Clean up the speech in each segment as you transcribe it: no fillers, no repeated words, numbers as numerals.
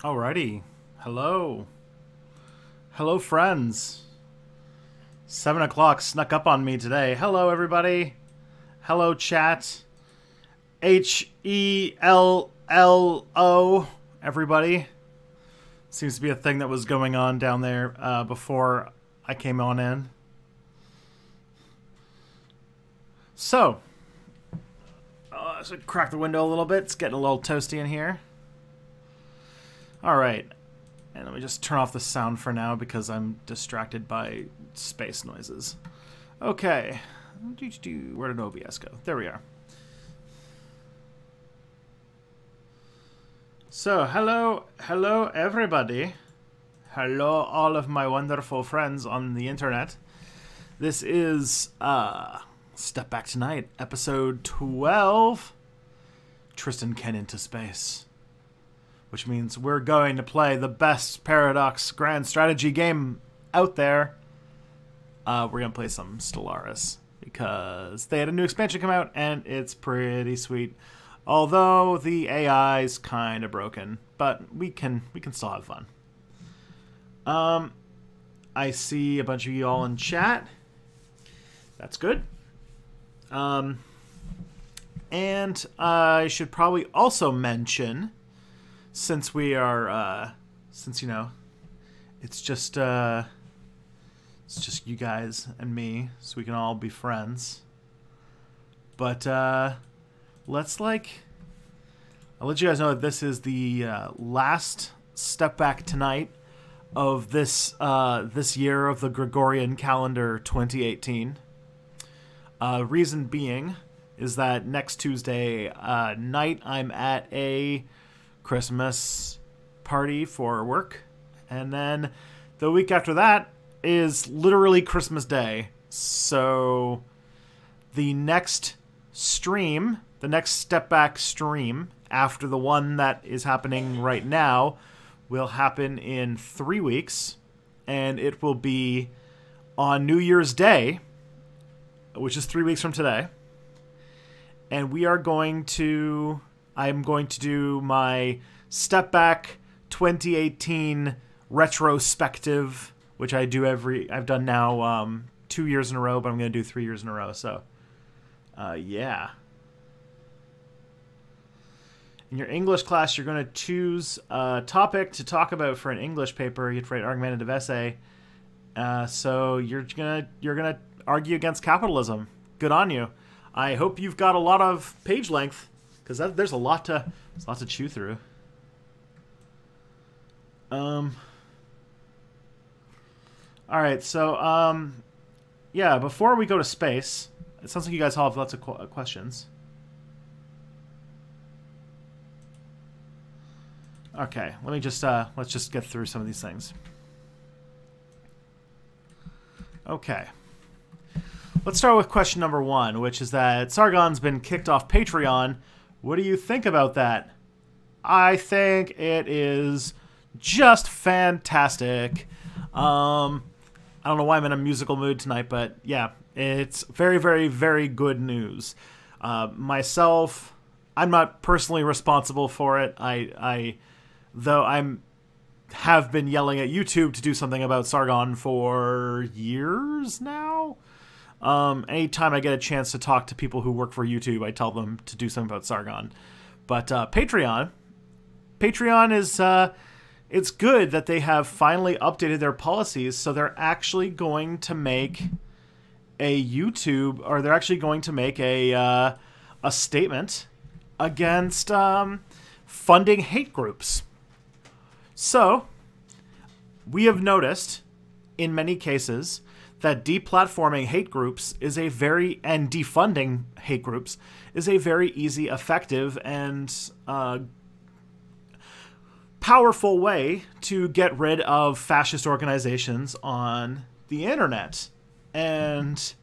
Alrighty. Hello. Hello, friends. 7 o'clock snuck up on me today. Hello, everybody. Hello, chat. Hello, everybody. Seems to be a thing that was going on down there before I came on in. So, I should crack the window a little bit. It's getting a little toasty in here. Alright, and let me just turn off the sound for now because I'm distracted by space noises. Okay, where did OBS go? There we are. So, hello everybody. Hello all of my wonderful friends on the internet. This is, Step Back Tonight, episode 12, Tristan Can Into Space. Which means we're going to play the best Paradox grand strategy game out there. We're going to play some Stellaris because they had a new expansion come out and it's pretty sweet. Although the AI's kind of broken, but we can still have fun. I see a bunch of you all in chat. That's good. And I should probably also mention, since we are, you know, it's just you guys and me, so we can all be friends. But, let's, I'll let you guys know that this is the, last Step Back Tonight of this, this year of the Gregorian calendar 2018. Reason being is that next Tuesday, night I'm at a Christmas party for work, and then the week after that is literally Christmas Day. So the next stream, the next Step Back stream after the one that is happening right now, will happen in 3 weeks, and it will be on New Year's Day, which is 3 weeks from today. And I'm going to do my Step Back 2018 retrospective, which I've done now 2 years in a row, but I'm going to do 3 years in a row. So, yeah. In your English class, you're going to choose a topic to talk about for an English paper. You have to write an argumentative essay. So you're gonna argue against capitalism. Good on you. I hope you've got a lot of page length, because there's a lot to chew through. All right, so yeah. Before we go to space, it sounds like you guys all have lots of questions. Okay, let me just let's just get through some of these things. Okay. Let's start with question number 1, which is that Sargon's been kicked off Patreon. What do you think about that? I think it is just fantastic. I don't know why I'm in a musical mood tonight, but yeah, it's very, very, very good news. Myself, I'm not personally responsible for it. Though have been yelling at YouTube to do something about Sargon for years now. Anytime I get a chance to talk to people who work for YouTube, I tell them to do something about Sargon. But Patreon is, it's good that they have finally updated their policies, so they're actually going to make a they're actually going to make a statement against funding hate groups. So, we have noticed, in many cases, that deplatforming hate groups is and defunding hate groups is a very easy, effective, and powerful way to get rid of fascist organizations on the internet. And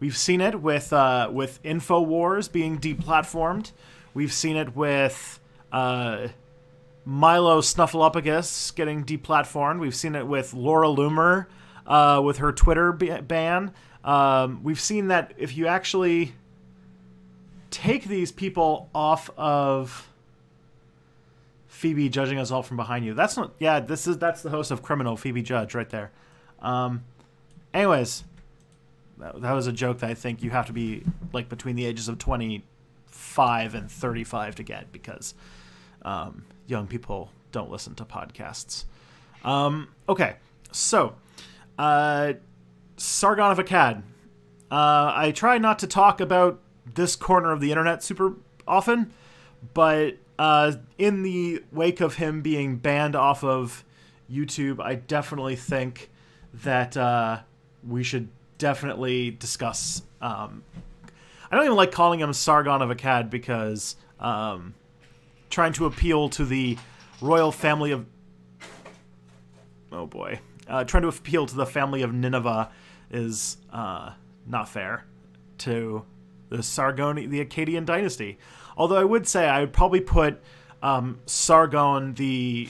we've seen it with InfoWars being deplatformed. We've seen it with Milo Snuffleupagus getting deplatformed. We've seen it with Laura Loomer with her Twitter ban. We've seen that if you actually take these people off of Phoebe judging us all from behind you. That's not. Yeah, that's the host of Criminal, Phoebe Judge, right there. Anyways, that was a joke that I think you have to be like between the ages of 25 and 35 to get, because young people don't listen to podcasts. Okay, so Sargon of Akkad. I try not to talk about this corner of the internet super often, but in the wake of him being banned off of YouTube, I definitely think that we should definitely discuss. I don't even like calling him Sargon of Akkad, because trying to appeal to the royal family of... Oh boy. Trying to appeal to the family of Nineveh is not fair to the Akkadian dynasty. Although I would say I would probably put Sargon, the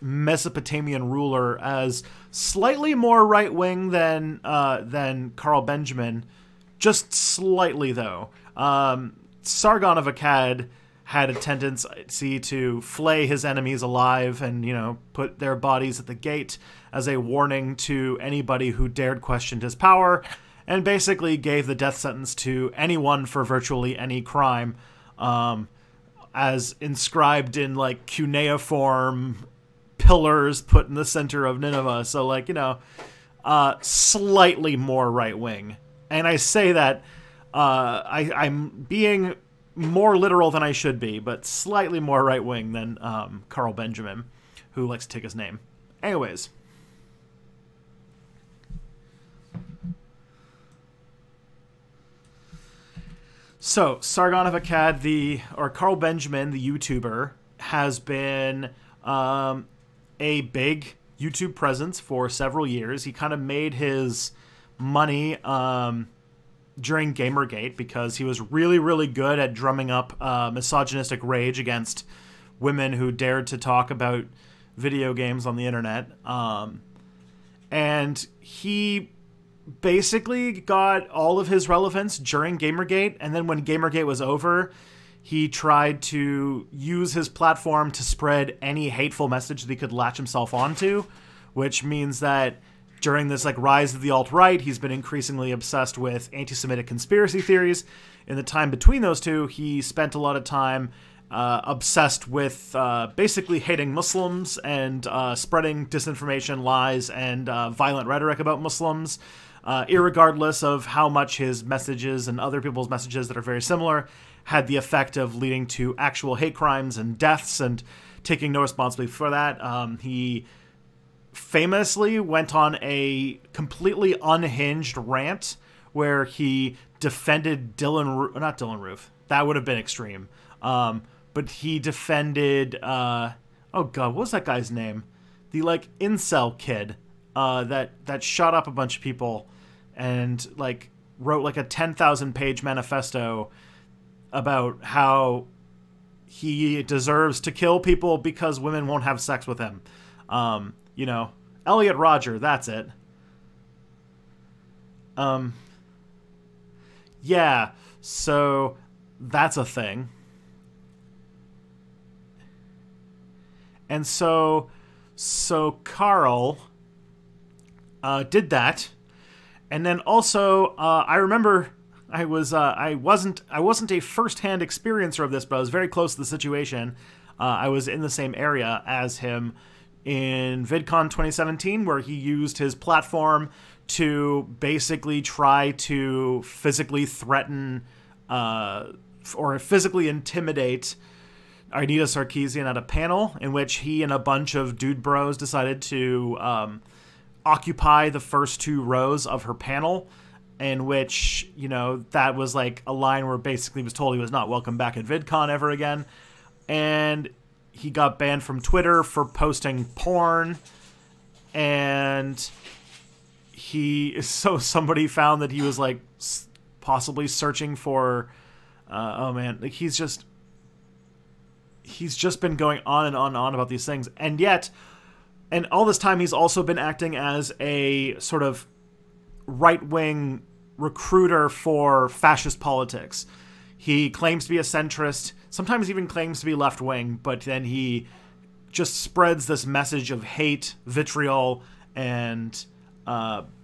Mesopotamian ruler, as slightly more right wing than Carl Benjamin, just slightly though. Sargon of Akkad had a tendency to flay his enemies alive and, put their bodies at the gate as a warning to anybody who dared question his power, and basically gave the death sentence to anyone for virtually any crime, as inscribed in cuneiform pillars put in the center of Nineveh. So slightly more right wing. And I say that I'm being more literal than I should be, but slightly more right wing than Carl Benjamin, who likes to take his name. Anyways. So, Sargon of Akkad, or Carl Benjamin, the YouTuber, has been a big YouTube presence for several years. He kind of made his money during Gamergate, because he was really, really good at drumming up misogynistic rage against women who dared to talk about video games on the internet. And he basically got all of his relevance during Gamergate, and then when Gamergate was over, he tried to use his platform to spread any hateful message that he could latch himself onto, which means that during this rise of the alt-right, he's been increasingly obsessed with anti-Semitic conspiracy theories. In the time between those two, he spent a lot of time obsessed with basically hating Muslims and spreading disinformation, lies, and violent rhetoric about Muslims, irregardless of how much his messages and other people's messages that are very similar had the effect of leading to actual hate crimes and deaths, and taking no responsibility for that. He famously went on a completely unhinged rant where he defended not Dylan Roof. That would have been extreme. But he defended, oh god, what was that guy's name? The incel kid that shot up a bunch of people and wrote a 10,000 page manifesto about how he deserves to kill people because women won't have sex with him. Elliot Rodger, that's it. Yeah, so that's a thing. And so Carl did that, and then also I remember I wasn't a first-hand experiencer of this, but I was very close to the situation. I was in the same area as him in VidCon 2017, where he used his platform to basically try to physically threaten or physically intimidate Anita Sarkeesian at a panel in which he and a bunch of dude bros decided to occupy the first two rows of her panel, in which, that was a line where basically he was told he was not welcome back at VidCon ever again. And he got banned from Twitter for posting porn, and somebody found that he was possibly searching for oh man, he's just been going on and on and on about these things. And all this time he's also been acting as a sort of right-wing recruiter for fascist politics. He claims to be a centrist, sometimes even claims to be left-wing, but then he just spreads this message of hate, vitriol, and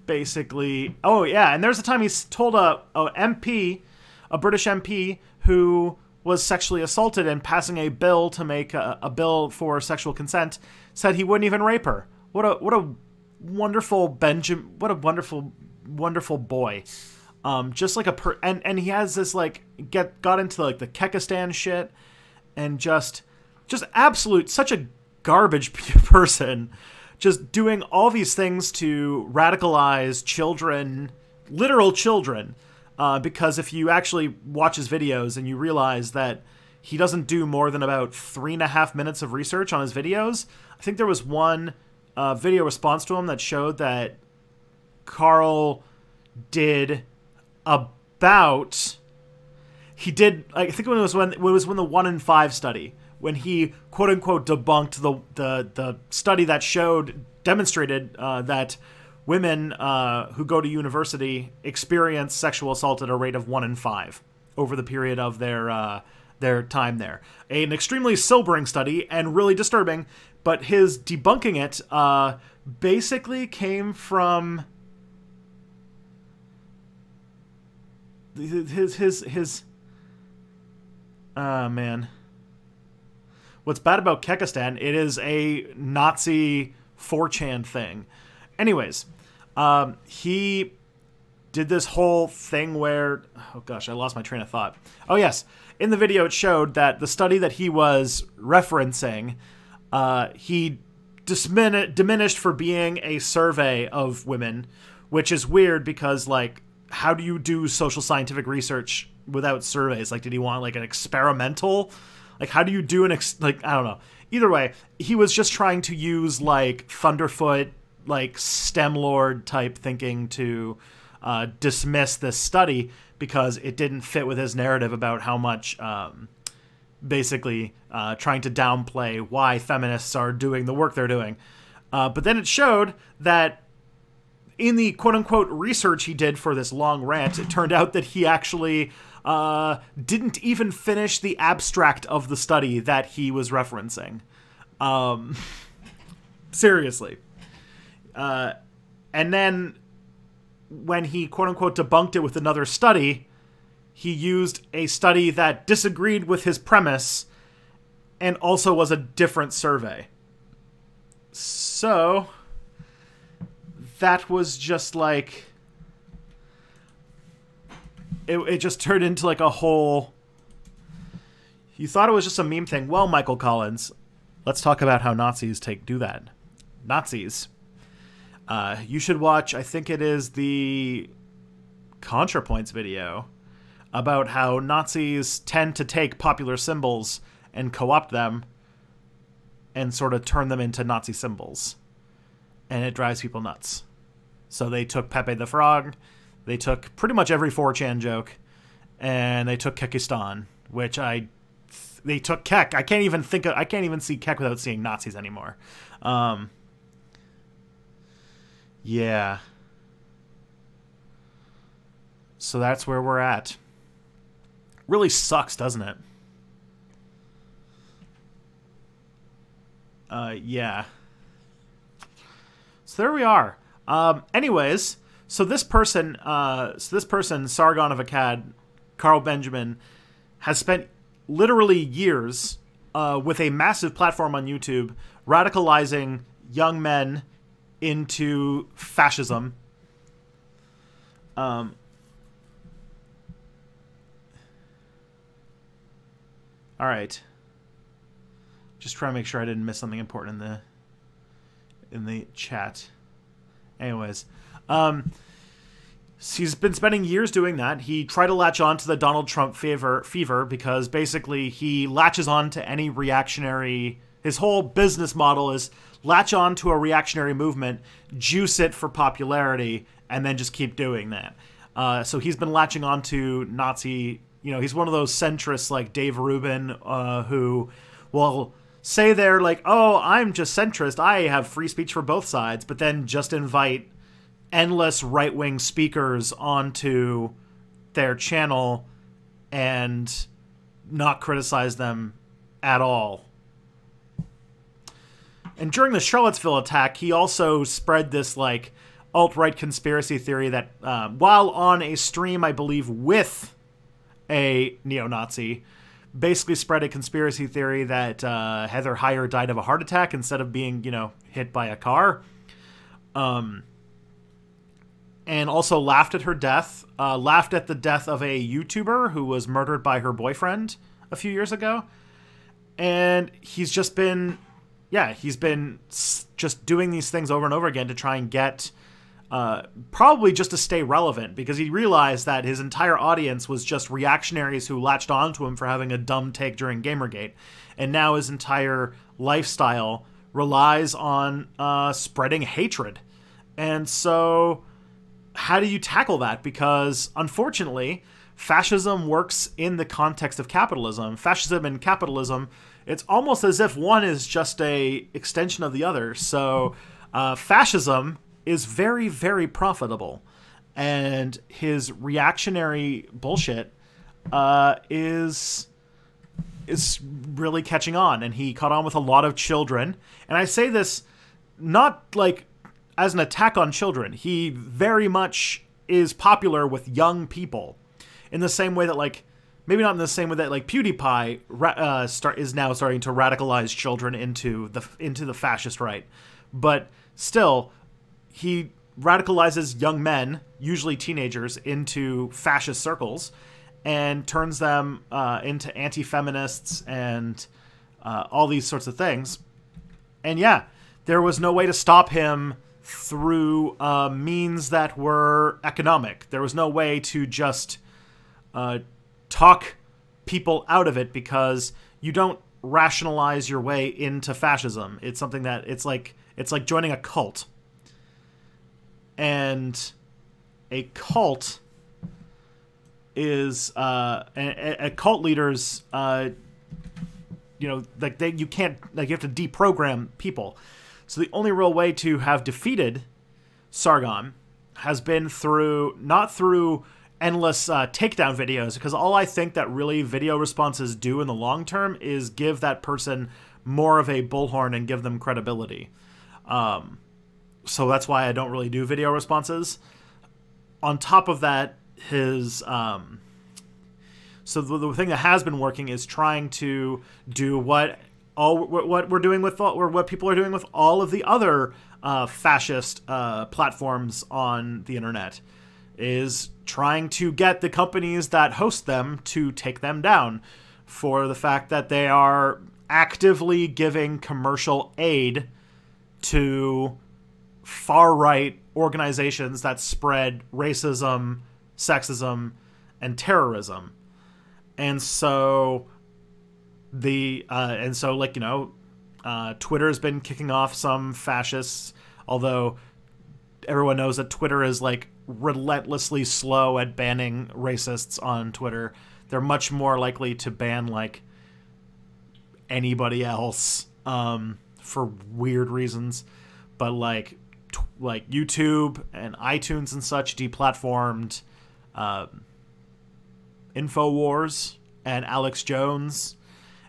basically... Oh, yeah, and there's a time he's told a British MP who was sexually assaulted and passing a bill to make a bill for sexual consent, said he wouldn't even rape her. What a wonderful wonderful boy. Just like and he has this like got into like the Kekistan shit, and just absolute such a garbage person, just doing all these things to radicalize children, literal children. Because if you actually watch his videos and you realize that he doesn't do more than about 3.5 minutes of research on his videos, I think there was one video response to him that showed that Carl did about... He did, I think it was when the 1 in 5 study, when he quote unquote debunked the study that demonstrated that women who go to university experience sexual assault at a rate of 1 in 5 over the period of their time there. An extremely sobering study and really disturbing, but his debunking it basically came from his man. What's bad about Kekistan, it is a Nazi 4chan thing. Anyways, he did this whole thing where... Oh gosh, I lost my train of thought. Oh yes, in the video it showed that the study that he was referencing, he diminished for being a survey of women, which is weird because, like, how do you do social scientific research without surveys? Like, did he want, like, an experimental? Like, how do you do I don't know. Either way, he was just trying to use, like, Thunderfoot, like, STEM Lord type thinking to dismiss this study because it didn't fit with his narrative about how much, basically, trying to downplay why feminists are doing the work they're doing. But then it showed that in the quote-unquote research he did for this long rant, it turned out that he actually didn't even finish the abstract of the study that he was referencing. Seriously. And then when he quote-unquote debunked it with another study, he used a study that disagreed with his premise and also was a different survey. So that was just like... It just turned into like a whole... You thought it was just a meme thing. Well, Michael Collins, let's talk about how Nazis do that. Nazis. You should watch, I think it is the ContraPoints video about how Nazis tend to take popular symbols and co-opt them and sort of turn them into Nazi symbols. And it drives people nuts. So they took Pepe the Frog, they took pretty much every 4chan joke, and they took Kekistan, which they took Kek. I can't even see Kek without seeing Nazis anymore. Yeah. So that's where we're at. Really sucks, doesn't it? Yeah. So there we are. Anyways, so this person, Sargon of Akkad, Carl Benjamin, has spent literally years with a massive platform on YouTube radicalizing young men into fascism. All right. Just trying to make sure I didn't miss something important in the chat. Anyways, he's been spending years doing that. He tried to latch on to the Donald Trump fever because basically he latches on to any reactionary... His whole business model is latch on to a reactionary movement, juice it for popularity, and then just keep doing that. So he's been latching on to Nazi... You know, he's one of those centrists like Dave Rubin who will say they're like, oh, I'm just centrist. I have free speech for both sides, but then just invite endless right-wing speakers onto their channel and not criticize them at all. And during the Charlottesville attack, he also spread this, like, alt-right conspiracy theory that, while on a stream, I believe, with a neo-Nazi, basically spread a conspiracy theory that Heather Heyer died of a heart attack instead of being, you know, hit by a car. And also laughed at her death, laughed at the death of a YouTuber who was murdered by her boyfriend a few years ago. And he's just been, he's been just doing these things over and over again to try and get, probably just to stay relevant, because he realized that his entire audience was just reactionaries who latched onto him for having a dumb take during Gamergate. And now his entire lifestyle relies on spreading hatred. And so how do you tackle that? Because unfortunately, fascism works in the context of capitalism. Fascism and capitalism, it's almost as if one is just a extension of the other. So fascism is very, very profitable. And his reactionary bullshit is really catching on. And he caught on with a lot of children. And I say this not like as an attack on children. He very much is popular with young people. In the same way that, like, maybe not in the same way that, like, PewDiePie is now starting to radicalize children into the fascist right. But still, he radicalizes young men, usually teenagers, into fascist circles and turns them into anti-feminists and all these sorts of things. And yeah, there was no way to stop him through means that were economic. There was no way to just talk people out of it, because you don't rationalize your way into fascism. It's something that it's like joining a cult. And a cult is a cult leaders you know, like you can't, like, you have to deprogram people. So the only real way to have defeated Sargon has been not through endless takedown videos, because all I think that really video responses do in the long term is give that person more of a bullhorn and give them credibility. So that's why I don't really do video responses. On top of that, so the thing that has been working is trying to do what we're doing with what people are doing with all of the other fascist platforms on the internet, is trying to get the companies that host them to take them down for the fact that they are actively giving commercial aid to far-right organizations that spread racism, sexism, and terrorism. And so like, you know, Twitter's been kicking off some fascists, although everyone knows that Twitter is, like, relentlessly slow at banning racists on Twitter. They're much more likely to ban, like, anybody else for weird reasons. But, like YouTube and iTunes and such deplatformed InfoWars and Alex Jones,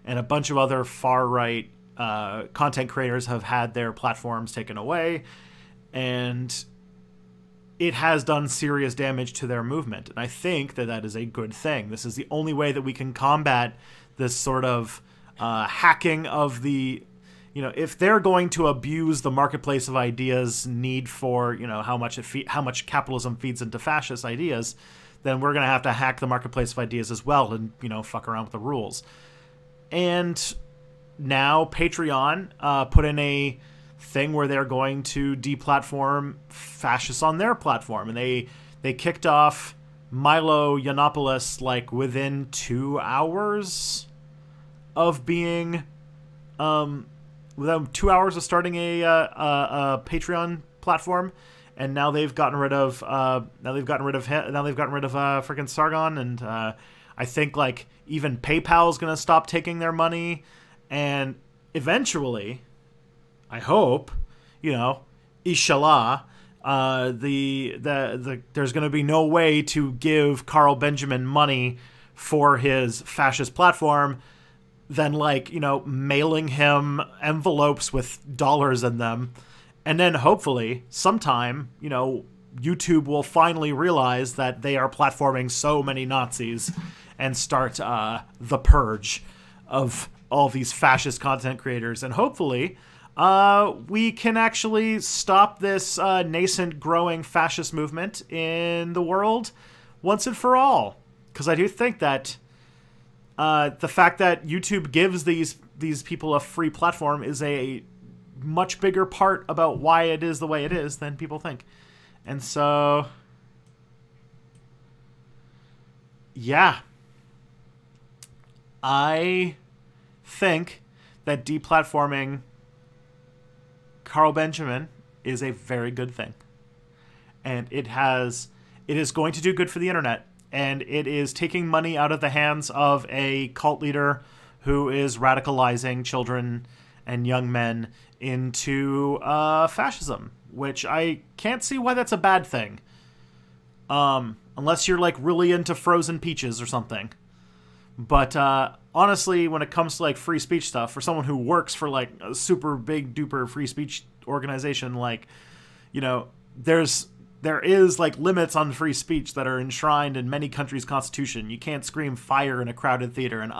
and a bunch of other far-right content creators have had their platforms taken away, and it has done serious damage to their movement. And I think that that is a good thing. This is the only way that we can combat this sort of hacking of the, you know, if they're going to abuse the marketplace of ideas need for, you know, how much capitalism feeds into fascist ideas, then we're going to have to hack the marketplace of ideas as well and, you know, fuck around with the rules. And now Patreon put in a thing where they're going to deplatform fascists on their platform. And they kicked off Milo Yiannopoulos, like, within 2 hours of being... within 2 hours of starting a Patreon platform. And now they've gotten rid of freaking Sargon, and I think, like, even PayPal is going to stop taking their money, and eventually, I hope, you know, inshallah, there's going to be no way to give Carl Benjamin money for his fascist platform, than like, you know, mailing him envelopes with dollars in them. And then hopefully sometime, you know, YouTube will finally realize that they are platforming so many Nazis and start the purge of all these fascist content creators. And hopefully we can actually stop this nascent growing fascist movement in the world once and for all. Because I do think that the fact that YouTube gives these people a free platform is a much bigger part about why it is the way it is than people think. And so, yeah, I think that deplatforming Carl Benjamin is a very good thing. And it is going to do good for the internet. And it is taking money out of the hands of a cult leader who is radicalizing children and young men into fascism, which I can't see why that's a bad thing. Unless you're like really into frozen peaches or something. But honestly, when it comes to like free speech stuff, for someone who works for like a super big duper free speech organization, like, you know, there is like limits on free speech that are enshrined in many countries' constitution. You can't scream fire in a crowded theater. And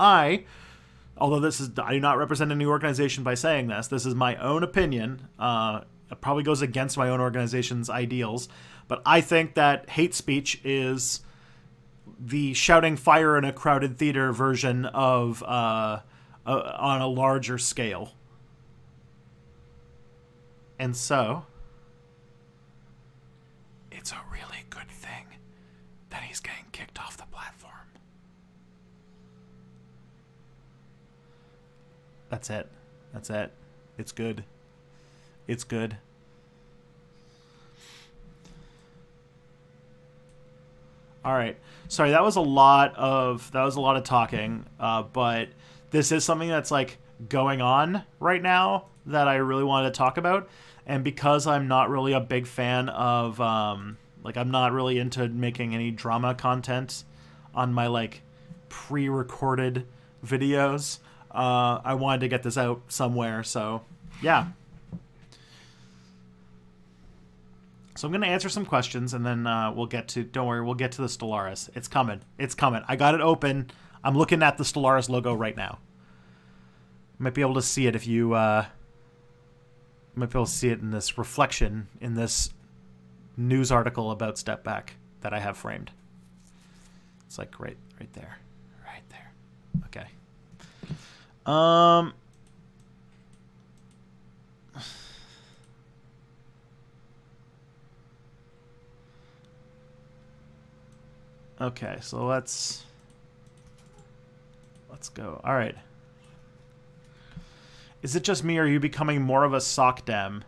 although I do not represent any organization by saying this, this is my own opinion. It probably goes against my own organization's ideals, but I think that hate speech is the shouting fire in a crowded theater version of on a larger scale. And so, it's a really good thing that he's getting kicked off the platform. That's it. That's it. It's good. It's good. All right. Sorry, that was a lot of talking, but this is something that's like going on right now that I really wanted to talk about. And because I'm not really a big fan of like, I'm not really into making any drama content on my like pre-recorded videos, I wanted to get this out somewhere. So yeah. So I'm going to answer some questions, and then we'll get to, don't worry, we'll get to the Stellaris. It's coming. It's coming. I got it open. I'm looking at the Stellaris logo right now. You might be able to see it if you, might be able to see it in this reflection in this news article about Step Back that I have framed. It's like right there. Right there. Okay. Okay, so let's go. All right. Is it just me, or are you becoming more of a sock dem?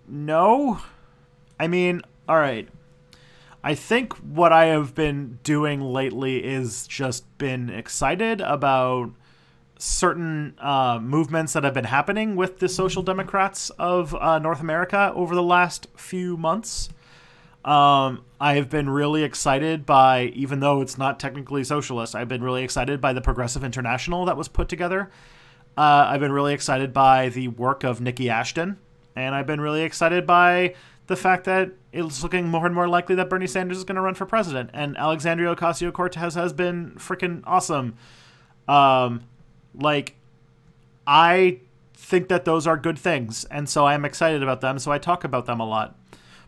No. I mean, all right. I think what I have been doing lately is just been excited about certain movements that have been happening with the Social Democrats of North America over the last few months. I've been really excited by, even though it's not technically socialist, I've been really excited by the Progressive International that was put together. I've been really excited by the work of Nikki Ashton, and I've been really excited by the fact that it's looking more and more likely that Bernie Sanders is going to run for president, and Alexandria Ocasio-Cortez has been freaking awesome. Like, I think that those are good things, and so I'm excited about them, so I talk about them a lot.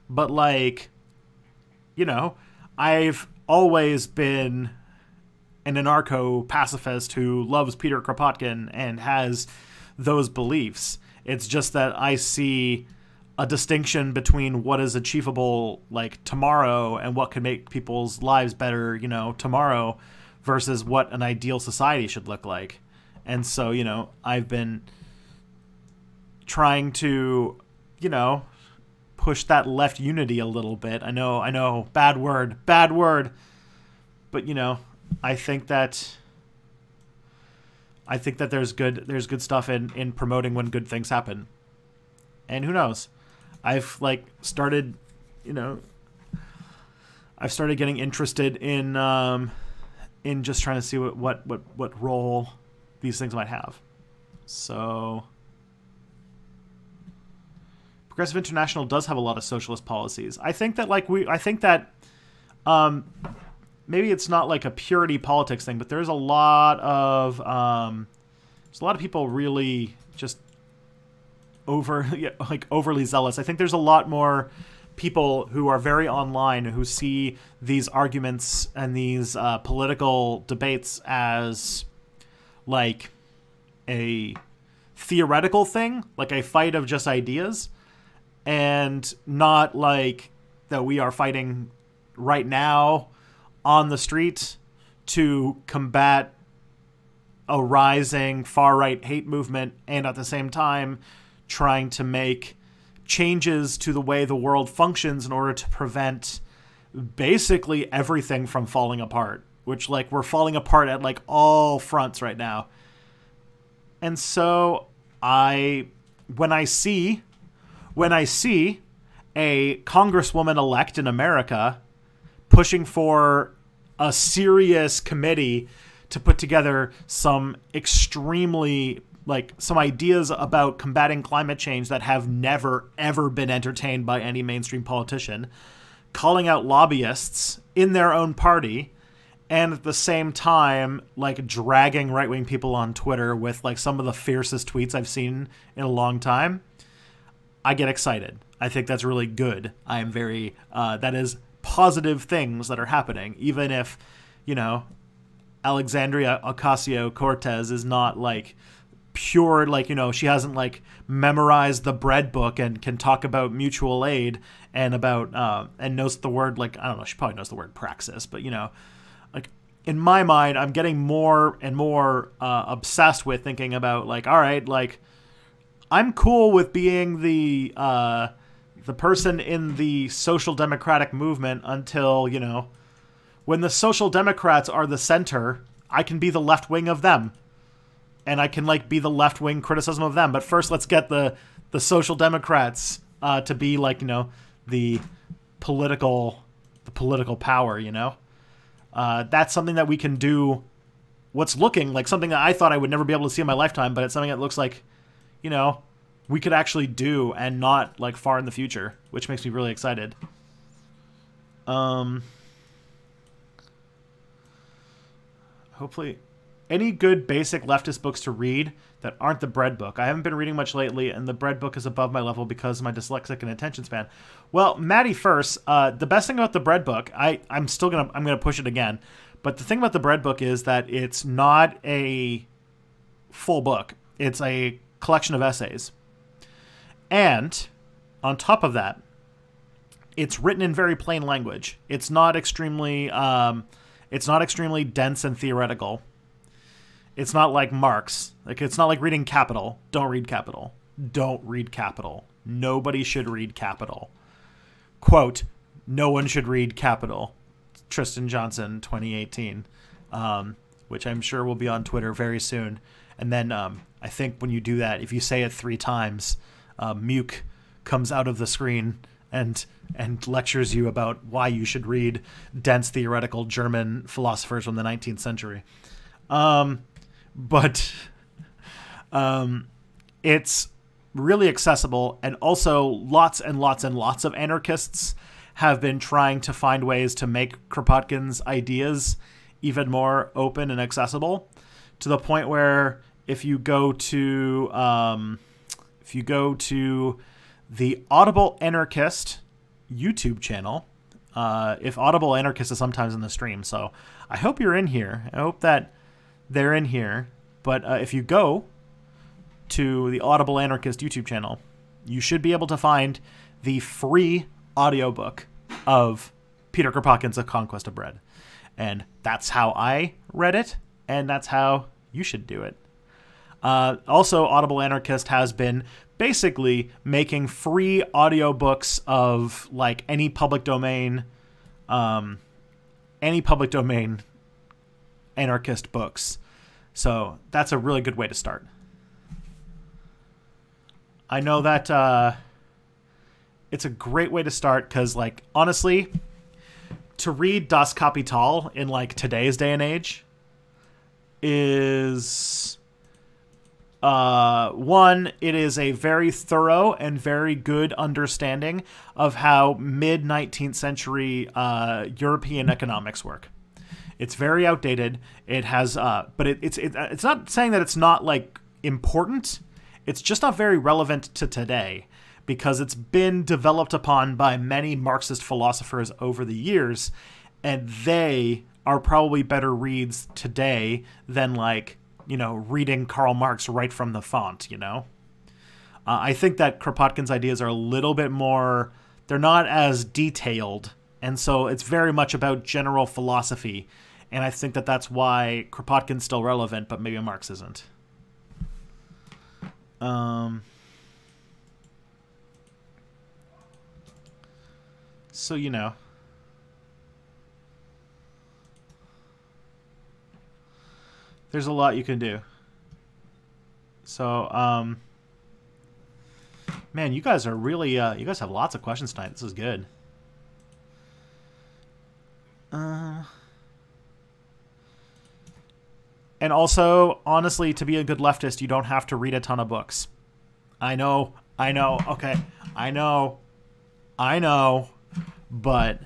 But, like, you know, I've always been an anarcho-pacifist who loves Peter Kropotkin and has those beliefs. It's just that I see a distinction between what is achievable, like, tomorrow and what can make people's lives better, you know, tomorrow, versus what an ideal society should look like. And so, you know, I've been trying to, you know, push that left unity a little bit. I know, bad word. But, you know, I think that there's good stuff in promoting when good things happen. And who knows? I've like started, you know, I've started getting interested in in just trying to see what role these things might have. So Progressive International does have a lot of socialist policies. I think that maybe it's not like a purity politics thing, but there's a lot of people really just overly zealous. I think there's a lot more people who are very online who see these arguments and these political debates as like a theoretical thing, like a fight of just ideas, and not like that we are fighting right now on the street to combat a rising far-right hate movement, and at the same time trying to make changes to the way the world functions in order to prevent basically everything from falling apart, which like we're falling apart at like all fronts right now. And so when I see a congresswoman-elect in America pushing for a serious committee to put together some extremely, like, some ideas about combating climate change that have never, ever been entertained by any mainstream politician, calling out lobbyists in their own party, and at the same time, like, dragging right-wing people on Twitter with, like, some of the fiercest tweets I've seen in a long time, I get excited. I think that's really good. I am very, that is positive things that are happening, even if, you know, Alexandria Ocasio-Cortez is not, like, pure, like, you know, she hasn't, like, memorized the bread book and can talk about mutual aid and about, and knows the word, like, I don't know, she probably knows the word praxis, but, you know, like, in my mind, I'm getting more and more obsessed with thinking about, like, all right, like, I'm cool with being the person in the social democratic movement until, you know, when the social democrats are the center, I can be the left wing of them. And I can, like, be the left wing criticism of them. But first, let's get the social democrats to be, like, you know, the political power, you know? That's something that we can do. What's looking like something that I thought I would never be able to see in my lifetime, but it's something that looks like, you know, we could actually do, and not, like, far in the future, which makes me really excited. Hopefully, any good basic leftist books to read that aren't the bread book. I haven't been reading much lately, and the bread book is above my level because of my dyslexic and attention span. Well, Maddie first, the best thing about the bread book, I'm gonna push it again, but the thing about the bread book is that it's not a full book. It's a collection of essays. And on top of that, it's written in very plain language. It's not extremely dense and theoretical. It's not like Marx. Like, it's not like reading Capital. Don't read Capital. Don't read Capital. Nobody should read Capital. Quote, no one should read Capital. Tristan Johnson, 2018, which I'm sure will be on Twitter very soon. And then I think when you do that, if you say it 3 times, Muke comes out of the screen and lectures you about why you should read dense theoretical German philosophers from the 19th century. But it's really accessible, and also lots and lots and lots of anarchists have been trying to find ways to make Kropotkin's ideas even more open and accessible, to the point where if you go to the Audible Anarchist YouTube channel, if Audible Anarchist is sometimes in the stream, so I hope you're in here. I hope that they're in here. But if you go to the Audible Anarchist YouTube channel, you should be able to find the free audiobook of Peter Kropotkin's A Conquest of Bread. And that's how I read it, and that's how you should do it. Also, Audible Anarchist has been basically making free audiobooks of, like, any public domain anarchist books. So that's a really good way to start. I know that it's a great way to start because, like, honestly, to read Das Kapital in like today's day and age is one, it is a very thorough and very good understanding of how mid-19th century European economics work. It's very outdated. It has, but it's not saying that it's not like important. It's just not very relevant to today because it's been developed upon by many Marxist philosophers over the years, and they are probably better reads today than like, you know, reading Karl Marx right from the font, you know? I think that Kropotkin's ideas are a little bit more, they're not as detailed, and so it's very much about general philosophy, and I think that that's why Kropotkin's still relevant, but maybe Marx isn't. So, you know. There's a lot you can do. So, man, you guys are really, you guys have lots of questions tonight. This is good. And also, honestly, to be a good leftist, you don't have to read a ton of books. I know, okay, I know, but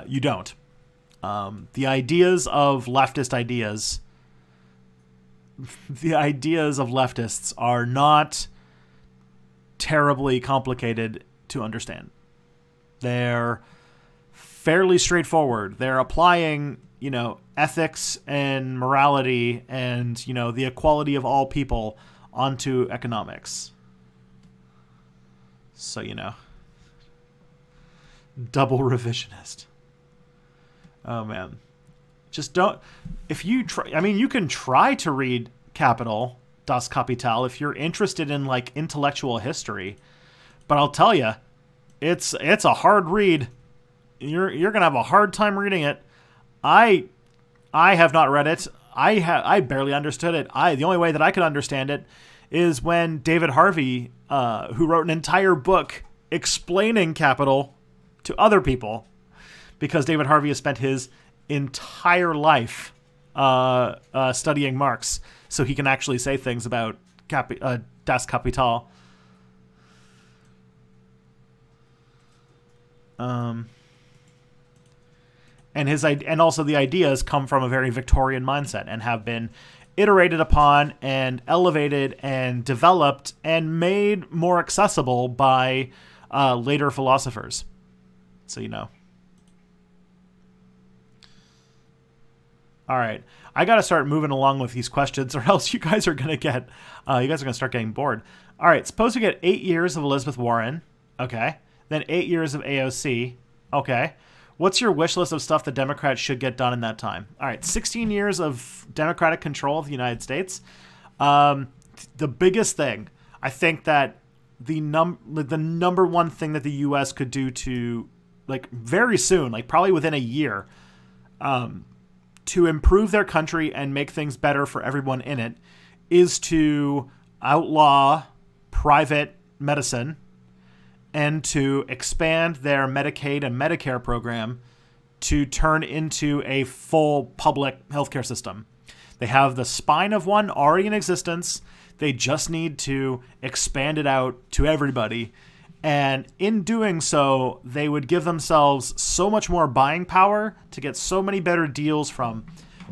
you don't. The ideas of leftist ideas, the ideas of leftists are not terribly complicated to understand. They're fairly straightforward. They're applying, you know, ethics and morality and, you know, the equality of all people onto economics. So, you know. Double revisionist. Oh, man. Just don't... If you try... I mean, you can try to read Capital, Das Kapital, if you're interested in, like, intellectual history. But I'll tell you, it's a hard read. You're going to have a hard time reading it. I have not read it. I barely understood it. The only way that I could understand it is when David Harvey, who wrote an entire book explaining Capital to other people, because David Harvey has spent his entire life studying Marx, so he can actually say things about Das Kapital. And also the ideas come from a very Victorian mindset and have been iterated upon and elevated and developed and made more accessible by later philosophers. So, you know. All right. I got to start moving along with these questions or else you guys are going to get, start getting bored. All right. Suppose we get 8 years of Elizabeth Warren. Okay. Then 8 years of AOC. Okay. What's your wish list of stuff the Democrats should get done in that time? All right. 16 years of Democratic control of the United States. The biggest thing, I think that the number one thing that the U.S. could do to, like, very soon, like probably within a year, to improve their country and make things better for everyone in it, is to outlaw private medicine and to expand their Medicaid and Medicare program to turn into a full public healthcare system. They have the spine of one already in existence. They just need to expand it out to everybody. And in doing so, they would give themselves so much more buying power to get so many better deals from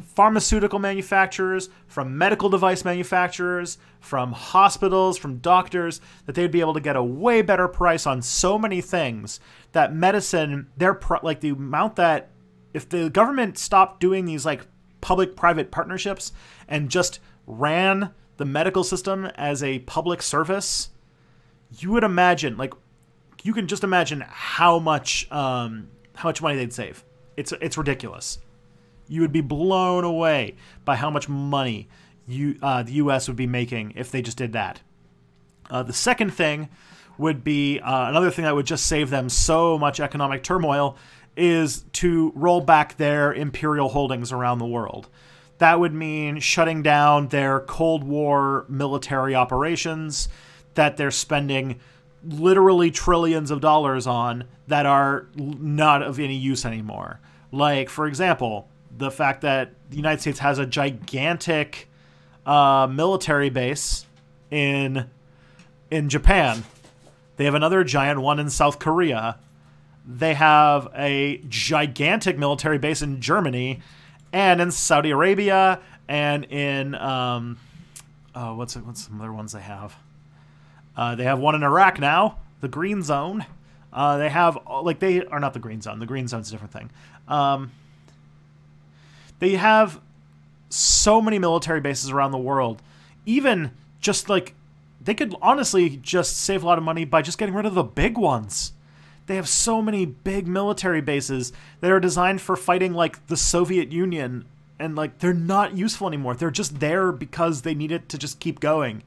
pharmaceutical manufacturers, from medical device manufacturers, from hospitals, from doctors, that they'd be able to get a way better price on so many things that medicine, like the amount that, if the government stopped doing these like public-private partnerships and just ran the medical system as a public service, you would imagine, like, you can just imagine how much money they'd save. It's ridiculous. You would be blown away by how much money the U.S. would be making if they just did that. The second thing would be another thing that would just save them so much economic turmoil is to roll back their imperial holdings around the world. That would mean shutting down their Cold War military operations that they're spending literally trillions of dollars on that are not of any use anymore. Like, for example, the fact that the United States has a gigantic military base in Japan. They have another giant one in South Korea. They have a gigantic military base in Germany and in Saudi Arabia and in what's some other ones they have? They have one in Iraq now, the Green Zone. They have they are not the Green Zone. The Green Zone's a different thing. They have so many military bases around the world. Even just like they could honestly just save a lot of money by just getting rid of the big ones. They have so many big military bases that are designed for fighting like the Soviet Union, and like they're not useful anymore. They're just there because they need it to just keep going,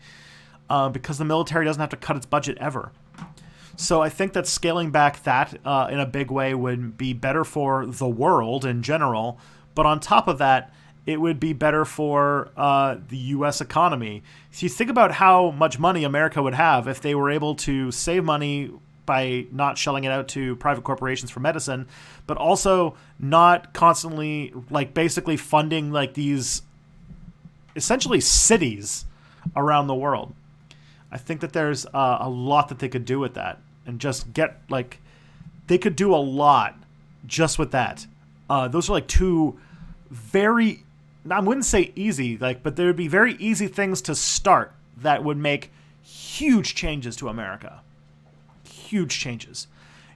because the military doesn't have to cut its budget ever. So I think that scaling back that in a big way would be better for the world in general. But on top of that, it would be better for the U.S. economy. So you think about how much money America would have if they were able to save money by not shelling it out to private corporations for medicine, but also not constantly, like, basically funding, like, these essentially cities around the world. I think that there's a lot that they could do with that and just get, like, they could do a lot just with that. Those are, like, two very, I wouldn't say easy, like, but there would be very easy things to start that would make huge changes to America. Huge changes.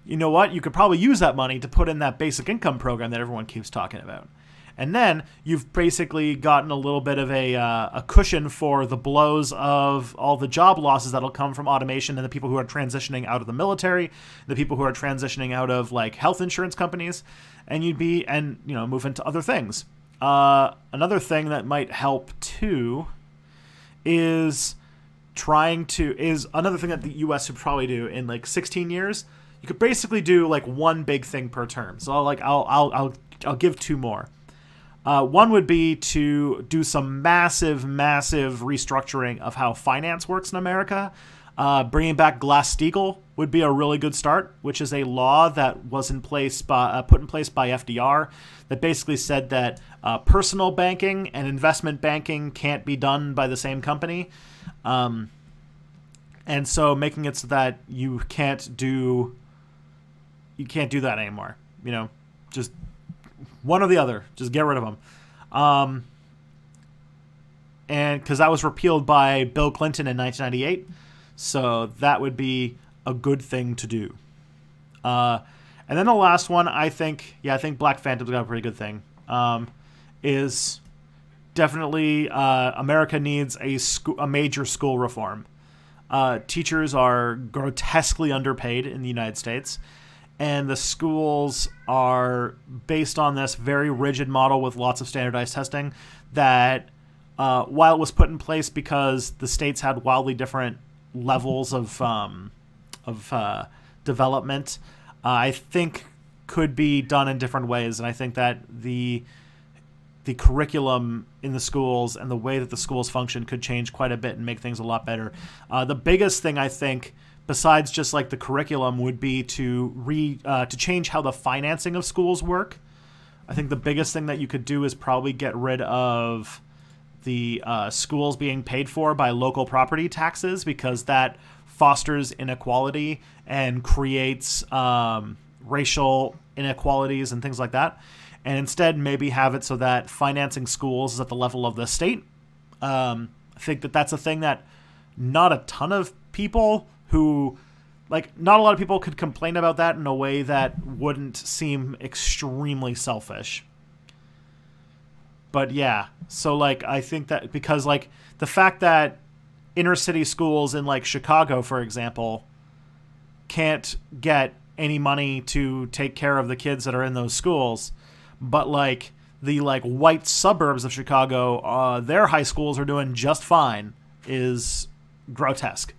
You know what? You could probably use that money to put in that basic income program that everyone keeps talking about. And then you've basically gotten a little bit of a cushion for the blows of all the job losses that'll come from automation and the people who are transitioning out of the military, the people who are transitioning out of like health insurance companies, and move into other things. Another thing that might help too is another thing that the U.S. should probably do in like 16 years. You could basically do like one big thing per term. So I'll give two more. One would be to do some massive restructuring of how finance works in America. Bringing back Glass-Steagall would be a really good start, which is a law that was put in place by FDR that basically said that personal banking and investment banking can't be done by the same company. And so making it so that you can't do that anymore. You know, just one or the other. Just get rid of them. And because that was repealed by Bill Clinton in 1998. So that would be a good thing to do. And then the last one, I think Black Phantom's got a pretty good thing. Is definitely America needs a major school reform. Teachers are grotesquely underpaid in the United States. And the schools are based on this very rigid model with lots of standardized testing that, while it was put in place because the states had wildly different levels of development, I think could be done in different ways. And I think that the curriculum in the schools and the way that the schools function could change quite a bit and make things a lot better. The biggest thing, I think, besides just like the curriculum, would be to change how the financing of schools work. I think the biggest thing that you could do is probably get rid of the schools being paid for by local property taxes, because that fosters inequality and creates racial inequalities and things like that. And instead maybe have it so that financing schools is at the level of the state. I think that that's a thing that not a ton of people not a lot of people could complain about that in a way that wouldn't seem extremely selfish. But yeah, so like I think that because like the fact that inner city schools in like Chicago, for example, can't get any money to take care of the kids that are in those schools, but like the like white suburbs of Chicago, their high schools are doing just fine, is grotesque.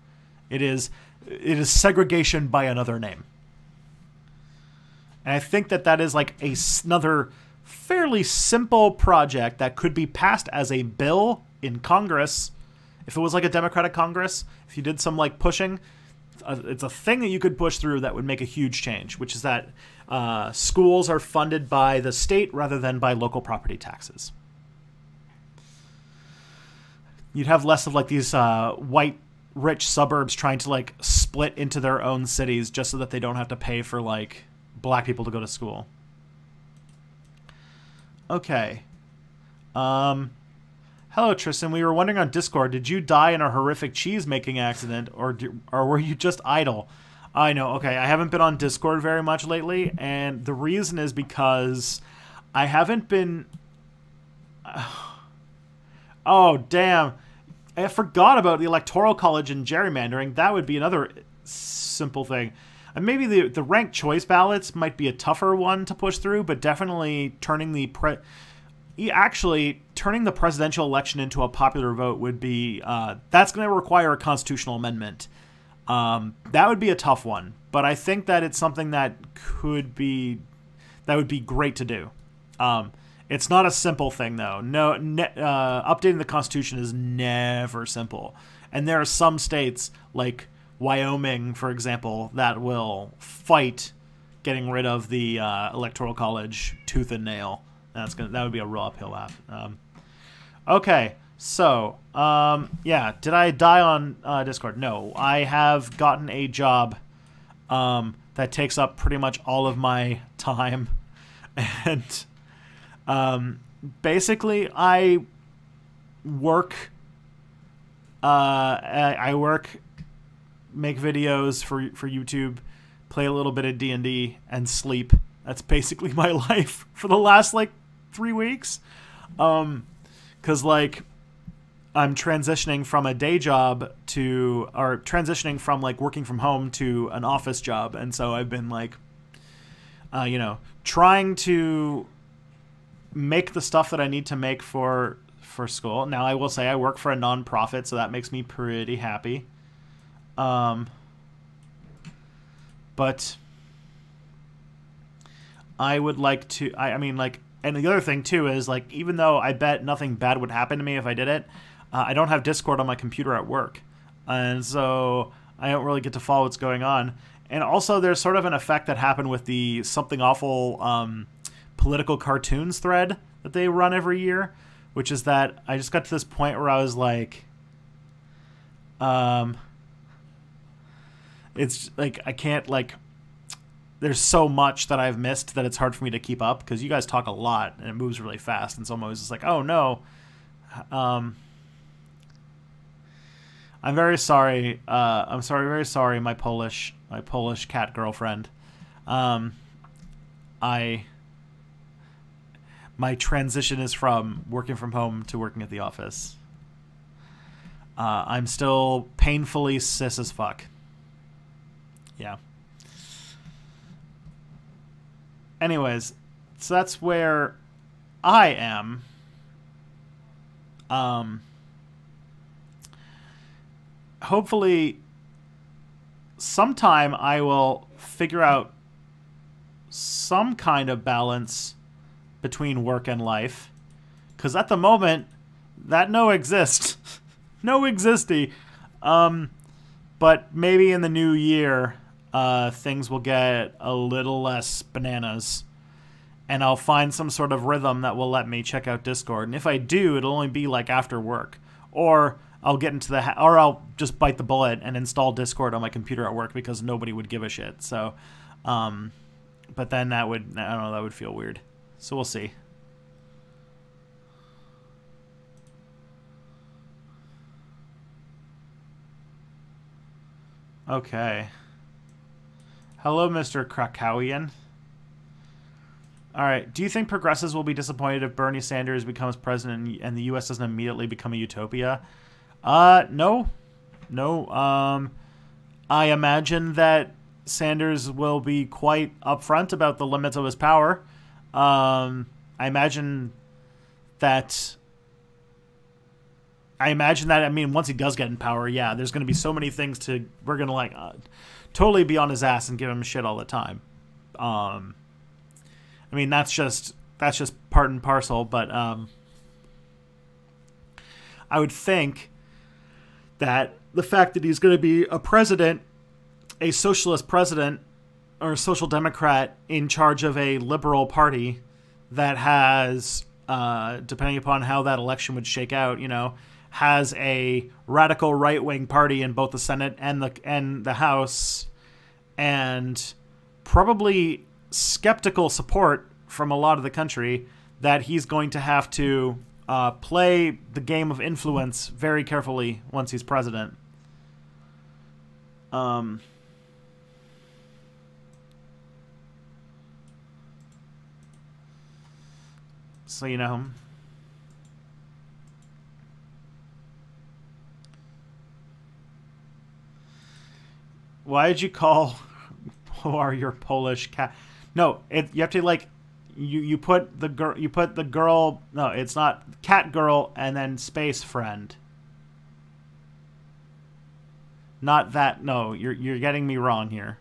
It is segregation by another name. And I think that that is like another fairly simple project that could be passed as a bill in Congress. If it was like a Democratic Congress, if you did some like pushing, it's a thing that you could push through that would make a huge change, which is that schools are funded by the state rather than by local property taxes. You'd have less of like these white rich suburbs trying to like split into their own cities just so that they don't have to pay for like black people to go to school. Okay. Hello, Tristan. We were wondering on Discord, did you die in a horrific cheese-making accident, or were you just idle? I know. Okay, I haven't been on Discord very much lately, and the reason is because I haven't been... Oh, damn. I forgot about the Electoral College and gerrymandering. That would be another simple thing. And maybe the ranked choice ballots might be a tougher one to push through, but definitely turning the... turning the presidential election into a popular vote would be... that's going to require a constitutional amendment. That would be a tough one, but I think that it's something that would be great to do. It's not a simple thing, though. No, updating the Constitution is never simple. And there are some states, like Wyoming, for example, that will fight getting rid of the Electoral College tooth and nail. That would be a real uphill laugh. Okay, so, yeah, did I die on Discord? No, I have gotten a job that takes up pretty much all of my time. And... basically, I work, make videos for YouTube, play a little bit of D&D, and sleep. That's basically my life for the last, like, 3 weeks. 'Cause, like, I'm transitioning from a day job transitioning from, like, working from home to an office job. And so I've been, like, you know, trying to make the stuff that I need to make for school. Now, I will say I work for a non-profit, so that makes me pretty happy. But I would like to... I mean, like... And the other thing, too, is, like, even though I bet nothing bad would happen to me if I did it, I don't have Discord on my computer at work. And so I don't really get to follow what's going on. And also, there's sort of an effect that happened with the Something Awful... political cartoons thread that they run every year, which is that I just got to this point where I was like, it's like, I can't, like, there's so much that I've missed that it's hard for me to keep up, because you guys talk a lot and it moves really fast, and so I'm always just like, oh no. I'm very sorry. Very sorry, my Polish cat girlfriend. My transition is from working from home to working at the office. I'm still painfully cis as fuck. Yeah. Anyways, so that's where I am. Hopefully, sometime I will figure out some kind of balance between work and life, because at the moment that no exists. No existy. But maybe in the new year things will get a little less bananas, and I'll find some sort of rhythm that will let me check out Discord. And if I do, it'll only be like after work, or I'll get into or I'll just bite the bullet and install Discord on my computer at work, because nobody would give a shit. So but then that would, I don't know, that would feel weird. So we'll see. Okay. Hello, Mr. Krakowian. Alright, do you think progressives will be disappointed if Bernie Sanders becomes president and the U.S. doesn't immediately become a utopia? No. No. I imagine that Sanders will be quite upfront about the limits of his power. I imagine that, I mean, once he does get in power, yeah, there's going to be so many things we're going to, like, totally be on his ass and give him shit all the time. I mean, that's just part and parcel, but, I would think that the fact that he's going to be a president a socialist president or a social democrat in charge of a liberal party that has, depending upon how that election would shake out, has a radical right-wing party in both the Senate and the House, and probably skeptical support from a lot of the country, that he's going to have to play the game of influence very carefully once he's president. So, why did you call your Polish cat? No, you have to like you put the girl. No, it's not cat girl and then space friend. Not that. No, you're getting me wrong here.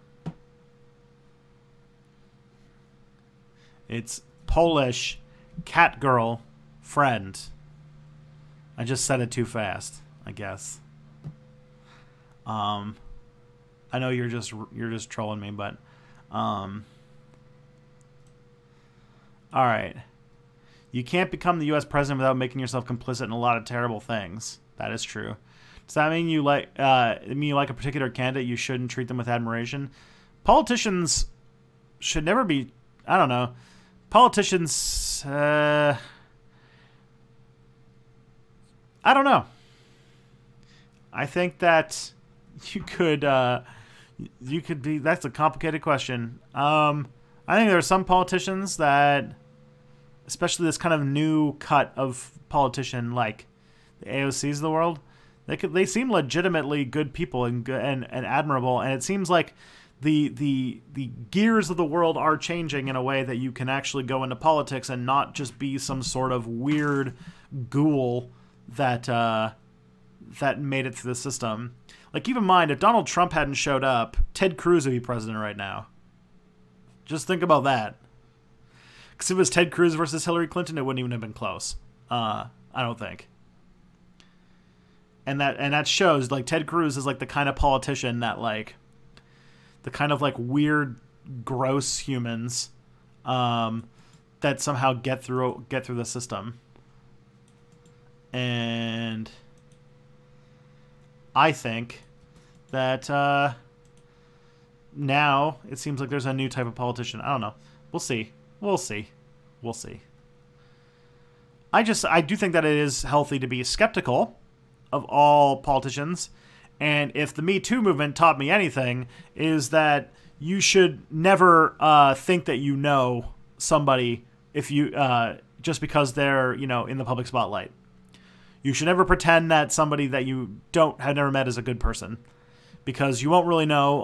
It's Polish cat girl friend. I just said it too fast, I guess. I know you're just trolling me, but all right. You can't become the U.S. president without making yourself complicit in a lot of terrible things. That is true. Does that mean you like a particular candidate? You shouldn't treat them with admiration. Politicians should never be. I don't know. Politicians. I don't know. I think that you could be. That's a complicated question. I think there are some politicians that, especially this kind of new cut of politician, like the AOCs of the world, they seem legitimately good people and admirable, and it seems like the gears of the world are changing in a way that you can actually go into politics and not just be some sort of weird ghoul that made it through the system. Like, keep in mind, if Donald Trump hadn't showed up, Ted Cruz would be president right now. Just think about that. Because if it was Ted Cruz versus Hillary Clinton, it wouldn't even have been close. I don't think. And that shows, like, Ted Cruz is like the kind of politician that, like, the kind of like weird, gross humans that somehow get through the system. And I think that now it seems like there's a new type of politician. I don't know. We'll see. I do think that it is healthy to be skeptical of all politicians. And if the Me Too movement taught me anything, is that you should never think that you know somebody if you just because they're in the public spotlight. You should never pretend that somebody that you have never met is a good person, because you won't really know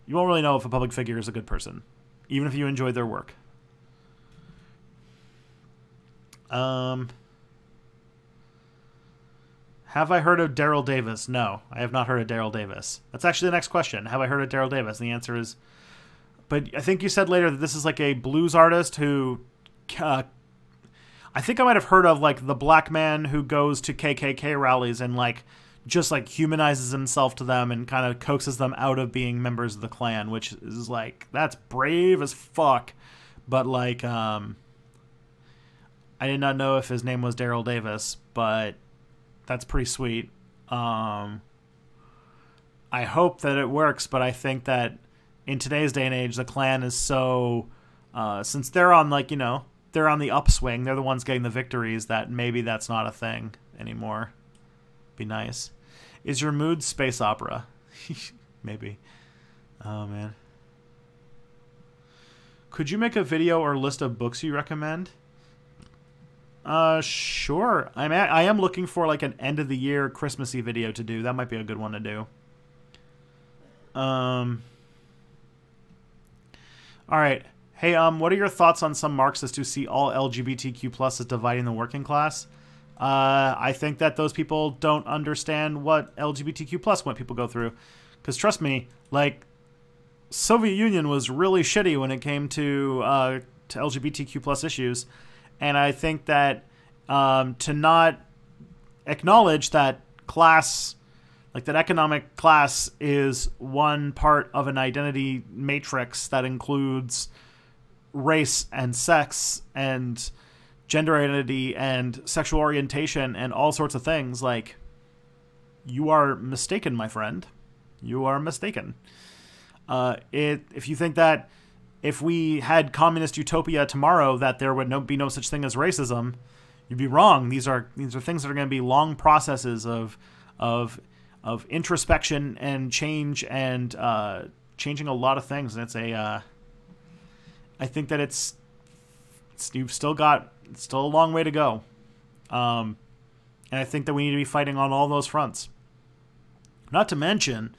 if a public figure is a good person, even if you enjoy their work. Have I heard of Daryl Davis? No, I have not heard of Daryl Davis. That's actually the next question. Have I heard of Daryl Davis? And the answer is, but I think you said later that this is like a blues artist who, I think I might have heard of like the black man who goes to KKK rallies and like just like humanizes himself to them and kind of coaxes them out of being members of the Klan, which is like, that's brave as fuck. But like, I did not know if his name was Daryl Davis, but that's pretty sweet. I hope that it works, but I think that in today's day and age, the Klan is so, since they're on like, they're on the upswing, they're the ones getting the victories, that maybe that's not a thing anymore. Be nice. Is your mood space opera? Maybe. Oh, man. Could you make a video or list of books you recommend? Sure. I am looking for like an end of the year Christmassy video to do. That might be a good one to do. All right. Hey, what are your thoughts on some Marxists who see all LGBTQ plus as dividing the working class? I think that those people don't understand what LGBTQ plus what people go through. Because trust me, like, Soviet Union was really shitty when it came to LGBTQ plus issues. And I think that to not acknowledge that class Like that economic class is one part of an identity matrix that includes race and sex and gender identity and sexual orientation and all sorts of things. Like, you are mistaken, my friend. You are mistaken. If you think that if we had communist utopia tomorrow that there would be no such thing as racism, you'd be wrong. These are things that are going to be long processes of introspection and change and changing a lot of things. And it's I think that it's still a long way to go. And I think that we need to be fighting on all those fronts. Not to mention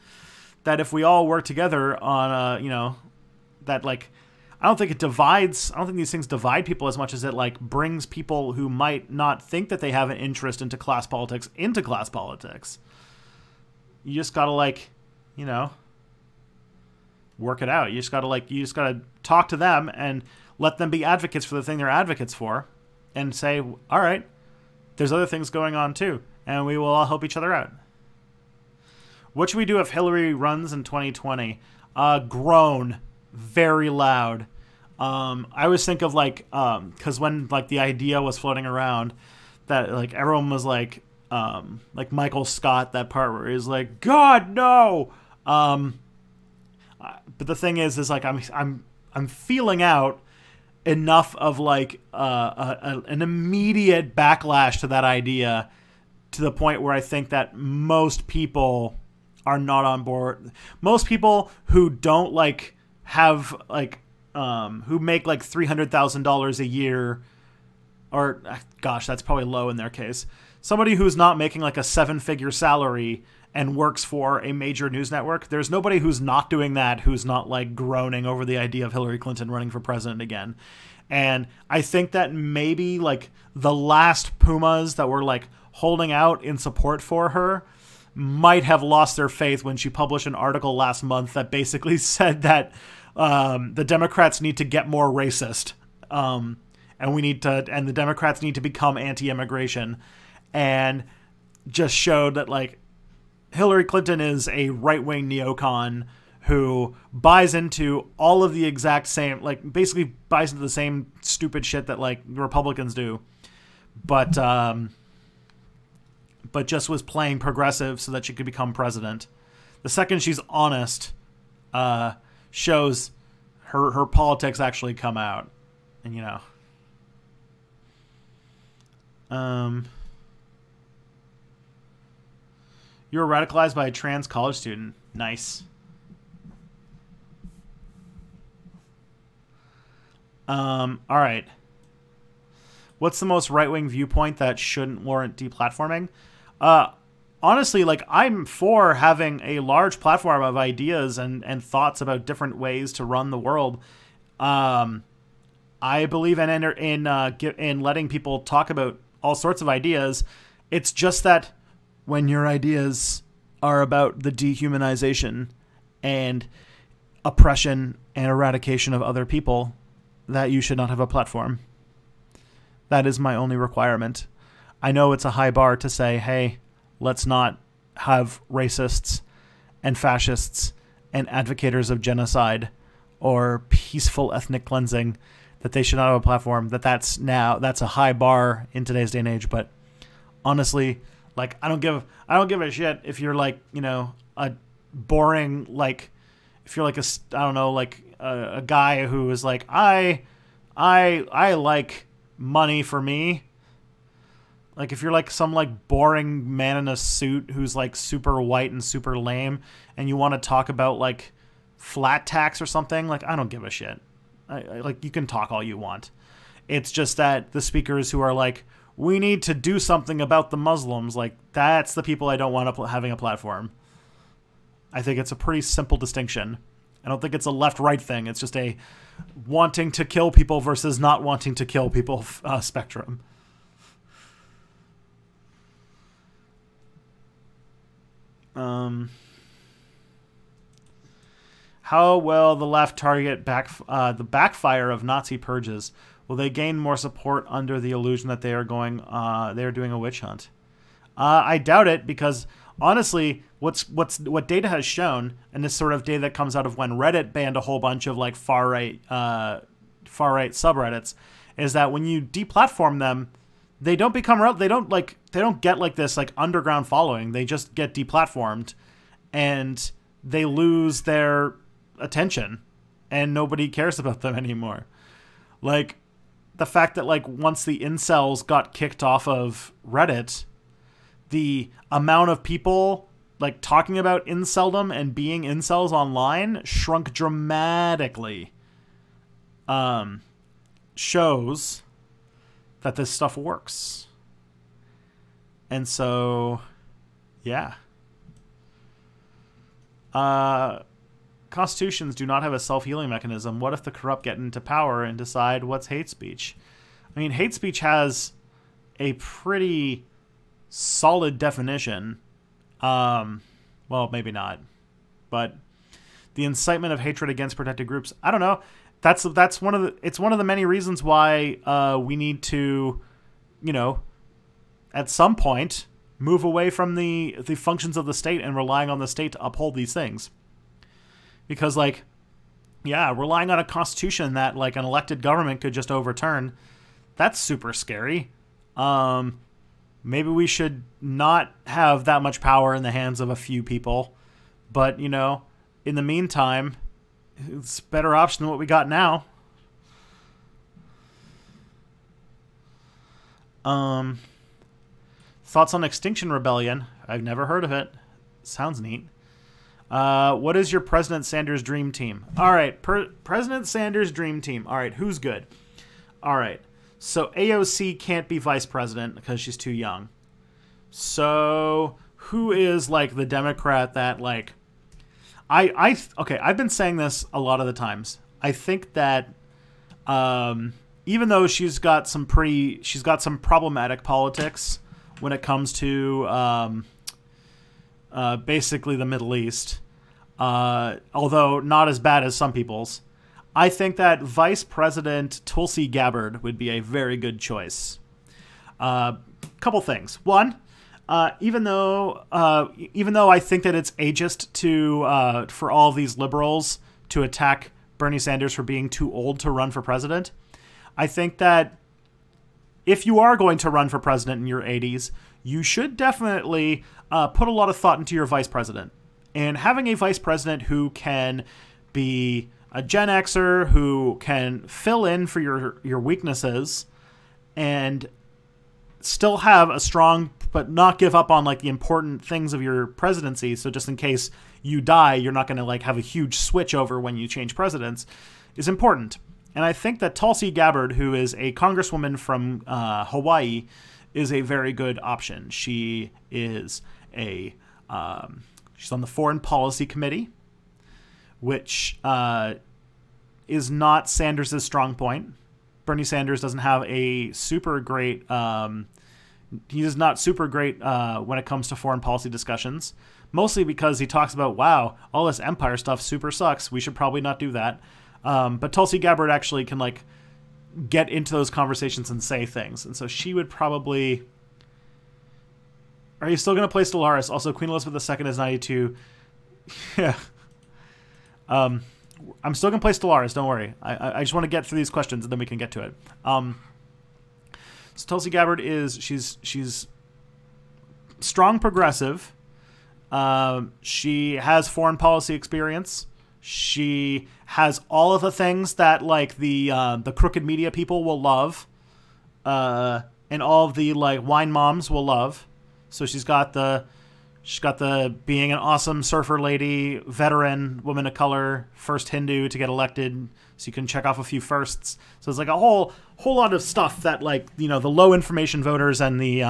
that if we all work together on, that, like, I don't think it divides. I don't think these things divide people as much as it, like, brings people who might not think that they have an interest into class politics into class politics. You just gotta, like, work it out. You just gotta talk to them and let them be advocates for the thing they're advocates for, and say, all right, there's other things going on too, and we will all help each other out. What should we do if Hillary runs in 2020? Groan very loud. I always think of, like, because when, like, the idea was floating around that, like, everyone was like Michael Scott, that part where he's like, God, no. But the thing is like, I'm feeling out enough of, like, an immediate backlash to that idea, to the point where I think that most people are not on board. Most people who don't, like, have, like, who make, like, $300,000 a year, or, gosh, that's probably low in their case. Somebody who's not making, like, a 7-figure salary and works for a major news network, there's nobody who's not doing that who's not, like, groaning over the idea of Hillary Clinton running for president again. And I think that maybe, like, the last Pumas that were, like, holding out in support for her might have lost their faith when she published an article last month that basically said that the Democrats need to get more racist, and the Democrats need to become anti-immigration, and just showed that, like, Hillary Clinton is a right-wing neocon who buys into all of the exact same, like, basically buys into the same stupid shit that, like, Republicans do, but just was playing progressive so that she could become president. The second she's honest, shows her politics actually come out. And, you were radicalized by a trans college student. Nice. All right. What's the most right-wing viewpoint that shouldn't warrant deplatforming? Honestly, like, I'm for having a large platform of ideas and thoughts about different ways to run the world. I believe in letting people talk about all sorts of ideas. It's just that when your ideas are about the dehumanization and oppression and eradication of other people, that you should not have a platform. That is my only requirement. I know it's a high bar to say, hey, let's not have racists and fascists and advocators of genocide or peaceful ethnic cleansing, that they should not have a platform. That's a high bar in today's day and age. But honestly, like, I don't give a shit if you're, like, a boring, like, if you're like a guy who is like, I like money for me. Like, if you're, like, some, like, boring man in a suit who's, like, super white and super lame, and you want to talk about, like, flat tax or something, like, I don't give a shit. Like, you can talk all you want. It's just that the speakers who are like, we need to do something about the Muslims, like, that's the people I don't want having a platform. I think it's a pretty simple distinction. I don't think it's a left-right thing. It's just a wanting to kill people versus not wanting to kill people spectrum. How will the left target the backfire of Nazi purges? Will they gain more support under the illusion that they are doing a witch hunt? I doubt it, because honestly, what data has shown, and this sort of data that comes out of when Reddit banned a whole bunch of like far right subreddits, is that when you deplatform them, they don't become they don't get like this like underground following. They just get deplatformed, and they lose their attention, and nobody cares about them anymore. Like the fact that like once the incels got kicked off of Reddit, the amount of people like talking about inceldom and being incels online shrunk dramatically. Shows that this stuff works. And so, yeah. Constitutions do not have a self-healing mechanism. What if the corrupt get into power and decide what's hate speech? I mean, hate speech has a pretty solid definition. Well, maybe not. But the incitement of hatred against protected groups, I don't know. That's one of the many reasons why we need to, you know, at some point move away from the functions of the state and relying on the state to uphold these things. Because, like, yeah, relying on a constitution that, like, an elected government could just overturn, that's super scary. Maybe we should not have that much power in the hands of a few people. But, you know, in the meantime, it's a better option than what we got now. Thoughts on Extinction Rebellion? I've never heard of it. Sounds neat. What is your President Sanders' dream team? All right, President Sanders' dream team. All right, who's good? All right, so AOC can't be vice president because she's too young. So who is like the Democrat that like? Okay, I've been saying this a lot of the times. I think that even though she's got some problematic politics when it comes to basically the Middle East, although not as bad as some people's, I think that Vice President Tulsi Gabbard would be a very good choice. Couple things. One, even though I think that it's ageist to for all these liberals to attack Bernie Sanders for being too old to run for president, I think that if you are going to run for president in your 80s, you should definitely put a lot of thought into your vice president. And having a vice president who can be a Gen Xer, who can fill in for your weaknesses and still have a strong, but not give up on like the important things of your presidency. So just in case you die, you're not going to like have a huge switch over when you change presidents, is important. And I think that Tulsi Gabbard, who is a congresswoman from Hawaii, is a very good option. She is she's on the Foreign Policy Committee, which is not Sanders' strong point. Bernie Sanders doesn't have a super great. He is not super great when it comes to foreign policy discussions, mostly because he talks about, wow, all this empire stuff super sucks. We should probably not do that. But Tulsi Gabbard actually can like get into those conversations and say things. And so she would probably... Are you still going to play Stellaris? Also, Queen Elizabeth II is 92. Yeah. I'm still going to play Stellaris, don't worry. I just want to get through these questions and then we can get to it. So Tulsi Gabbard she's strong progressive. She has foreign policy experience. She has all of the things that like the crooked media people will love, and all of the like wine moms will love. So she's got the being an awesome surfer lady, veteran, woman of color, first Hindu to get elected. So you can check off a few firsts. So it's like a whole lot of stuff that like, you know, the low information voters and the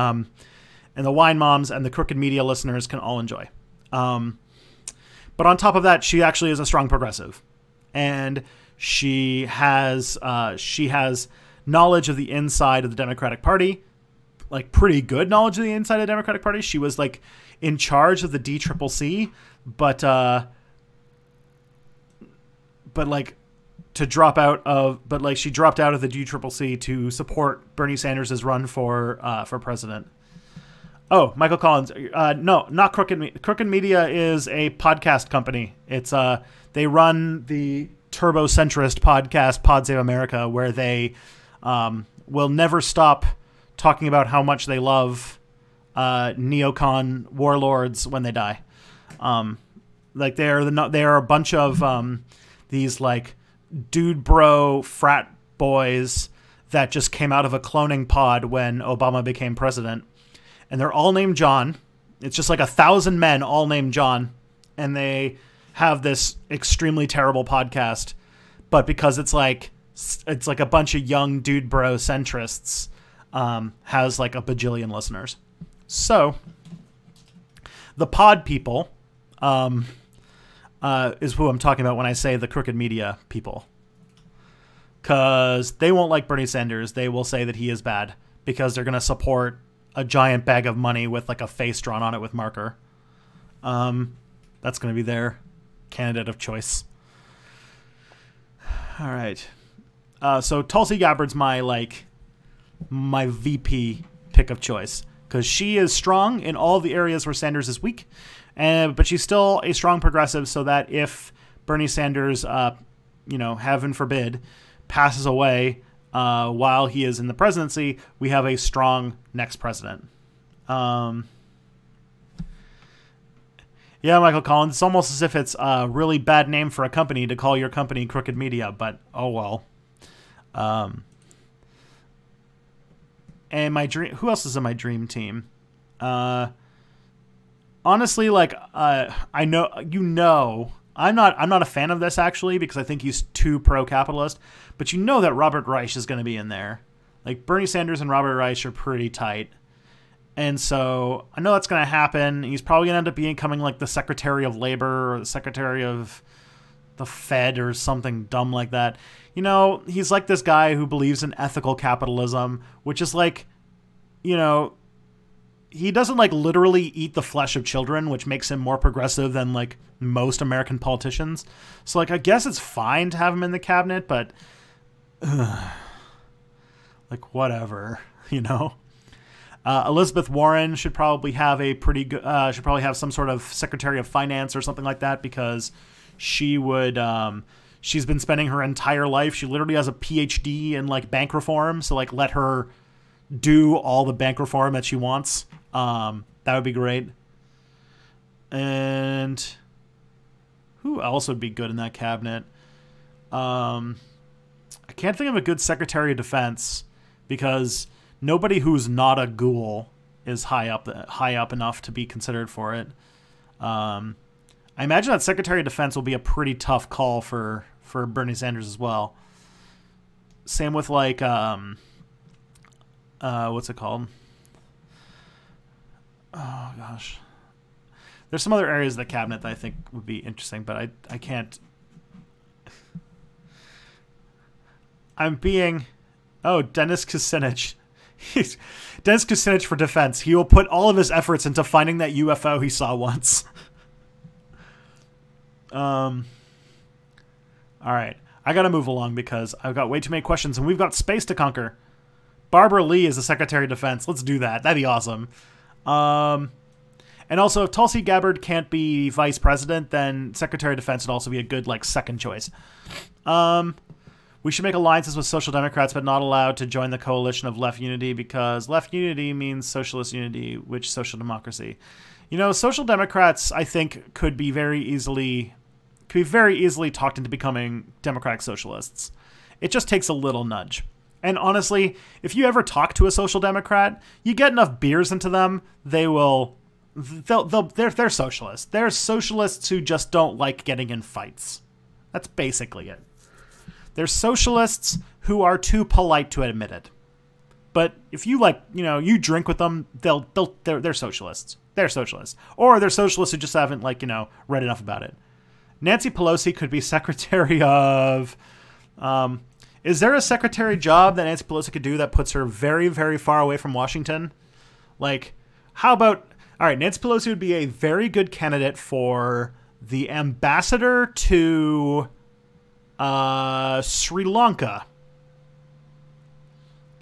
wine moms and the crooked media listeners can all enjoy. But on top of that, she actually is a strong progressive, and she has knowledge of the inside of the Democratic Party, like pretty good knowledge of the inside of the Democratic Party. She was like in charge of the DCCC, but like to drop out of, but like she dropped out of the DCCC to support Bernie Sanders' run for president. Oh, Michael Collins. No, not Crooked Media. Crooked Media is a podcast company. It's they run the turbo-centrist podcast Pod Save America, where they will never stop talking about how much they love neocon warlords when they die. Like they are a bunch of these like dude bro frat boys that just came out of a cloning pod when Obama became president. And they're all named John. It's just like 1,000 men all named John. And they have this extremely terrible podcast. But because it's like a bunch of young dude bro centrists, has like a bajillion listeners. So the pod people is who I'm talking about when I say the Crooked Media people. Because they won't like Bernie Sanders. They will say that he is bad because they're going to support a giant bag of money with like a face drawn on it with marker. That's going to be their candidate of choice. All right. So Tulsi Gabbard's my VP pick of choice because she is strong in all the areas where Sanders is weak, but she's still a strong progressive. So that if Bernie Sanders, heaven forbid, passes away while he is in the presidency, we have a strong next president. Yeah, Michael Collins, it's almost as if it's a really bad name for a company to call your company Crooked Media, but oh well. And my dream, who else is in my dream team? Honestly, I know, I'm not a fan of this actually because I think he's too pro-capitalist, but that Robert Reich is going to be in there. Like Bernie Sanders and Robert Reich are pretty tight. And so I know that's going to happen. He's probably going to end up becoming like the Secretary of Labor or the Secretary of the Fed or something dumb like that. He's like this guy who believes in ethical capitalism, which is like, he doesn't like literally eat the flesh of children, which makes him more progressive than like most American politicians. So like, I guess it's fine to have him in the cabinet, but like whatever, Elizabeth Warren should probably have a pretty good, should probably have some sort of Secretary of Finance or something like that because she would, she's been spending her entire life. She literally has a PhD in like bank reform. So like let her do all the bank reform that she wants. That would be great. And who else would be good in that cabinet? I can't think of a good Secretary of Defense because nobody who's not a ghoul is high up enough to be considered for it. I imagine that Secretary of Defense will be a pretty tough call for Bernie Sanders as well. Same with like what's it called? Oh gosh. There's some other areas of the cabinet that I think would be interesting, but I can't. Dennis Kucinich. Dennis Kucinich for defense. He will put all of his efforts into finding that UFO he saw once. All right. I got to move along because I've got way too many questions and we've got space to conquer. Barbara Lee is the Secretary of Defense. Let's do that. That'd be awesome. And also, if Tulsi Gabbard can't be vice president, then Secretary of Defense would also be a good, second choice. We should make alliances with Social Democrats, but not allowed to join the coalition of left unity because left unity means socialist unity, which social democracy. Social Democrats, I think, could be very easily talked into becoming democratic socialists. It just takes a little nudge. And honestly, if you ever talk to a social democrat, you get enough beers into them, they're socialists. They're socialists who just don't like getting in fights. That's basically it. They're socialists who are too polite to admit it. But if you you drink with them, they're socialists. They're socialists. Or they're socialists who just haven't read enough about it. Nancy Pelosi could be Secretary of is there a secretary job that Nancy Pelosi could do that puts her very, very far away from Washington? How about... All right, Nancy Pelosi would be a very good candidate for the ambassador to Sri Lanka.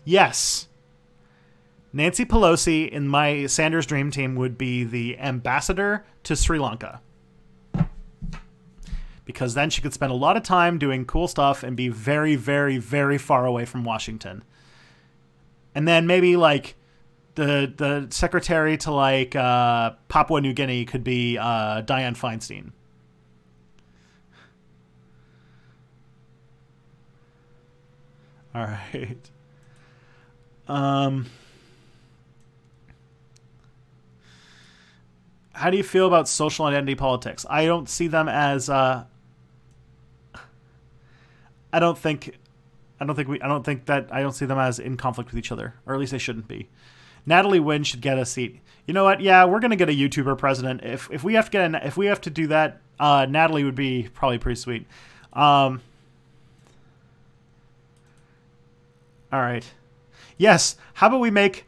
Yes. Nancy Pelosi in my Sanders dream team would be the ambassador to Sri Lanka. Because then she could spend a lot of time doing cool stuff and be very, very, very far away from Washington. And then maybe like the secretary to like Papua New Guinea could be Dianne Feinstein. All right. How do you feel about social identity politics? I don't see them as I don't see them as in conflict with each other, or at least they shouldn't be. Natalie Wynn should get a seat. You know what? Yeah, we're gonna get a YouTuber president. If we have to do that, Natalie would be probably pretty sweet. All right. Yes. How about we make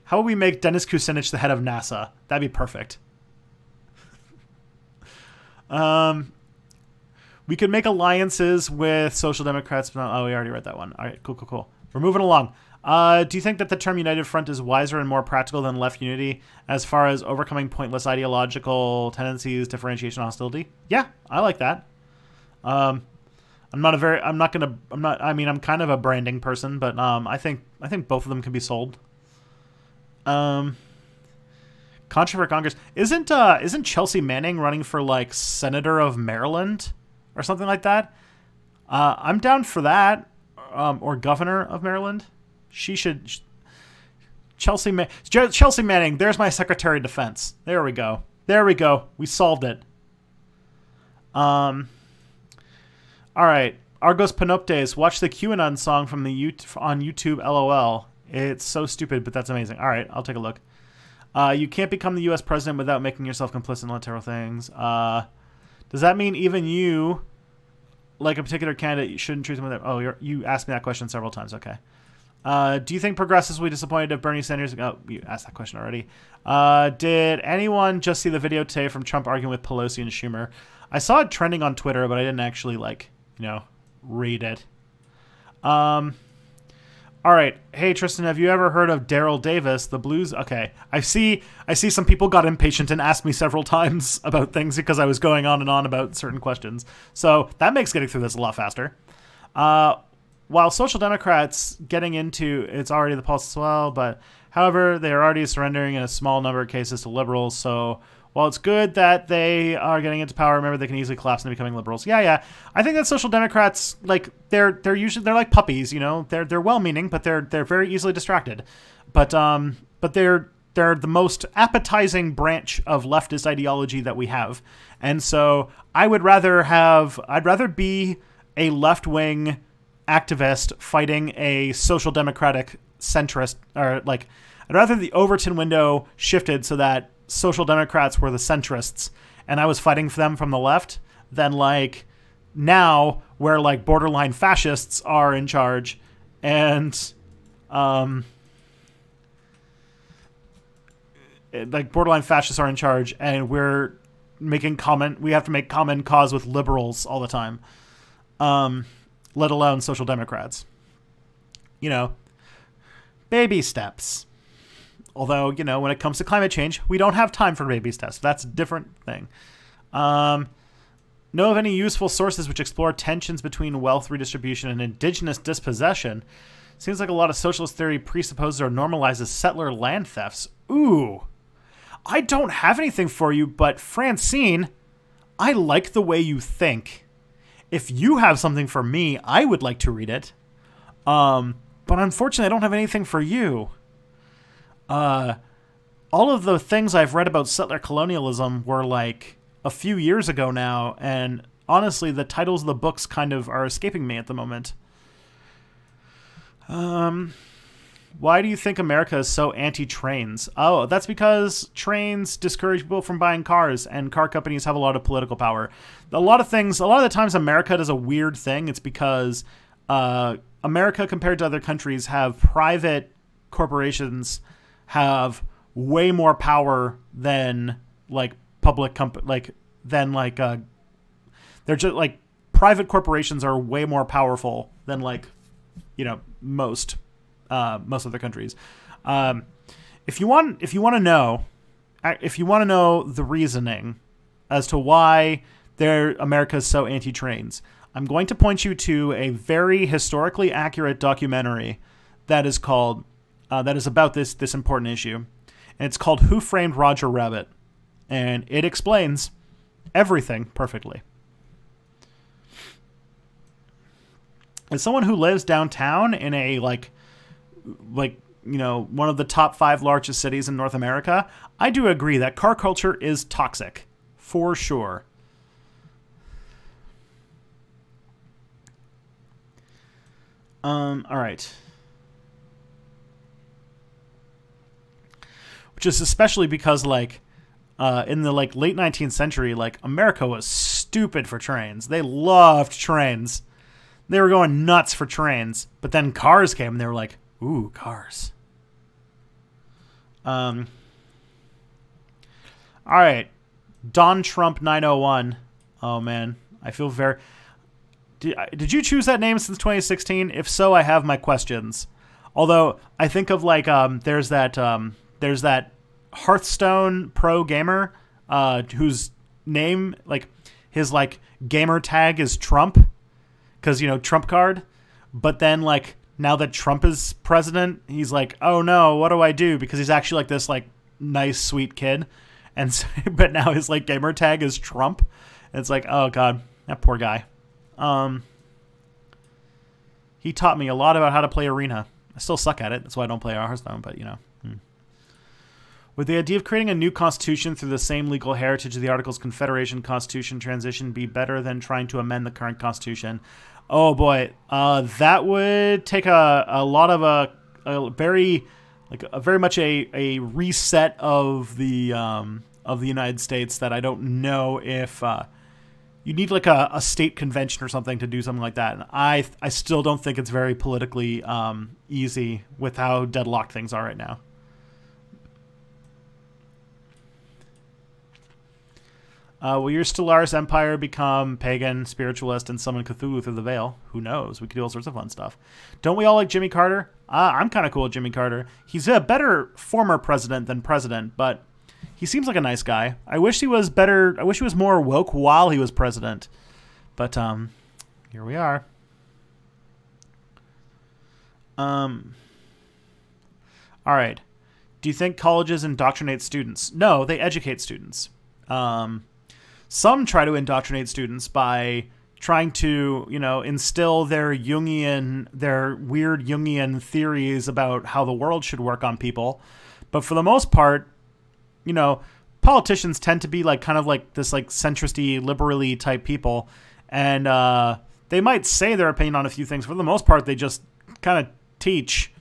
Dennis Kucinich the head of NASA? That'd be perfect. We could make alliances with Social Democrats. But oh, we already read that one. All right, cool. We're moving along. Do you think that the term United Front is wiser and more practical than left unity as far as overcoming pointless ideological tendencies, differentiation, hostility? Yeah, I like that. I'm kind of a branding person, but I think both of them can be sold. Contra for Congress. Isn't Chelsea Manning running for like Senator of Maryland or something like that? I'm down for that. Or Governor of Maryland. She should. Chelsea Manning. There's my Secretary of Defense. There we go. We solved it. All right. Argos Panoptes. Watch the QAnon song from on YouTube. LOL. It's so stupid, but that's amazing. All right, I'll take a look. You can't become the U.S. president without making yourself complicit in lateral things. Does that mean even you, like a particular candidate, you shouldn't treat them with that? Oh, you asked me that question several times. Okay. Do you think progressives will be disappointed if Bernie Sanders... Oh, you asked that question already. Did anyone just see the video today from Trump arguing with Pelosi and Schumer? I saw it trending on Twitter, but I didn't actually, read it. All right. Hey, Tristan, have you ever heard of Daryl Davis, the blues? Okay. I see some people got impatient and asked me several times about things because I was going on and on about certain questions. So that makes getting through this a lot faster. While Social Democrats getting into it's already the pulse as well, but however, they are already surrendering in a small number of cases to liberals. So while it's good that they are getting into power, remember they can easily collapse into becoming liberals. Yeah. I think that Social Democrats, they're like puppies, They're well-meaning, but they're very easily distracted. But they're the most appetizing branch of leftist ideology that we have. And so I'd rather be a left-wing activist fighting a social democratic centrist, or I'd rather the Overton window shifted so that Social Democrats were the centrists and I was fighting for them from the left than now where borderline fascists are in charge and borderline fascists are in charge and we have to make common cause with liberals all the time, let alone Social Democrats. Baby steps. Although, when it comes to climate change, we don't have time for baby steps. That's a different thing. Know of any useful sources which explore tensions between wealth redistribution and indigenous dispossession? Seems like a lot of socialist theory presupposes or normalizes settler land thefts. Ooh. I don't have anything for you, but Francine, I like the way you think. If you have something for me, I would like to read it. But unfortunately, I don't have anything for you. All of the things I've read about settler colonialism were a few years ago now, and honestly, the titles of the books kind of are escaping me at the moment. Why do you think America is so anti-trains? Oh, that's because trains discourage people from buying cars, and car companies have a lot of political power. A lot of the times America does a weird thing. It's because America, compared to other countries, have private corporations have way more power than public they're just private corporations are way more powerful than most other countries. if you want to know the reasoning as to why America is so anti-trains, I'm going to point you to a very historically accurate documentary that is called that is about this important issue, and it's called Who Framed Roger Rabbit, and it explains everything perfectly. As someone who lives downtown in a like one of the top 5 largest cities in North America, I do agree that car culture is toxic, for sure. All right. Which is especially because, like, in the late 19th century, like, America was stupid for trains. They loved trains. They were going nuts for trains. But then cars came, and they were like, ooh, cars. All right. Don Trump 901. Oh, man. I feel very... Did you choose that name since 2016? If so, I have my questions. Although I think of like there's that Hearthstone pro gamer whose name, like his like gamer tag is Trump, because Trump card. But then like now that Trump is president, he's like, oh no, what do I do? Because he's actually like this like nice sweet kid, and so, but now his like gamer tag is Trump. And it's like, oh god, that poor guy. He taught me a lot about how to play Arena. I still suck at it. That's why I don't play Hearthstone, but Would the idea of creating a new constitution through the same legal heritage of the Articles of Confederation Constitution transition be better than trying to amend the current constitution? Oh boy, that would take a lot of very much a reset of the United States that I don't know if you need like a state convention or something to do something like that. And I still don't think it's very politically easy with how deadlocked things are right now. Will your Stellaris Empire become pagan, spiritualist, and summon Cthulhu through the veil? Who knows? We could do all sorts of fun stuff. Don't we all like Jimmy Carter? I'm kind of cool with Jimmy Carter. He's a better former president than president, but he seems like a nice guy. I wish he was better. I wish he was more woke while he was president. But here we are. All right. Do you think colleges indoctrinate students? No, they educate students. Some try to indoctrinate students by trying to, instill their weird Jungian theories about how the world should work on people. But for the most part, politicians tend to be like kind of like this like centristy, liberally type people, and they might say their opinion on a few things. For the most part, they just kind of teach.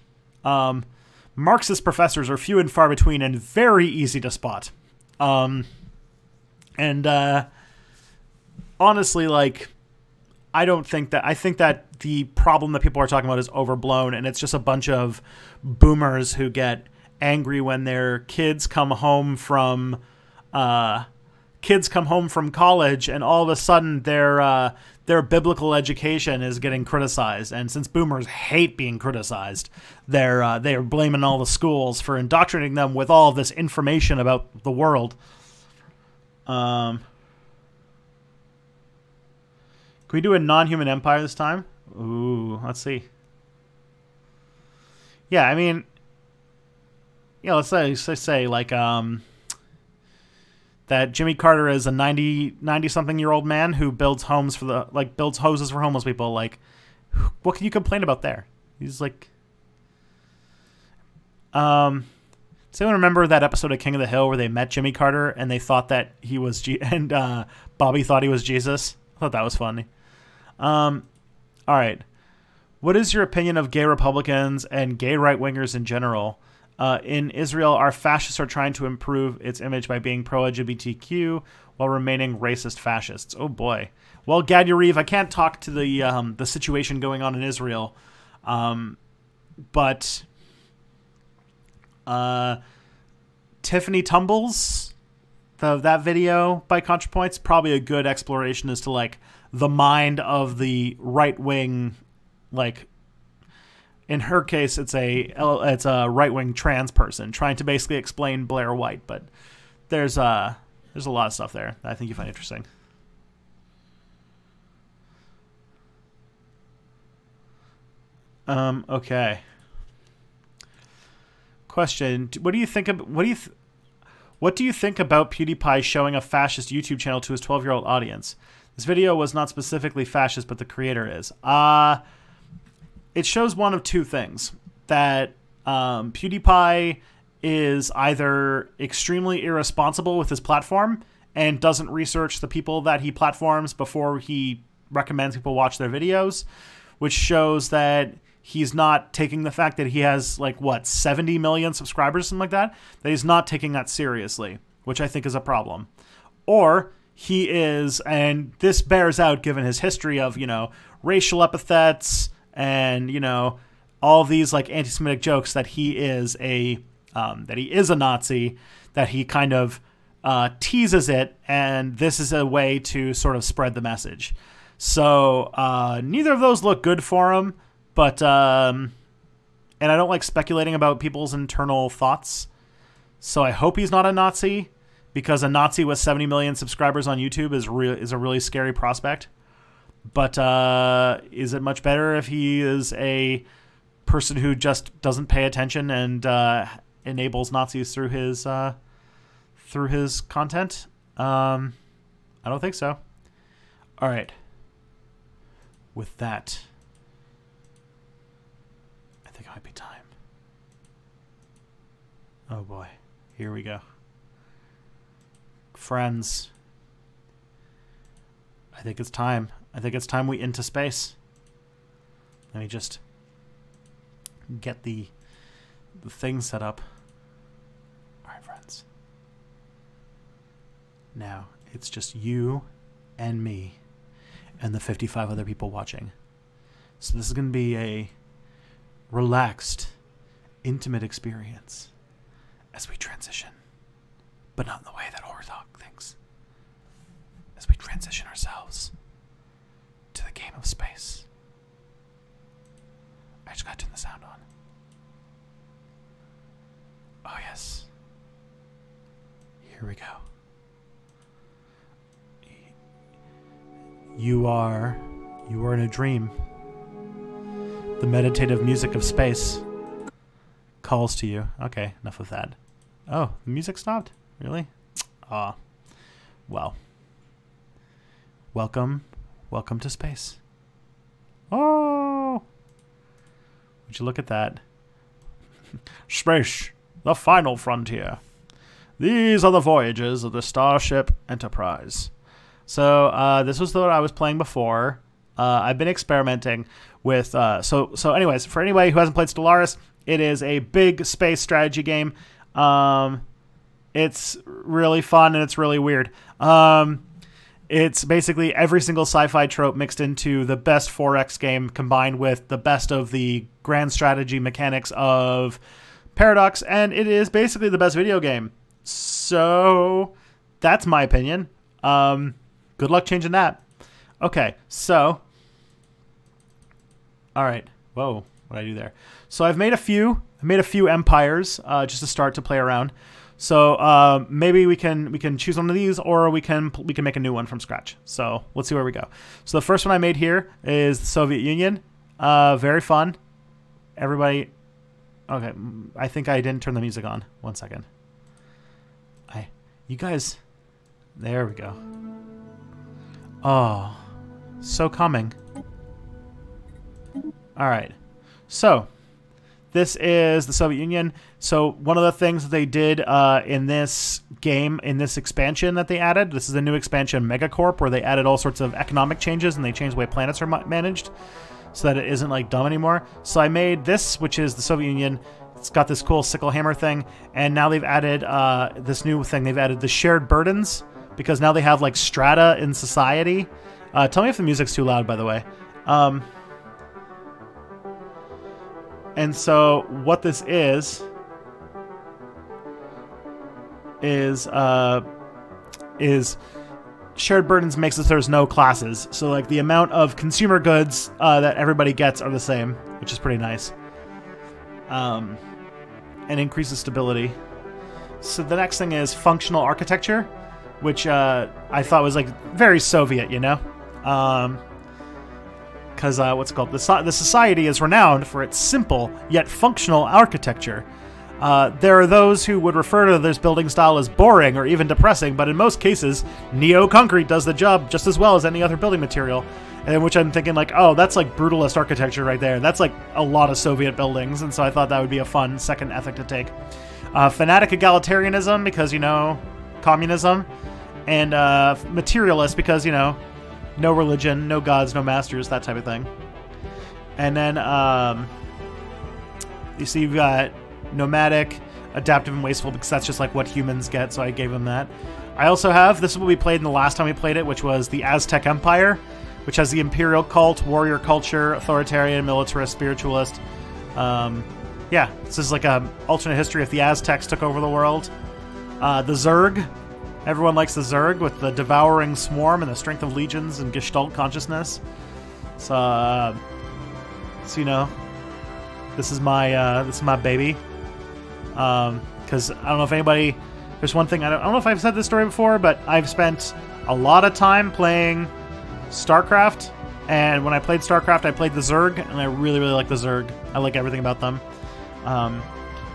Marxist professors are few and far between and very easy to spot. Honestly, like, I think that the problem that people are talking about is overblown, and it's just a bunch of boomers who get angry when their kids come home from college, and all of a sudden their biblical education is getting criticized. And since boomers hate being criticized, they are blaming all the schools for indoctrinating them with all of this information about the world. Can we do a non-human empire this time? Ooh, let's see. Yeah, I mean, yeah, let's say like that Jimmy Carter is a 90-something-year-old man who builds homes for builds houses for homeless people. Like, what can you complain about there? He's like, does anyone remember that episode of King of the Hill where they met Jimmy Carter and they thought that he was Bobby thought he was Jesus? I thought that was funny. All right. What is your opinion of gay Republicans and gay right-wingers in general? In Israel, our fascists are trying to improve its image by being pro-LGBTQ while remaining racist fascists. Oh boy. Well, Gad Yariv, I can't talk to the situation going on in Israel, but Tiffany Tumbles, that video by ContraPoints, probably a good exploration as to like the mind of the right wing, like in her case, it's a right-wing trans person trying to basically explain Blair White. But there's a lot of stuff there that I think you find interesting. Okay. Question: what do you think about PewDiePie showing a fascist YouTube channel to his 12-year-old audience? This video was not specifically fascist, but the creator is. It shows one of two things: that PewDiePie is either extremely irresponsible with his platform and doesn't research the people that he platforms before he recommends people watch their videos, which shows that he's not taking the fact that he has, like, what, 70 million subscribers, something like that, that he's not taking that seriously, which I think is a problem. Or he is, and this bears out given his history of, you know, racial epithets and, you know, all these, like, anti-Semitic jokes, that he is a Nazi, that he kind of teases it, and this is a way to sort of spread the message. So neither of those look good for him. But, and I don't like speculating about people's internal thoughts. So I hope he's not a Nazi, because a Nazi with 70 million subscribers on YouTube is a really scary prospect. But is it much better if he is a person who just doesn't pay attention and enables Nazis through his content? I don't think so. All right. With that, I think it might be time. Oh boy, here we go. Friends, I think it's time. I think it's time we into space. Let me just get the thing set up. All right, friends. Now, it's just you and me and the 55 other people watching. So this is going to be a relaxed, intimate experience as we transition, but not in the way that Horror Talk thinks. As we transition ourselves to the game of space. I just got to turn the sound on. Oh yes. Here we go. You are in a dream. The meditative music of space calls to you. Okay, enough of that. Oh, the music stopped? Really? Ah. Well. Welcome to space. Oh! Would you look at that? Space, the final frontier. These are the voyages of the Starship Enterprise. So this was what I was playing before. I've been experimenting with... So anyways, for anybody who hasn't played Stellaris, it is a big space strategy game. It's really fun and it's really weird. It's basically every single sci-fi trope mixed into the best 4X game combined with the best of the grand strategy mechanics of Paradox, and it is basically the best video game. So that's my opinion. Good luck changing that. Okay, so... Alright. Whoa, what did I do there? So I've made a few empires just to start to play around. So maybe we can choose one of these, or we can make a new one from scratch. So let's see where we go. So the first one I made here is the Soviet Union. Very fun. Everybody... Okay, I think I didn't turn the music on. 1 second. You guys... There we go. Oh, so calming. Alright, so this is the Soviet Union. So one of the things that they did in this game, in this expansion that they added, this is a new expansion, Megacorp, where they added all sorts of economic changes and they changed the way planets are managed so that it isn't like dumb anymore. So I made this, which is the Soviet Union. It's got this cool sickle hammer thing, and now they've added this new thing. They've added the shared burdens, because now they have like strata in society. Tell me if the music's too loud, by the way. And so what this is shared burdens makes it so there's no classes. So like the amount of consumer goods that everybody gets are the same, which is pretty nice. and increases stability. So the next thing is functional architecture, which I thought was like very Soviet, you know? Because what's it called? The society is renowned for its simple yet functional architecture. There are those who would refer to this building style as boring or even depressing, but in most cases, neo-concrete does the job just as well as any other building material. And which I'm thinking like, oh, that's like brutalist architecture right there. That's like a lot of Soviet buildings, and so I thought that would be a fun second ethic to take. Fanatic egalitarianism, because, you know, communism. And materialist, because, you know, no religion, no gods, no masters, that type of thing. And then, you see you've got nomadic, adaptive, and wasteful, because that's just like what humans get, so I gave them that. I also have, this is what we played in the last time we played it, which was the Aztec Empire, which has the imperial cult, warrior culture, authoritarian, militarist, spiritualist. Yeah, this is like a alternate history if the Aztecs took over the world. The Zerg. Everyone likes the Zerg with the devouring swarm and the strength of legions and Gestalt consciousness. So you know, this is my baby. Because I don't know if anybody. There's one thing I don't know if I've said this story before, but I've spent a lot of time playing StarCraft, and when I played StarCraft, I played the Zerg, and I really, really like the Zerg. I like everything about them.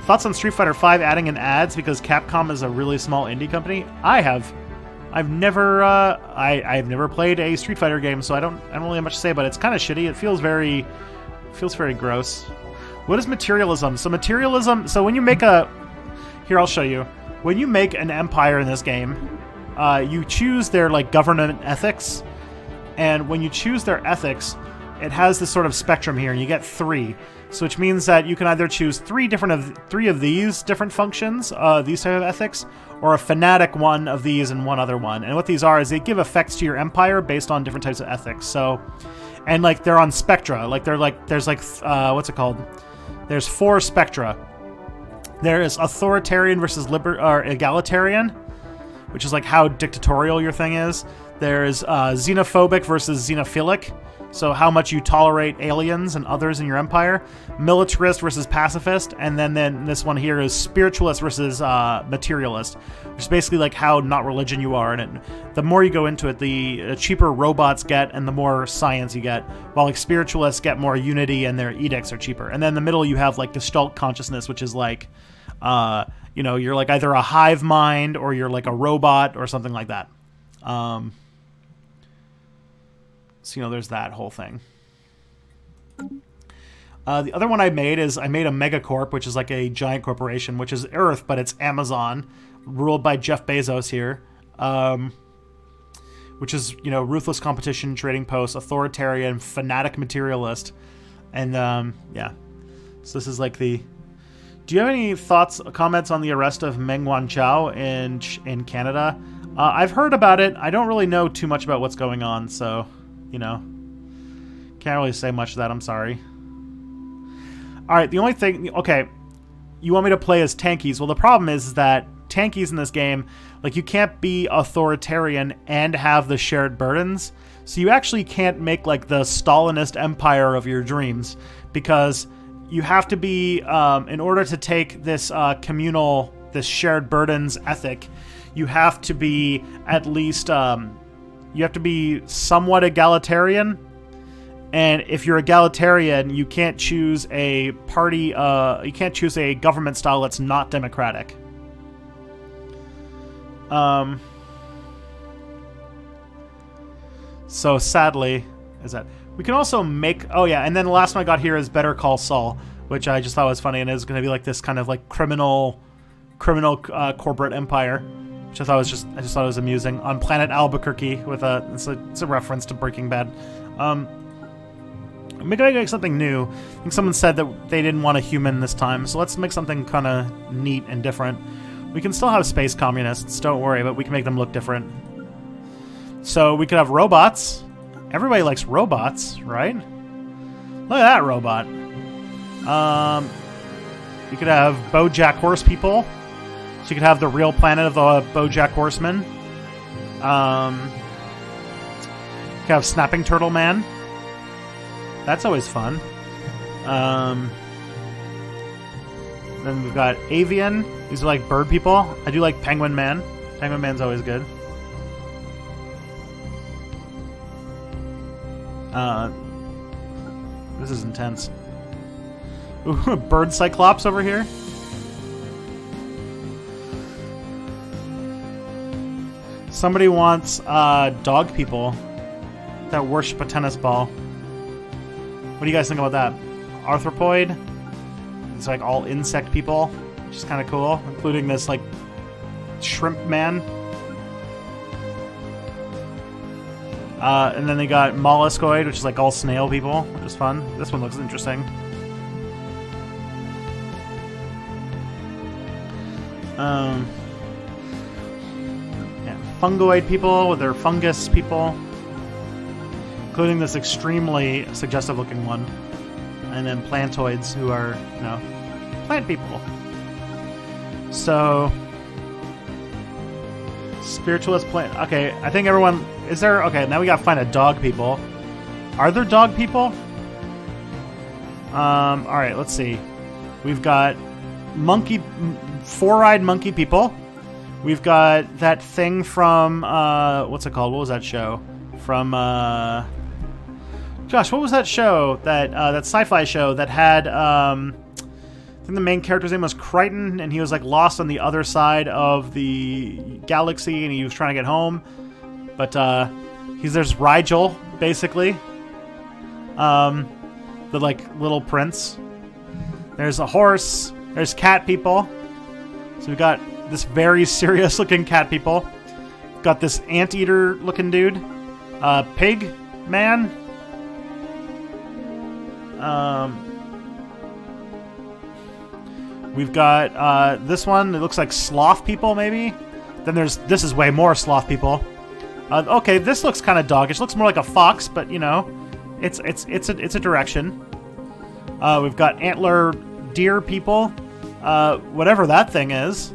Thoughts on Street Fighter V adding in ads because Capcom is a really small indie company? I've never played a Street Fighter game, so I don't really have much to say, but it's kind of shitty. It feels very gross. What is materialism? So materialism. So when you make here I'll show you. When you make an empire in this game, you choose their like government ethics. And when you choose their ethics, it has this sort of spectrum here, and you get 3. So which means that you can either choose 3 of these different functions, these type of ethics, or a fanatic one of these and one other one. And what these are is they give effects to your empire based on different types of ethics. So, and like they're on spectra. Like they're like there's like what's it called? There's 4 spectra. There is authoritarian versus egalitarian, which is like how dictatorial your thing is. There's xenophobic versus xenophilic, so how much you tolerate aliens and others in your empire. Militarist versus pacifist, and then this one here is spiritualist versus materialist, which is basically like how not religion you are. And the more you go into it, the cheaper robots get and the more science you get, while like spiritualists get more unity and their edicts are cheaper. And then in the middle you have like Gestalt consciousness, which is like, you know, you're like either a hive mind or you're like a robot or something like that. So, you know, there's that whole thing. The other one I made is I made a megacorp, which is like a giant corporation, which is Earth, but it's Amazon, ruled by Jeff Bezos here. Which is, you know, ruthless competition, trading post, authoritarian, fanatic materialist. And, yeah. So this is like the... Do you have any thoughts, comments on the arrest of Meng Wanzhou in Canada? I've heard about it. I don't really know too much about what's going on, so... You know, can't really say much to that. I'm sorry. All right, the only thing... Okay, you want me to play as tankies. Well, the problem is that tankies in this game, like, you can't be authoritarian and have the shared burdens. So you actually can't make, like, the Stalinist empire of your dreams. Because you have to be... in order to take this communal, this shared burdens ethic, you have to be at least... you have to be somewhat egalitarian, and if you're egalitarian, you can't choose a party, you can't choose a government style that's not democratic. So sadly, is that we can also make, oh yeah, and then the last one I got here is Better Call Saul, which I just thought was funny, and is going to be like this kind of like criminal corporate empire. Which I just thought it was amusing. On planet Albuquerque with it's a reference to Breaking Bad. Make something new. I think someone said that they didn't want a human this time, so let's make something kind of neat and different. We can still have space communists, don't worry, but we can make them look different. So we could have robots. Everybody likes robots, right? Look at that robot. You could have BoJack Horse people. So you could have the real planet of the BoJack Horseman. You could have Snapping Turtle Man. That's always fun. Then we've got avian. These are like bird people. I do like penguin man. Penguin man's always good. This is intense. Ooh, a bird cyclops over here. Somebody wants dog people that worship a tennis ball. What do you guys think about that? Arthropoid. It's like all insect people, which is kind of cool, including this like shrimp man. And then they got molluscoid, which is like all snail people, which is fun. This one looks interesting. Yeah, fungoid people with their fungus people, including this extremely suggestive looking one. And then plantoids, who are, you know, plant people. So, spiritualist plant. Okay, I think everyone... Is there... Okay, now we gotta find a dog people. Are there dog people? Alright, let's see. We've got monkey... Four-eyed monkey people. We've got that thing from... what's it called? What was that show? From... Gosh, what was that show? That sci-fi show that had... I think the main character's name was Crichton, and he was like lost on the other side of the galaxy, and he was trying to get home. But there's Rigel, basically. The like little prince. There's a horse. There's cat people. So we've got this very serious looking cat people. We've got this anteater looking dude. Pig man. We've got this one. It looks like sloth people, maybe. Then this is way more sloth people. Okay, this looks kind of doggish. Looks more like a fox, but you know, it's a direction. We've got antler deer people, whatever that thing is.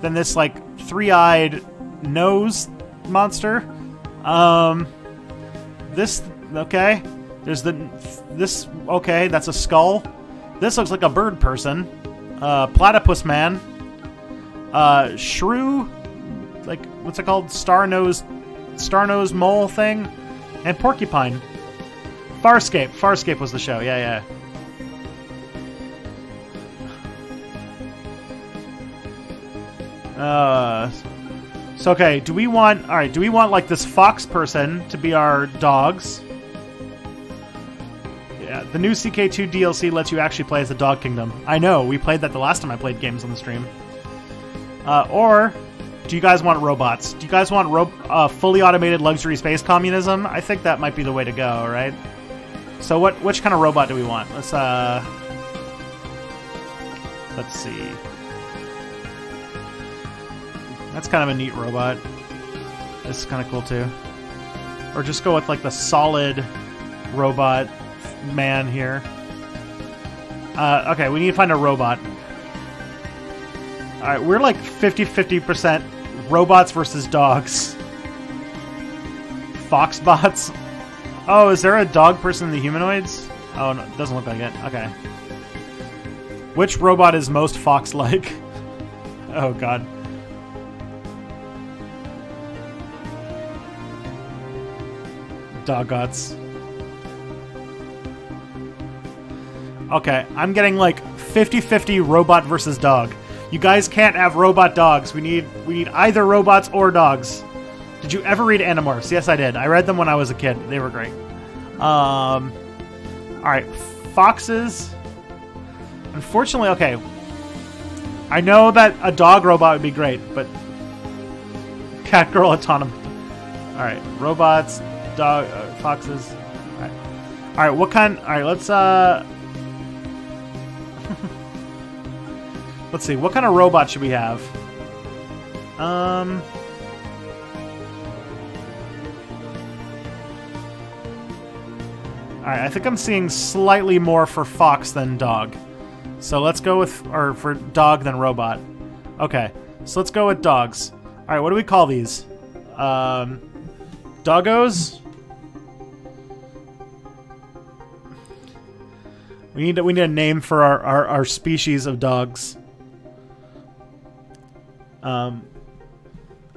Then this like three-eyed nose monster. This okay. There's this okay. That's a skull. This looks like a bird person. Platypus man. Shrew, like what's it called? Star-nosed mole thing, and porcupine. Farscape. Farscape was the show. Yeah, yeah. So okay, do we want like this fox person to be our dogs? Yeah, the new CK2 DLC lets you actually play as the Dog Kingdom. I know, we played that the last time I played games on the stream. Or do you guys want robots? Do you guys want fully automated luxury space communism? I think that might be the way to go, right? So which kind of robot do we want? Let's see. That's kind of a neat robot. This is kind of cool too. Or just go with like the solid robot man here. Okay, we need to find a robot. Alright, we're like 50% robots versus dogs. Foxbots. Oh, is there a dog person in the humanoids? Oh, no, it doesn't look like it. Okay. Which robot is most fox-like? Oh, God. Doggots. Okay, I'm getting like 50-50 robot versus dog. You guys can't have robot dogs. We need either robots or dogs. Did you ever read Animorphs? Yes, I did. I read them when I was a kid. They were great. Alright, foxes. Unfortunately, okay. I know that a dog robot would be great, but cat girl autonomous. Alright, robots, dog, foxes. Alright. Alright, what kind... Alright, let's, let's see, what kind of robot should we have? Alright, I think I'm seeing slightly more for fox than dog. So let's go with, or for dog than robot. Okay, so let's go with dogs. Alright, what do we call these? Doggos? We need a name for our species of dogs.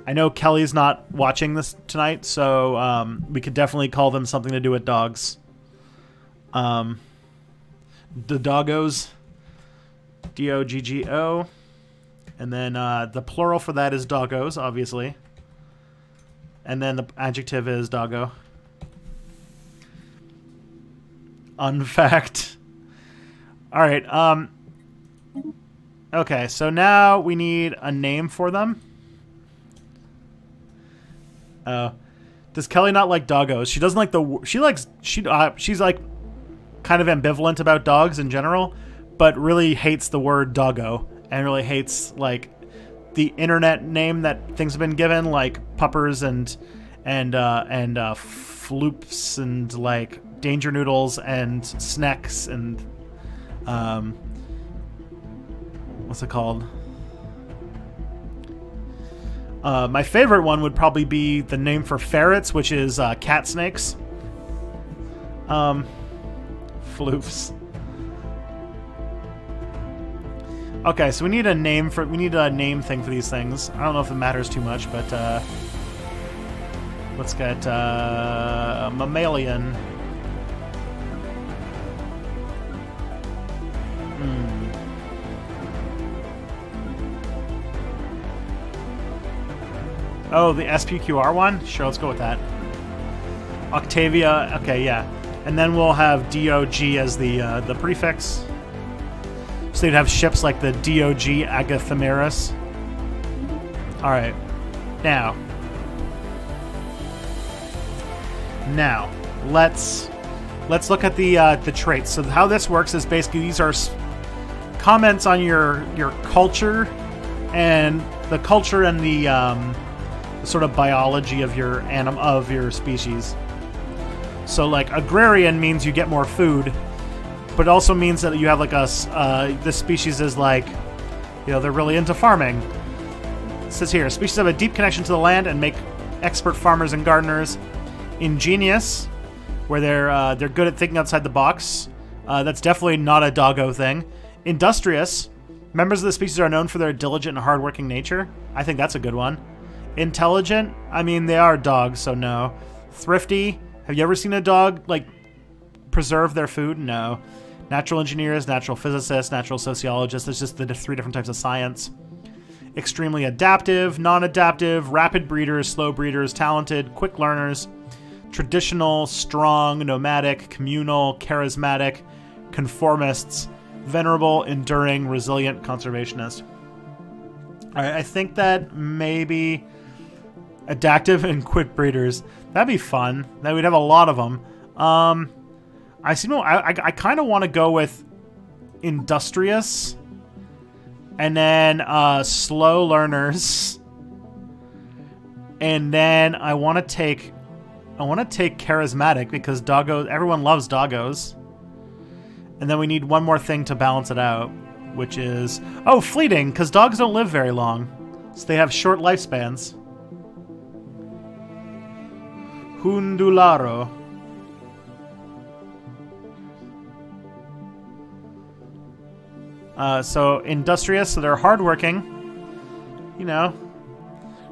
I know Kelly's not watching this tonight, so we could definitely call them something to do with dogs. The doggos. D-O-G-G-O. And then the plural for that is doggos, obviously. And then the adjective is doggo. Unfact. All right. Okay, so now we need a name for them. Does Kelly not like doggos? She doesn't like the... she's like kind of ambivalent about dogs in general, but really hates the word doggo and really hates like the internet name that things have been given, like puppers and floops and like danger noodles and snacks and what's it called? My favorite one would probably be the name for ferrets, which is cat snakes. Floofs. Okay, so we need a name thing for these things. I don't know if it matters too much, but let's get mammalian. Oh, the SPQR one? Sure, let's go with that. Octavia, okay, yeah. And then we'll have DOG as the prefix. So you'd have ships like the DOG Agathamaris. Alright. Now, let's look at the traits. So how this works is basically these are comments on your culture and the culture and the sort of biology of your species. So like agrarian means you get more food, but it also means that you have like this species is like, you know, they're really into farming. It says here, species have a deep connection to the land and make expert farmers and gardeners. Ingenious, where they're good at thinking outside the box. That's definitely not a doggo thing. Industrious, members of the species are known for their diligent and hardworking nature. I think that's a good one. Intelligent, I mean, they are dogs, so no. Thrifty, have you ever seen a dog, like, preserve their food? No. Natural engineers, natural physicists, natural sociologists, there's just the 3 different types of science. Extremely adaptive, non-adaptive, rapid breeders, slow breeders, talented, quick learners, traditional, strong, nomadic, communal, charismatic, conformists, venerable, enduring, resilient, conservationist. All right, I think that maybe adaptive and quick breeders. That'd be fun. That we'd have a lot of them. I kind of want to go with industrious, and then slow learners, and then I want to take charismatic because doggos. Everyone loves doggos, and then we need one more thing to balance it out, which is fleeting because dogs don't live very long, so they have short lifespans. Hundularo. So industrious, so they're hardworking, you know,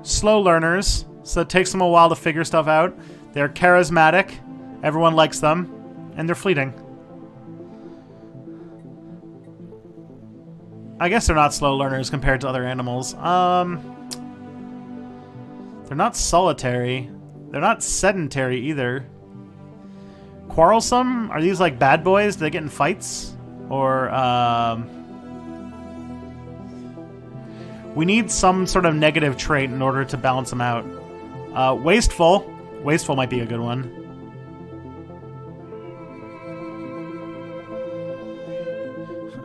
slow learners, so it takes them a while to figure stuff out. They're charismatic, everyone likes them, and they're fleeting. I guess they're not slow learners compared to other animals. They're not solitary. They're not sedentary either. Quarrelsome? Are these like bad boys? Do they get in fights? Or, we need some sort of negative trait in order to balance them out. Wasteful. Wasteful might be a good one.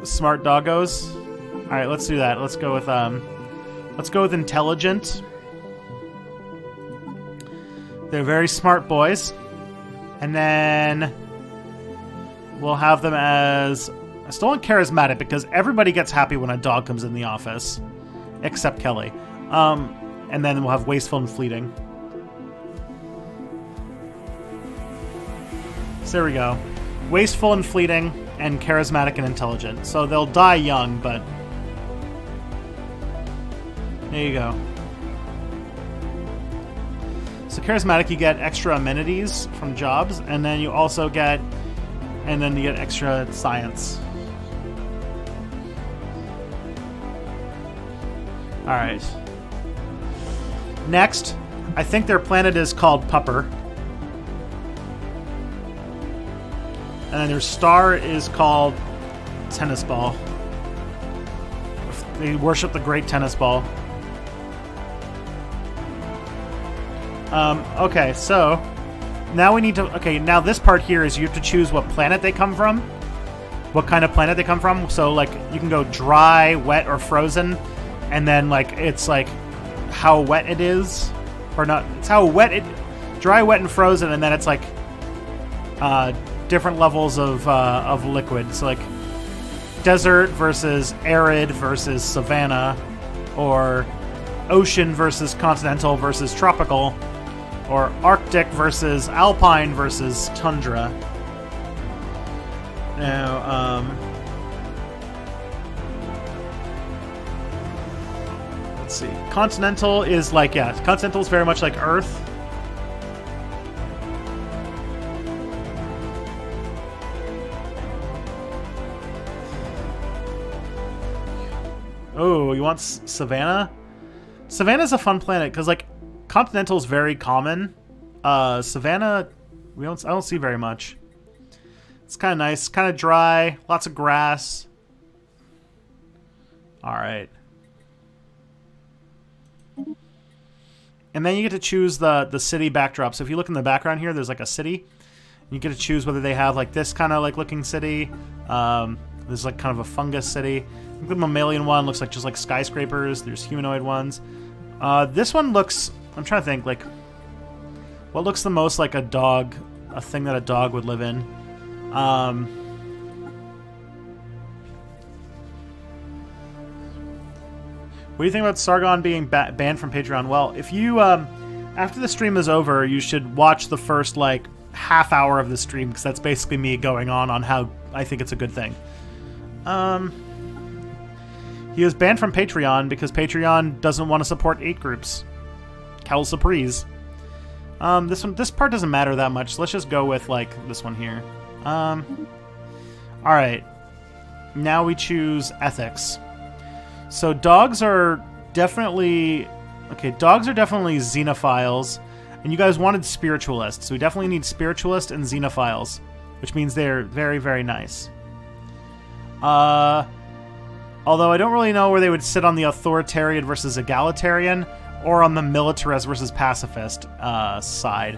Smart doggos. Alright, let's do that. Let's go with intelligent. They're very smart boys. And then we'll have them as... I still want charismatic because everybody gets happy when a dog comes in the office. Except Kelly. And then we'll have wasteful and fleeting. So there we go. Wasteful and fleeting, and charismatic and intelligent. So they'll die young, but... There you go. So charismatic, you get extra amenities from jobs, and then you also get, extra science. All right. Next, I think their planet is called Pupper. And then their star is called Tennis Ball. They worship the great tennis ball. Okay, so now we need to... Okay, now this part here is you have to choose what planet they come from. What kind of planet they come from. So, like, you can go dry, wet, or frozen. And then, like, it's, like, how wet it is. Or not. It's how wet it... Dry, wet, and frozen. And then it's, like, different levels of liquid. So, like, desert versus arid versus savanna. Or ocean versus continental versus tropical. Or Arctic versus Alpine versus Tundra. Now, let's see. Continental is like, yeah, continental is very much like Earth. Oh, you want Savannah? Savannah's a fun planet, because, like, Continental is very common. Savannah, I don't see very much. It's kind of nice, kind of dry, lots of grass. All right. And then you get to choose the city backdrop. So if you look in the background here, there's like a city. You get to choose whether they have like this kind of like looking city. There's like kind of a fungus city. The mammalian one looks like just like skyscrapers. There's humanoid ones. This one looks... I'm trying to think, like, what looks the most like a dog, a thing that a dog would live in? What do you think about Sargon being banned from Patreon? Well, if you, after the stream is over, you should watch the first, like, half hour of the stream, because that's basically me going on how I think it's a good thing. He was banned from Patreon because Patreon doesn't want to support 8 groups. Cal Surprise. This part doesn't matter that much, so let's just go with, like, this one here. Alright. Now we choose ethics. So dogs are definitely... Okay, dogs are definitely xenophiles. And you guys wanted spiritualists, so we definitely need spiritualists and xenophiles. Which means they're very, very nice. Although I don't really know where they would sit on the authoritarian versus egalitarian, or on the militarist versus pacifist side.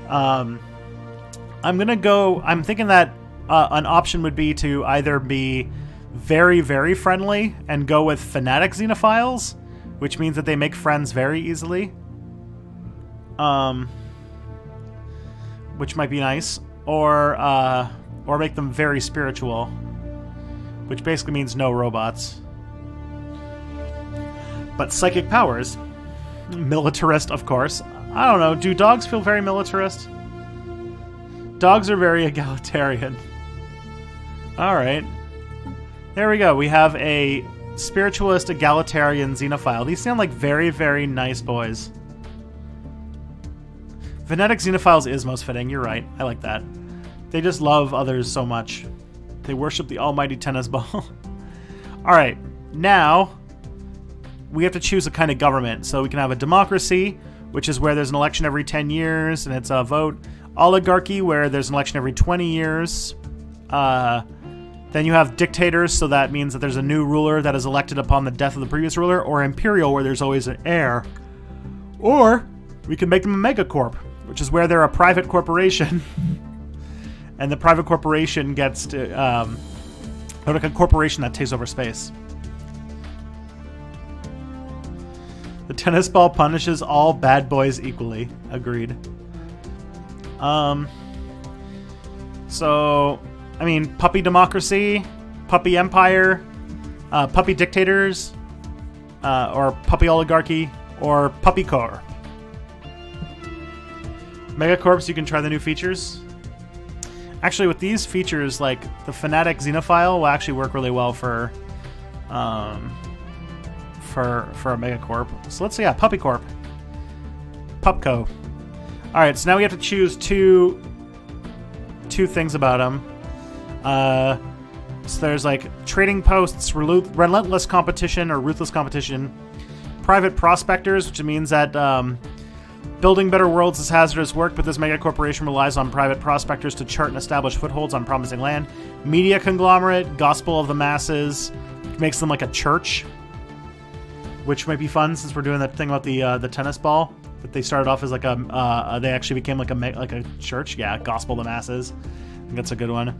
I'm thinking that an option would be to either be very, very friendly and go with fanatic xenophiles, which means that they make friends very easily. Which might be nice. Or make them very spiritual, which basically means no robots. But psychic powers. Militarist, of course. I don't know. Do dogs feel very militarist? Dogs are very egalitarian. Alright. There we go. We have a spiritualist, egalitarian, xenophile. These sound like very, very nice boys. Venetic xenophiles is most fitting. You're right. I like that. They just love others so much. They worship the almighty tennis ball. Alright. Now... we have to choose a kind of government. So we can have a democracy, which is where there's an election every 10 years, and it's a vote. Oligarchy, where there's an election every 20 years. Then you have dictators, so that means that there's a new ruler that is elected upon the death of the previous ruler. Or imperial, where there's always an heir. Or we can make them a megacorp, which is where they're a private corporation. And the private corporation gets to... or like a corporation that takes over space. The tennis ball punishes all bad boys equally. Agreed. So, I mean, puppy democracy, puppy empire, puppy dictators, or puppy oligarchy, or puppy core. Megacorps, you can try the new features. Actually, with these features, like, the fanatic xenophile will actually work really well for for a megacorp. So let's see, yeah, Puppy Corp. Pupco. Alright, so now we have to choose two things about them. So there's like trading posts, relentless competition or ruthless competition, private prospectors, which means that building better worlds is hazardous work, but this mega corporation relies on private prospectors to chart and establish footholds on promising land. Media conglomerate, gospel of the masses, makes them like a church, which might be fun since we're doing that thing about the tennis ball. That they started off as like they actually became like a church. Yeah, gospel of the masses. I think that's a good one.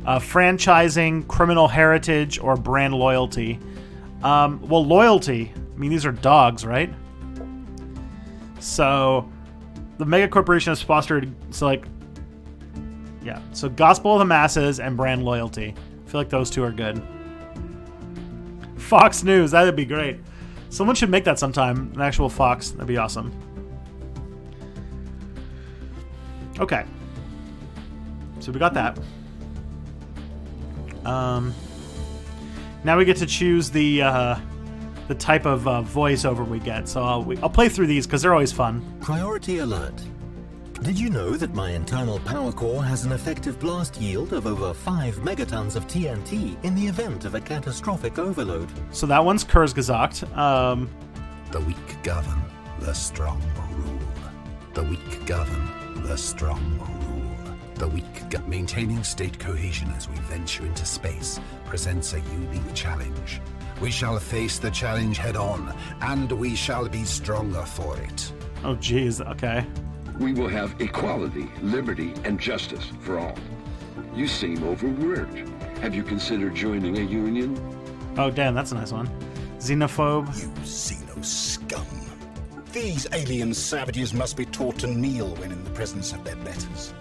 Franchising, criminal heritage, or brand loyalty. Well, loyalty. I mean, these are dogs, right? So, the mega corporation has fostered, so gospel of the masses and brand loyalty. I feel like those two are good. Fox News, that'd be great. Someone should make that sometime, an actual Fox. That'd be awesome. Okay. So we got that. Now we get to choose the type of voiceover we get. So I'll play through these because they're always fun. Priority alert. Did you know that my internal power core has an effective blast yield of over 5 megatons of TNT in the event of a catastrophic overload? So that one's Kurzgesagt. The weak govern, the strong rule. The weak govern, the strong rule. The weak maintaining state cohesion as we venture into space presents a unique challenge. We shall face the challenge head on, and we shall be stronger for it. Oh, geez. Okay. We will have equality, liberty, and justice for all. You seem overworked. Have you considered joining a union? Oh, damn, that's a nice one. Xenophobe. You xeno scum. These alien savages must be taught to kneel when in the presence of their betters.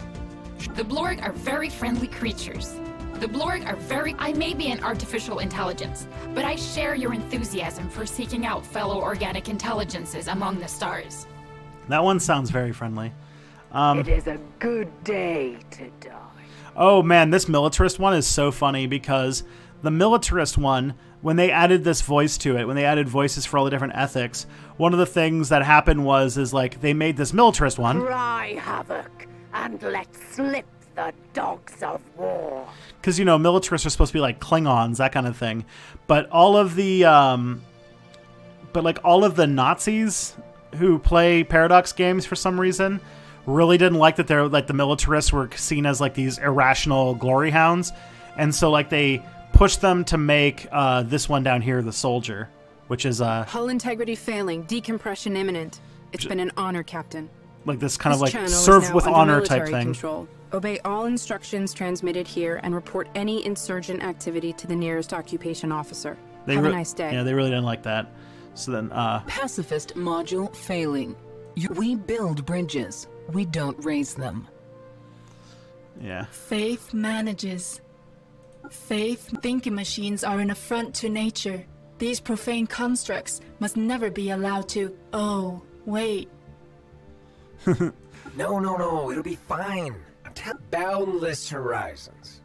The Blorg are very friendly creatures. The Blorg are I may be an artificial intelligence, but I share your enthusiasm for seeking out fellow organic intelligences among the stars. That one sounds very friendly. It is a good day to die. Oh man, this militarist one is so funny because the militarist one, when they added this voice to it, when they added voices for all the different ethics, one of the things that happened is like they made this militarist one. Cry havoc and let slip the dogs of war. Because, you know, militarists are supposed to be like Klingons, that kind of thing. But all of the, all of the Nazis who play Paradox games for some reason really didn't like that they're like the militarists were seen as like these irrational glory hounds. And so like they pushed them to make this one down here, the soldier, which is hull integrity failing, decompression imminent. It's been an honor, Captain. Like this kind of like serve with honor type thing. Control. Obey all instructions transmitted here and report any insurgent activity to the nearest occupation officer. Have a nice day. Yeah, they really didn't like that. So then, Pacifist module failing. We build bridges. We don't raise them. Yeah. Faith manages. Faith thinking machines are an affront to nature. These profane constructs must never be allowed to... Oh, wait. No, it'll be fine. Boundless horizons.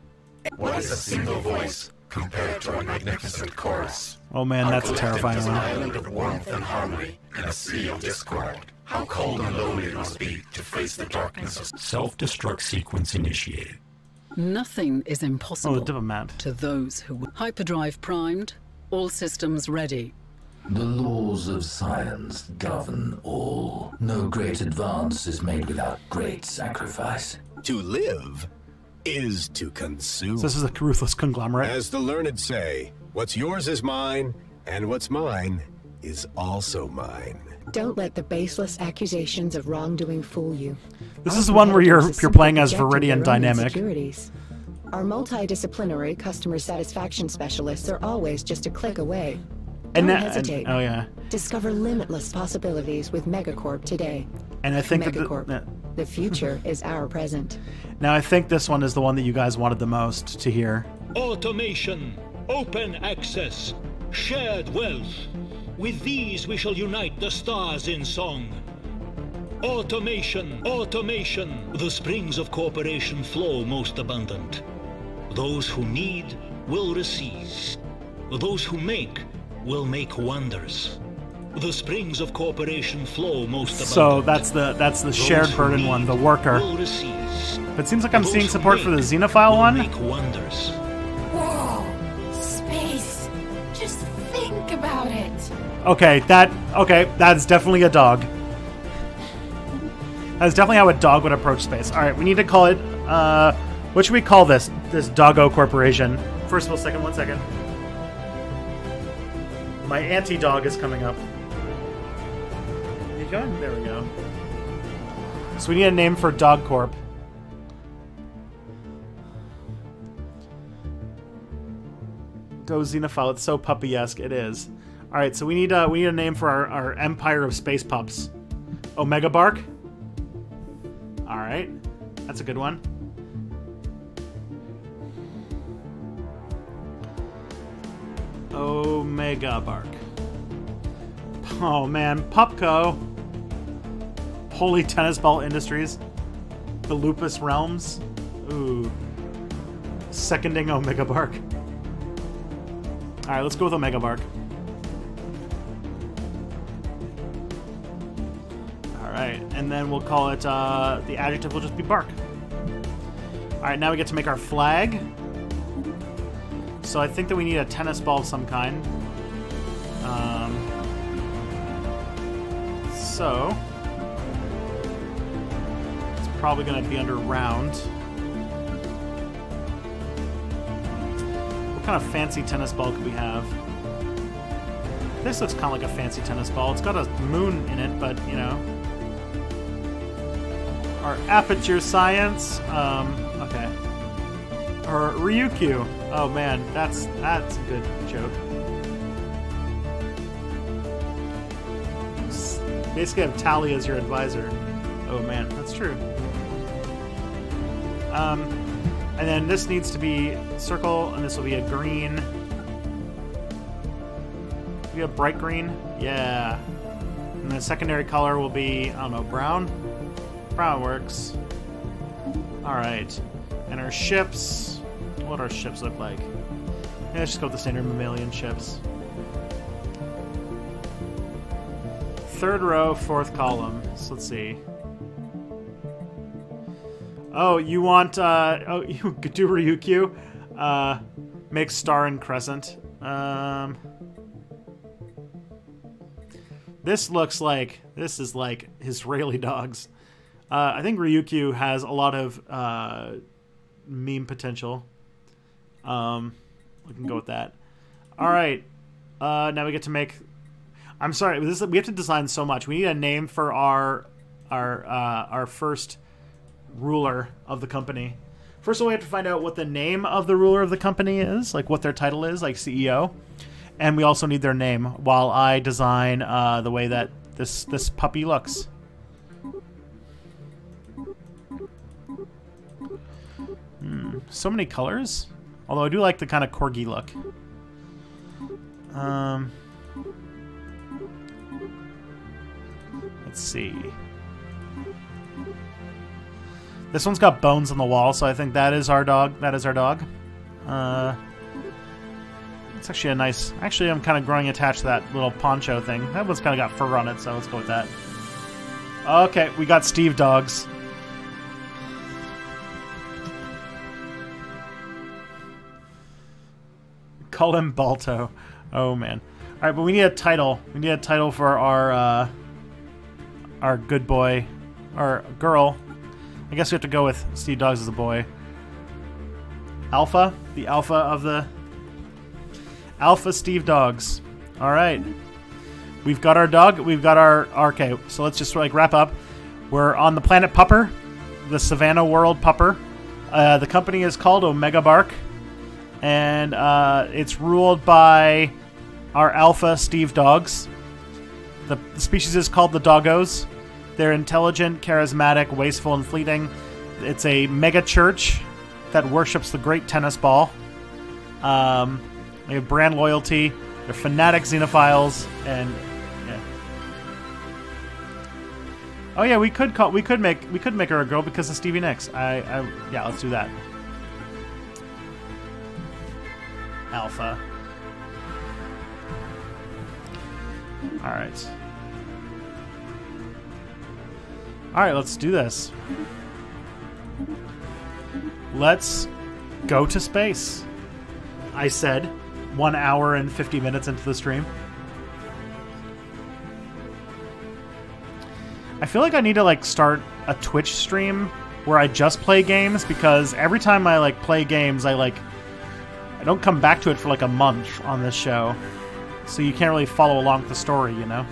What is a single voice compared to a magnificent chorus? Oh man, that's a terrifying one. An island of warmth and harmony in a sea of discord. How cold and lonely it must be to face the darkness of self-destruct sequence initiated. Nothing is impossible. Oh, the diplomat. To those who... Hyperdrive primed. All systems ready. The laws of science govern all. No great advance is made without great sacrifice. To live is to consume. So this is a ruthless conglomerate. As the learned say, what's yours is mine, and what's mine is also mine. Don't let the baseless accusations of wrongdoing fool you. This is the one where you're playing as Viridian Dynamic. Our multidisciplinary customer satisfaction specialists are always just a click away. Don't hesitate. Oh yeah. Discover limitless possibilities with Megacorp today. And I think Megacorp, the future is our present. Now I think this one is the one that you guys wanted the most to hear. Automation, open access, shared wealth. With these we shall unite the stars in song. Automation, the springs of cooperation flow most abundant. Those who need will receive. Those who make will make wonders. The springs of cooperation flow most abundant. So that's the shared burden one, the worker. But it seems like I'm seeing support for the Xenophile one. Make wonders. Whoa! Space! Just think about it! Okay, that's definitely a dog. That's definitely how a dog would approach space. Alright, we need to call it, what should we call this? This Doggo Corporation. First of all, one second. My anti-dog is coming up. You going? There we go. So we need a name for Dog Corp. Go Xenophile, it's so puppy-esque, it is. Alright, so we need a name for our empire of space pups. Omega Bark? Alright, that's a good one. Omega Bark. Oh man, Pupco. Holy Tennis Ball Industries. The Lupus Realms. Ooh. Seconding Omega Bark. Alright, let's go with Omega Bark. Alright, and then we'll call it, the adjective will just be Bark. Alright, now we get to make our flag. So I think that we need a tennis ball of some kind. So it's probably going to be under round. What kind of fancy tennis ball could we have? This looks kind of like a fancy tennis ball. It's got a moon in it, but, you know. Our aperture science. Okay. Or Ryukyu. Oh man, that's a good joke. Basically have Tally as your advisor. Oh man, that's true. And then this needs to be circle, and this will be a green. We have bright green? Yeah. And the secondary color will be, I don't know, brown? Brown works. Alright. And our ships... What do our ships look like? Yeah, let's just go with the standard mammalian ships. Third row, fourth column. So let's see. Oh, you want, oh, you do Ryukyu? Make star and crescent. This looks like, this is like Israeli dogs. I think Ryukyu has a lot of, meme potential. We can go with that. Alright. Now we get to make... I'm sorry, we have to design so much. We need a name for our first ruler of the company. First of all, we have to find out what the name of the ruler of the company is, like what their title is, like CEO. And we also need their name while I design the way that this puppy looks. So many colors. Although I do like the kind of corgi look. Let's see. This one's got bones on the wall, so I think that is our dog. That is our dog. It's actually a nice... Actually, I'm kind of growing attached to that little poncho thing. That one's kind of got fur on it, so let's go with that. Okay, we got Steve dogs. Call him Balto. Oh, man. Alright, but we need a title. We need a title for our good boy. Or girl. I guess we have to go with Steve Dogs as a boy. Alpha? The alpha of the... Alpha Steve Dogs. Alright. We've got our dog. We've got our... Okay, so let's just like wrap up. We're on the planet Pupper. The Savannah World Pupper. The company is called Omega Bark. And it's ruled by our alpha Steve Dogs. The species is called the Doggos. They're intelligent, charismatic, wasteful, and fleeting. It's a mega church that worships the great tennis ball. They have brand loyalty. They're fanatic xenophiles, and yeah. Oh yeah, we could make her a girl because of Stevie Nicks. Yeah, let's do that. Alpha. Alright. Alright, let's do this. Let's go to space. I said 1 hour and 50 minutes into the stream. I feel like I need to like start a Twitch stream where I just play games, because every time I like play games, I don't come back to it for like a month on this show. So you can't really follow along with the story, you know?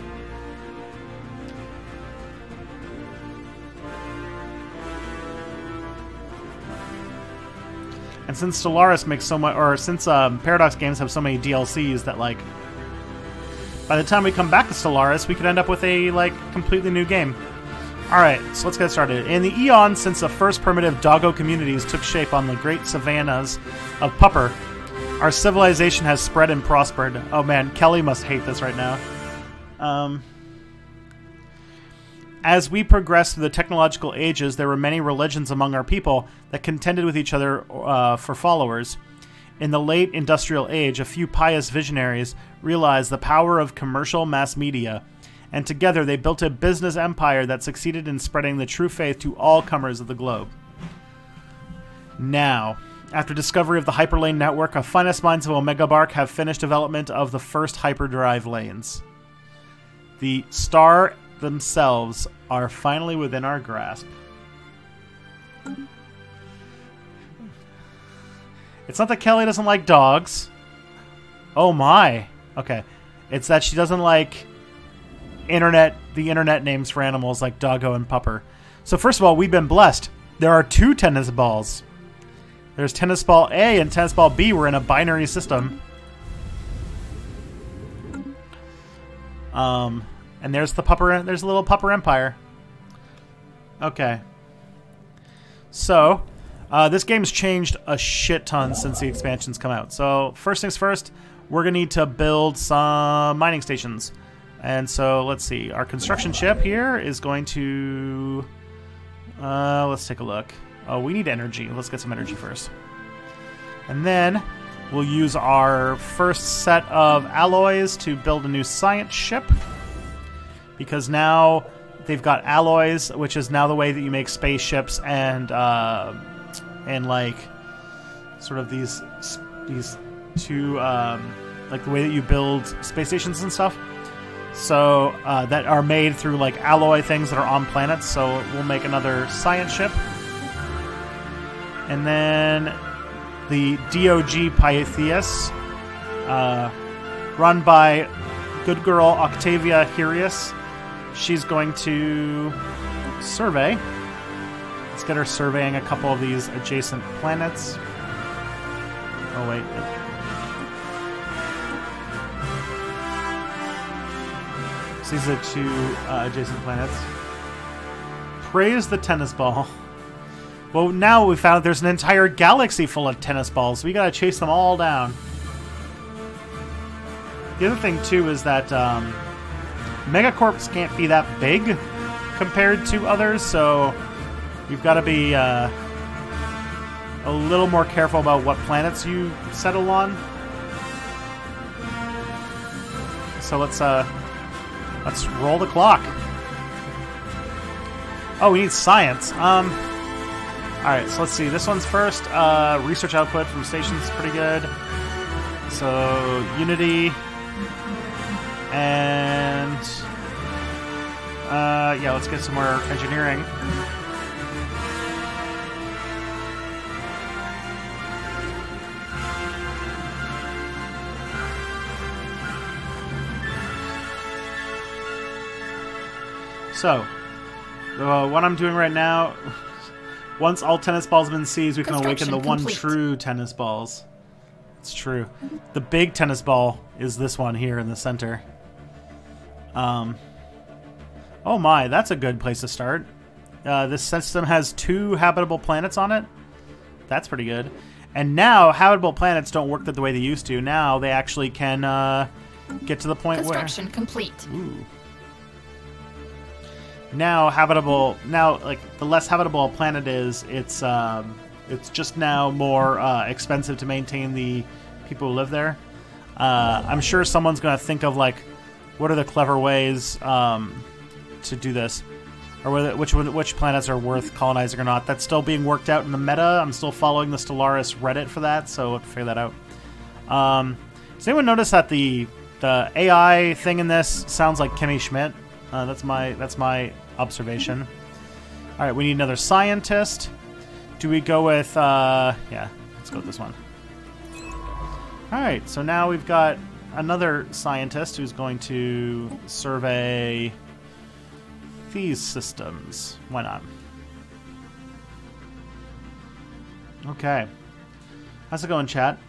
And since Stellaris makes so much, or since Paradox games have so many DLCs that like, by the time we come back to Stellaris, we could end up with a like completely new game. Alright, so let's get started. In the eons since the first primitive doggo communities took shape on the great savannas of Pupper, our civilization has spread and prospered. Oh man, Kelly must hate this right now. As we progressed through the technological ages, there were many religions among our people that contended with each other for followers. In the late industrial age, a few pious visionaries realized the power of commercial mass media, and together they built a business empire that succeeded in spreading the true faith to all comers of the globe. Now, after discovery of the hyperlane network, our finest minds of Omega Bark have finished development of the first hyperdrive lanes. The star themselves are finally within our grasp. It's not that Kelly doesn't like dogs. Oh my. Okay. It's that she doesn't like the internet names for animals like Doggo and Pupper. So first of all, we've been blessed. There are 2 tennis balls. There's tennis ball A and tennis ball B. We're in a binary system. And there's the Pupper. There's a little Pupper Empire. Okay. So, this game's changed a shit ton since the expansions come out. So, first things first, we're gonna need to build some mining stations. And so, let's see. Our construction ship here is going to... let's take a look. Oh, we need energy. Let's get some energy first. And then we'll use our first set of alloys to build a new science ship. Because now they've got alloys, which is now the way that you make spaceships and like sort of these two like the way that you build space stations and stuff. So that are made through like alloy things that are on planets. So we'll make another science ship, and then the DOG Pythias, run by good girl Octavia Hirius. She's going to survey. Let's get her surveying a couple of these adjacent planets. Oh, wait. So these are 2 adjacent planets. Praise the tennis ball. Well, now we found there's an entire galaxy full of tennis balls. We gotta chase them all down. The other thing, too, is that Megacorps can't be that big compared to others, so you've got to be a little more careful about what planets you settle on. So let's roll the clock. Oh, we need science. Alright, so let's see. This one's first. Research output from stations, pretty good. So, Unity. And yeah, let's get some more engineering. So, what I'm doing right now, once all tennis balls have been seized, we can awaken the one true tennis balls. It's true. The big tennis ball is this one here in the center. Oh my, that's a good place to start. This system has 2 habitable planets on it. That's pretty good. And now, habitable planets don't work the way they used to. Now, they actually can get to the point where... Construction complete. Ooh. Now, like, the less habitable a planet is, it's just now more expensive to maintain the people who live there. I'm sure someone's going to think of, like, what are the clever ways to do this, or whether, which planets are worth colonizing or not. That's still being worked out in the meta. I'm still following the Stellaris Reddit for that, so we'll figure that out. Does anyone notice that the AI thing in this sounds like Kimmy Schmidt? That's my observation. All right, we need another scientist. Do we go with yeah? Let's go with this one. All right, so now we've got another scientist who's going to survey these systems. Why not? Okay. How's it going, chat?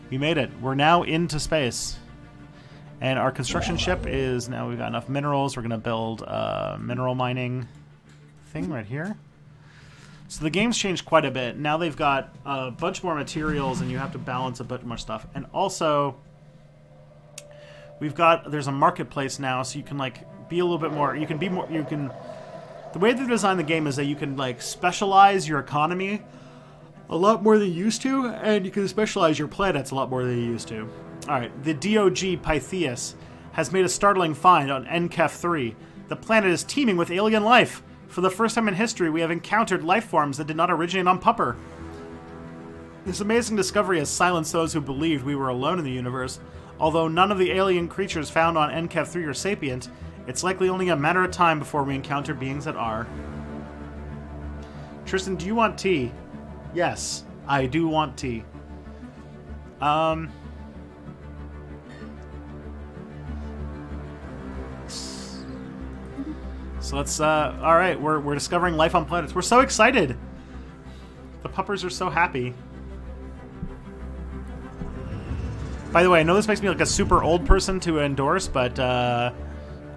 We made it. We're now into space. And our construction ship is now, we've got enough minerals. We're going to build a mineral mining thing right here. So the game's changed quite a bit. Now they've got a bunch more materials and you have to balance a bit more stuff. And also, there's a marketplace now, so you can like be a little bit more, the way they design the game is that you can like specialize your economy a lot more than you used to, and you can specialize your planets a lot more than you used to. Alright, the DOG Pytheas has made a startling find on NKEF 3. The planet is teeming with alien life. For the first time in history, we have encountered life forms that did not originate on Pupper. This amazing discovery has silenced those who believed we were alone in the universe. Although none of the alien creatures found on NKEF 3 are sapient, it's likely only a matter of time before we encounter beings that are. Tristan, do you want tea? Yes, I do want tea. So let's, alright, we're discovering life on planets. We're so excited! The puppers are so happy. By the way, I know this makes me like a super old person to endorse, but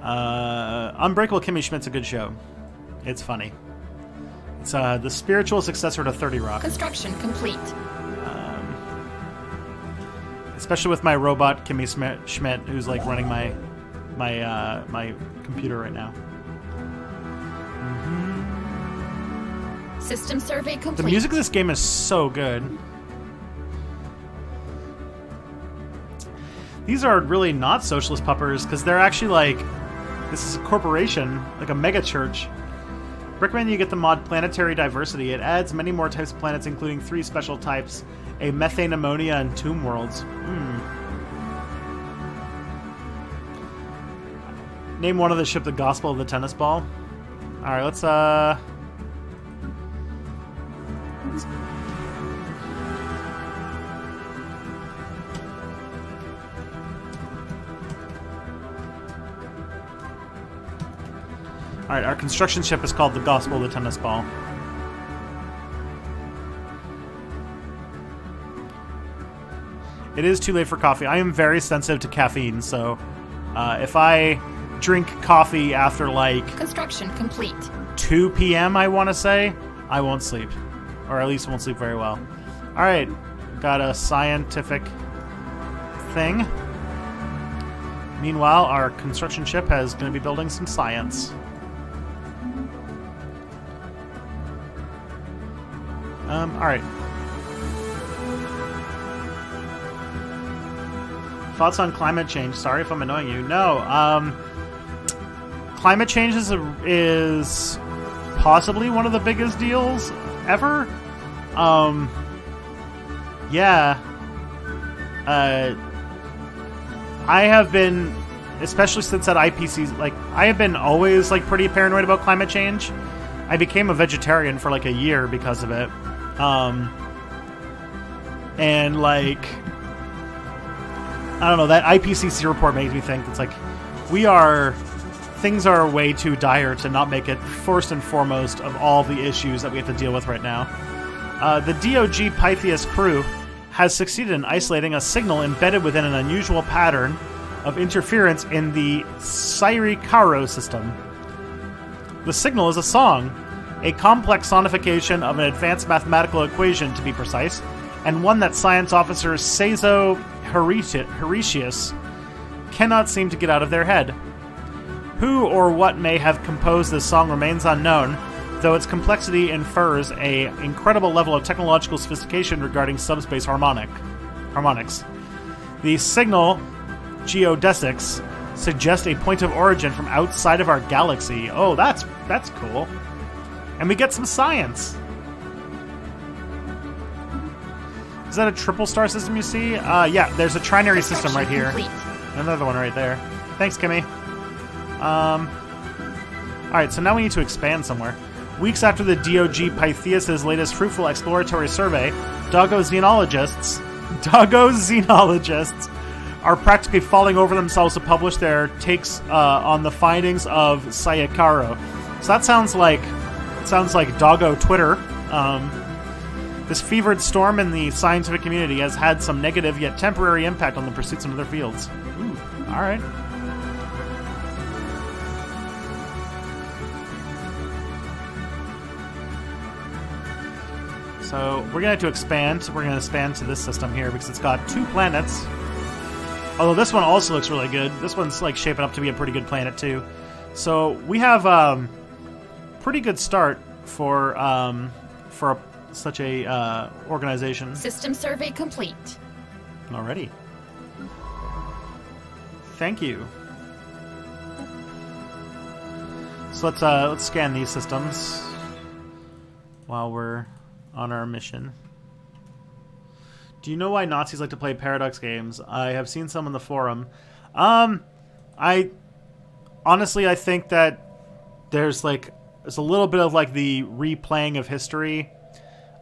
Unbreakable Kimmy Schmidt's a good show. It's funny. It's the spiritual successor to 30 Rock. Construction complete. Especially with my robot Kimmy Schmidt, who's like running my computer right now. System survey complete. The music of this game is so good. These are really not socialist puppers because they're actually like, this is a corporation, like a mega church. Recommend you get the mod Planetary Diversity. It adds many more types of planets, including 3 special types, a methane ammonia and tomb worlds. Name one of the ship the Gospel of the Tennis Ball. Alright, let's Alright, our construction ship is called the Gospel of the Tennis Ball. It is too late for coffee. I am very sensitive to caffeine, so if I drink coffee after like... Construction complete. 2 p.m., I want to say, I won't sleep. Or at least won't sleep very well. Alright, got a scientific thing. Meanwhile, our construction ship is going to be building some science. Alright. Thoughts on climate change? Sorry if I'm annoying you. No, climate change is possibly one of the biggest deals ever. Yeah. I have been, especially since at IPC's, like, I have been always, like, pretty paranoid about climate change. I became a vegetarian for, like, a year because of it. And, like, I don't know, that IPCC report makes me think it's like, things are way too dire to not make it first and foremost of all the issues that we have to deal with right now. The DOG Pytheas crew has succeeded in isolating a signal embedded within an unusual pattern of interference in the Syricaro system. The signal is a song, a complex sonification of an advanced mathematical equation, to be precise, and one that science officer Seizo Horatius cannot seem to get out of their head. Who or what may have composed this song remains unknown, though its complexity infers an incredible level of technological sophistication regarding subspace harmonics. The signal, geodesics, suggest a point of origin from outside of our galaxy. Oh, that's cool. And we get some science. Is that a triple star system you see? Yeah, there's a trinary system right here. Another one right there. Thanks, Kimmy. Alright, so now we need to expand somewhere. Weeks after the DOG Pytheas' latest fruitful exploratory survey, doggo xenologists are practically falling over themselves to publish their takes on the findings of Sayakaro. So that sounds like doggo Twitter. This fevered storm in the scientific community has had some negative yet temporary impact on the pursuits in other fields. Ooh, all right. So we're going to expand. We're going to expand to this system here because it's got 2 planets. Although this one also looks really good. This one's like shaping up to be a pretty good planet too. So we have pretty good start for such a organization. System survey complete. Alrighty. Thank you. So let's scan these systems while we're on our mission. Do you know why Nazis like to play Paradox games? I have seen some on the forum. I honestly think that there's a little bit of like the replaying of history.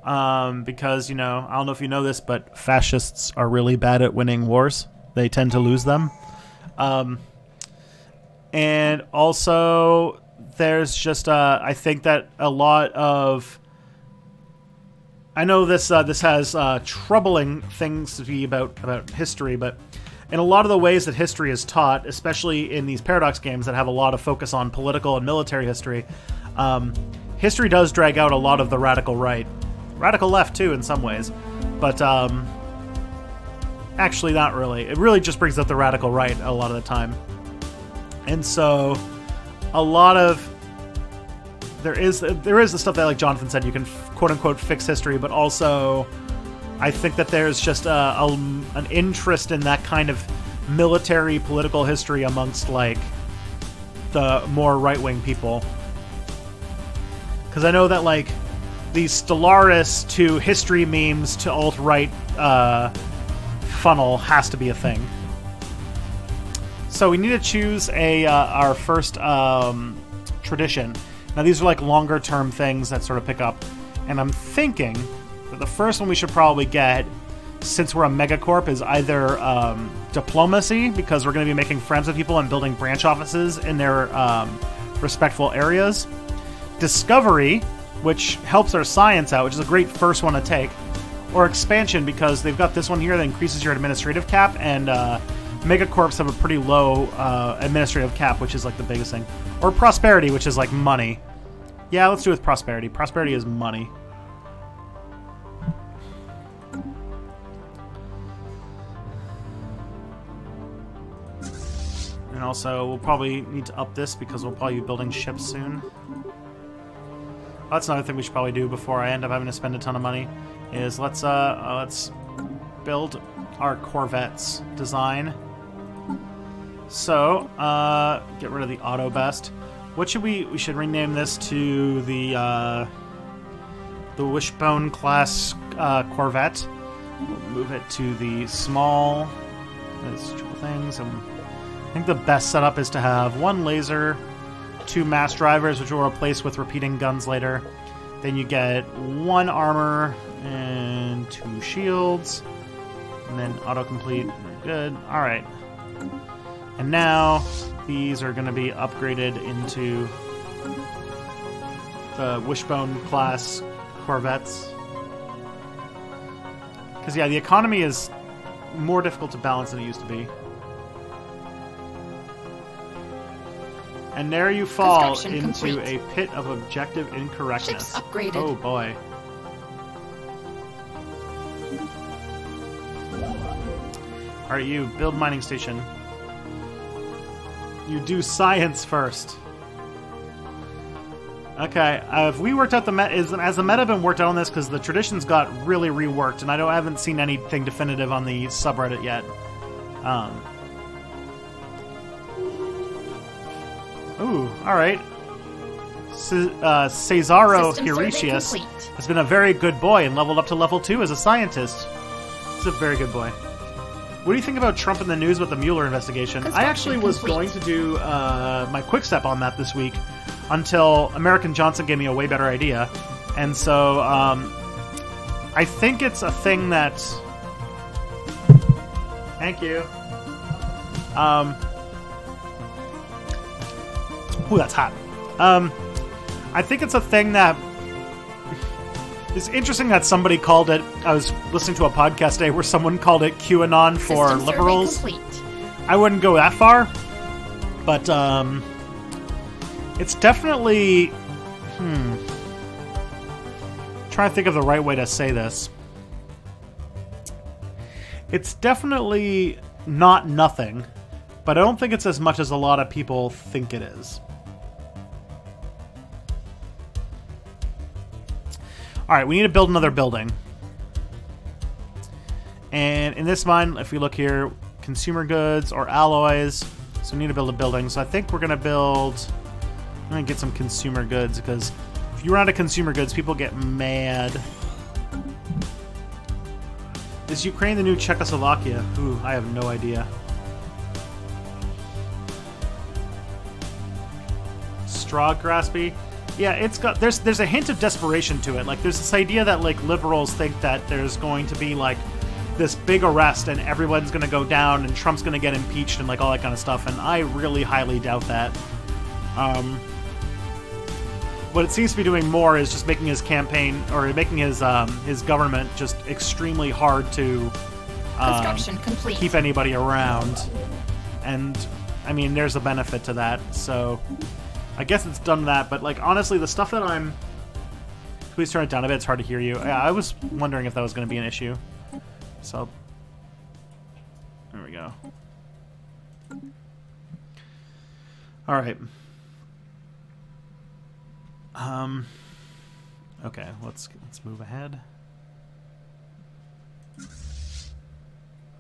Because, you know, I don't know if you know this, but fascists are really bad at winning wars. They tend to lose them. And also, there's just, I think that a lot of... I know this has troubling things to be about history, but in a lot of the ways that history is taught, especially in these Paradox games that have a lot of focus on political and military history, history does drag out a lot of the radical right. Radical left, too, in some ways. But, actually not really. It really just brings up the radical right a lot of the time. And so, a lot of... There is the stuff that, like Jonathan said, you can quote-unquote fix history, but also I think that there's just an interest in that kind of military political history amongst, like, the more right-wing people. Because I know that, like, the Stellaris to history memes to alt-right funnel has to be a thing. So we need to choose our first tradition. Now these are like longer term things that sort of pick up. And I'm thinking that the first one we should probably get, since we're a megacorp, is either diplomacy, because we're going to be making friends with people and building branch offices in their respectful areas. Discovery, which helps our science out, which is a great first one to take. Or expansion, because they've got this one here that increases your administrative cap, and megacorps have a pretty low administrative cap, which is like the biggest thing. Or prosperity, which is like money. Yeah, let's do it with prosperity. Prosperity is money. And also, we'll probably need to up this because we'll probably be building ships soon. That's another thing we should probably do before I end up having to spend a ton of money. Is let's build our Corvette's design. So, get rid of the auto best. What should we should rename this to the Wishbone class Corvette. We'll move it to the small. Those triple things. And I think the best setup is to have 1 laser, 2 mass drivers, which we'll replace with repeating guns later. Then you get 1 armor and 2 shields, and then autocomplete. Good. All right. And now these are going to be upgraded into the Wishbone class Corvettes. Because yeah, the economy is more difficult to balance than it used to be. And there you fall into a pit of objective incorrectness. Ships upgraded. Oh boy. Alright, you build mining station. You do science first. Okay, if we worked out the meta, has the meta been worked out on this? Because the traditions got really reworked, and I haven't seen anything definitive on the subreddit yet. Ooh, alright. Cesaro Hiritius has been a very good boy and leveled up to level 2 as a scientist. He's a very good boy. What do you think about Trump in the news with the Mueller investigation? I actually was going to do my quick step on that this week until American Johnson gave me a way better idea. And so I think it's a thing that... Thank you. Ooh, that's hot. I think it's a thing that... It's interesting that somebody called it... I was listening to a podcast today where someone called it QAnon for System liberals. survey complete. I wouldn't go that far, but it's definitely... Trying to think of the right way to say this. It's definitely not nothing, but I don't think it's as much as a lot of people think it is. Alright, we need to build another building. And in this mine, if we look here, consumer goods or alloys, so we need to build a building. So I think we're going to build... I'm going to get some consumer goods, because if you run out of consumer goods, people get mad. Is Ukraine the new Czechoslovakia? Ooh, I have no idea. Straw graspy? Yeah, it's got there's a hint of desperation to it. Like there's this idea that like liberals think that there's going to be like this big arrest and everyone's going to go down and Trump's going to get impeached and like all that kind of stuff, and I really highly doubt that. What it seems to be doing more is just making his campaign or making his government just extremely hard to Construction complete. Keep anybody around, and I mean there's a benefit to that. So I guess it's done that, but like honestly, the stuff that I'm... Please turn it down a bit, it's hard to hear you. Yeah, I was wondering if that was going to be an issue. So, there we go. Alright. Okay, let's move ahead.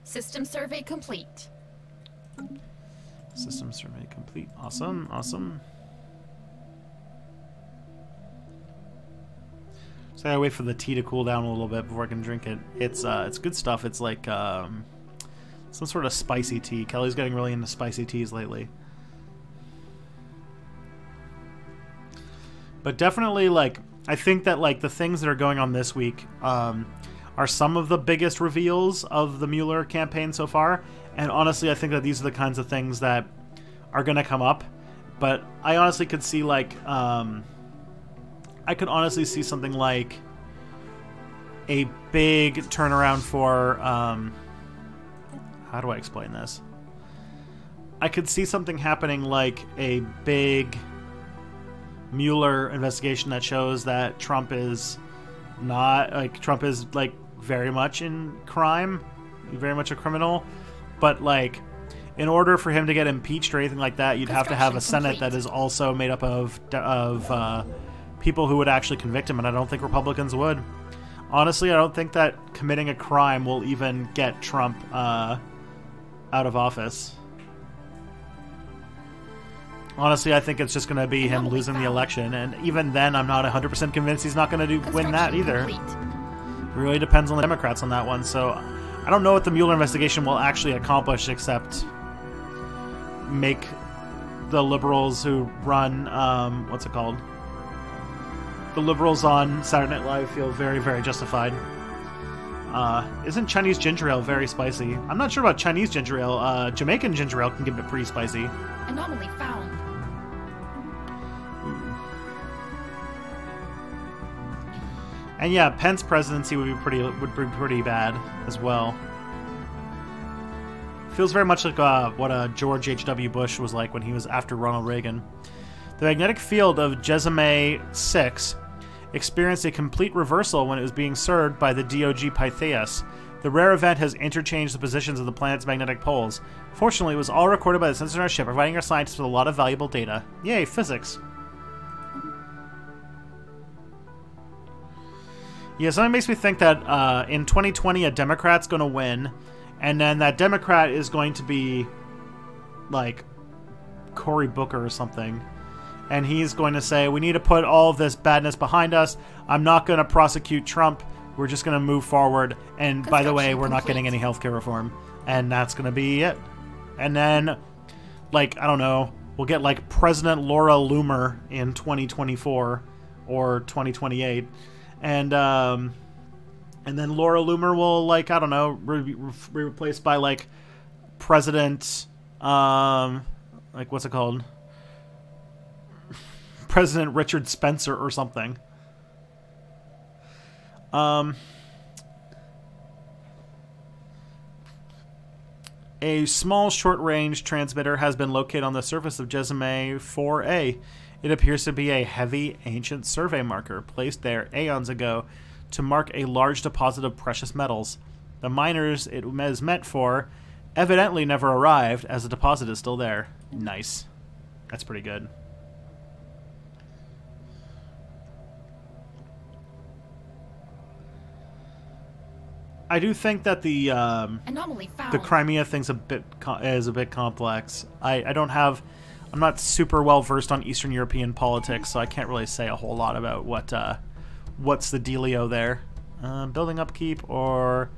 System survey complete. System survey complete. Awesome, awesome. So I gotta wait for the tea to cool down a little bit before I can drink it. It's good stuff. It's like some sort of spicy tea. Kelly's getting really into spicy teas lately. But definitely, like, I think that like the things that are going on this week are some of the biggest reveals of the Mueller campaign so far. And honestly, I think that these are the kinds of things that are going to come up. But I honestly could see like I could honestly see something like a big turnaround for how do I explain this? I could see something happening like a big Mueller investigation that shows that Trump is not like very much in crime, very much a criminal, but like in order for him to get impeached or anything like that, you'd have to have a Senate that is also made up of people who would actually convict him, and I don't think Republicans would. Honestly, I don't think that committing a crime will even get Trump out of office. Honestly, I think it's just going to be him losing the election, and even then, I'm not 100% convinced he's not going to win that either. It really depends on the Democrats on that one, so I don't know what the Mueller investigation will actually accomplish except make the liberals who run, what's it called? The liberals on Saturday Night Live feel very, very justified. Isn't Chinese ginger ale very spicy? I'm not sure about Chinese ginger ale. Jamaican ginger ale can get it pretty spicy. Anomaly found. And yeah, Pence presidency would be pretty bad as well. Feels very much like what George H.W. Bush was like when he was after Ronald Reagan. The magnetic field of Jezome 6 experienced a complete reversal when it was being served by the DOG Pytheas. The rare event has interchanged the positions of the planet's magnetic poles. Fortunately, it was all recorded by the sensors on our ship, providing our scientists with a lot of valuable data. Yay, physics. Yeah, something makes me think that in 2020 a Democrat's going to win, and then that Democrat is going to be, like, Cory Booker or something. And he's going to say, we need to put all of this badness behind us. I'm not going to prosecute Trump. We're just going to move forward. And by the way, we're not getting any healthcare reform. And that's going to be it. And then, like, I don't know, we'll get, like, President Laura Loomer in 2024 or 2028. And then Laura Loomer will, like, I don't know, be replaced by, like, President, like, what's it called? President Richard Spencer or something. A small short-range transmitter has been located on the surface of Jezime 4A. It appears to be a heavy, ancient survey marker placed there aeons ago to mark a large deposit of precious metals. The miners it is meant for evidently never arrived, as the deposit is still there. Nice. That's pretty good. I do think that the anomaly found. The Crimea thing's is a bit complex. I'm not super well versed on Eastern European politics, so I can't really say a whole lot about what's the dealio there. Building upkeep or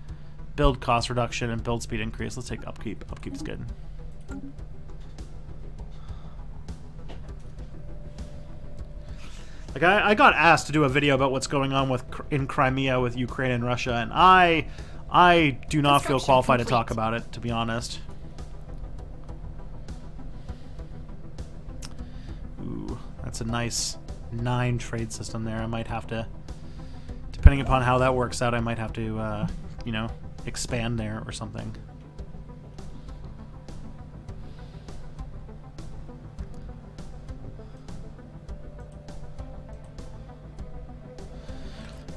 build cost reduction and build speed increase. Let's take upkeep. Upkeep is good. Like I got asked to do a video about what's going on in Crimea with Ukraine and Russia, and I do not feel qualified to talk about it, to be honest. Ooh, that's a nice 9 trade system there. I might have to, depending upon how that works out, I might have to, you know, expand there or something.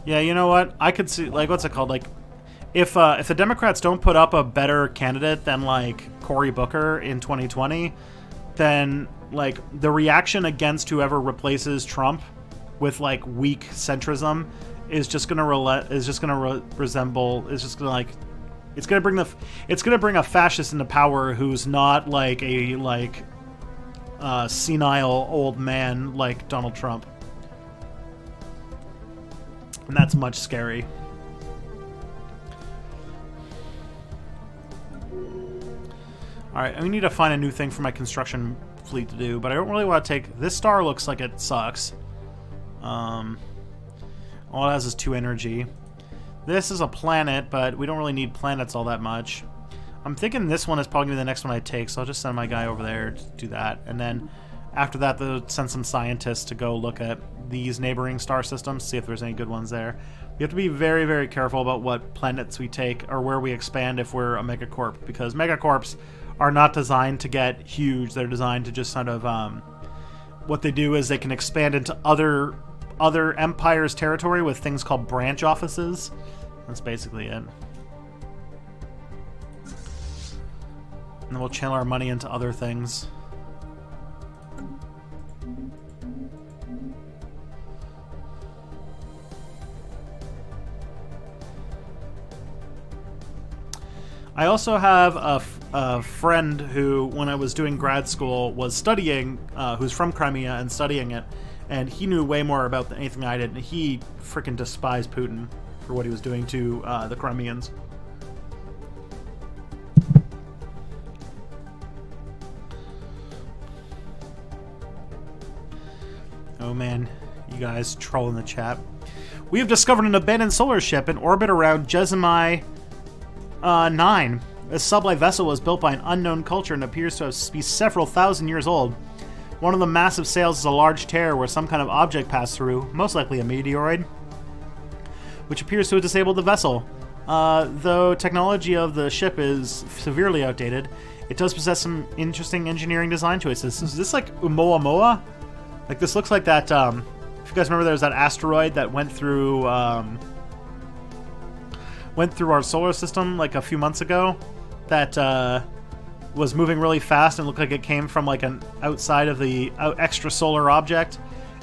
Yeah, you know what? I could see, like, what's it called? Like, if the Democrats don't put up a better candidate than, like, Cory Booker in 2020, then, like, the reaction against whoever replaces Trump with, like, weak centrism is just gonna bring a fascist into power who's not like a senile old man like Donald Trump. And that's much scary. Alright, we need to find a new thing for my construction fleet to do, but I don't really want to take... This star looks like it sucks. All it has is 2 energy. This is a planet, but we don't really need planets all that much. I'm thinking this one is probably going to be the next one I take, so I'll just send my guy over there to do that. And then after that, they'll send some scientists to go look at these neighboring star systems, see if there's any good ones there. We have to be very, very careful about what planets we take or where we expand if we're a megacorp, because megacorps are not designed to get huge. They're designed to just sort of... what they do is they can expand into other empires' territory with things called branch offices. That's basically it. And then we'll channel our money into other things. I also have a friend who, when I was doing grad school, was studying, who's from Crimea and studying it, and he knew way more about anything I did, and he freaking despised Putin for what he was doing to the Crimeans. Oh man, you guys trolling the chat. We have discovered an abandoned solar ship in orbit around Jezime 9. This sublight vessel was built by an unknown culture and appears to be several thousand years old. One of the massive sails is a large tear where some kind of object passed through, most likely a meteoroid, which appears to have disabled the vessel. Though technology of the ship is severely outdated, it does possess some interesting engineering design choices. Is this like Oumuamua? Like, this looks like that, if you guys remember, there was that asteroid that went through our solar system like a few months ago that was moving really fast and looked like it came from like an outside of the extrasolar object.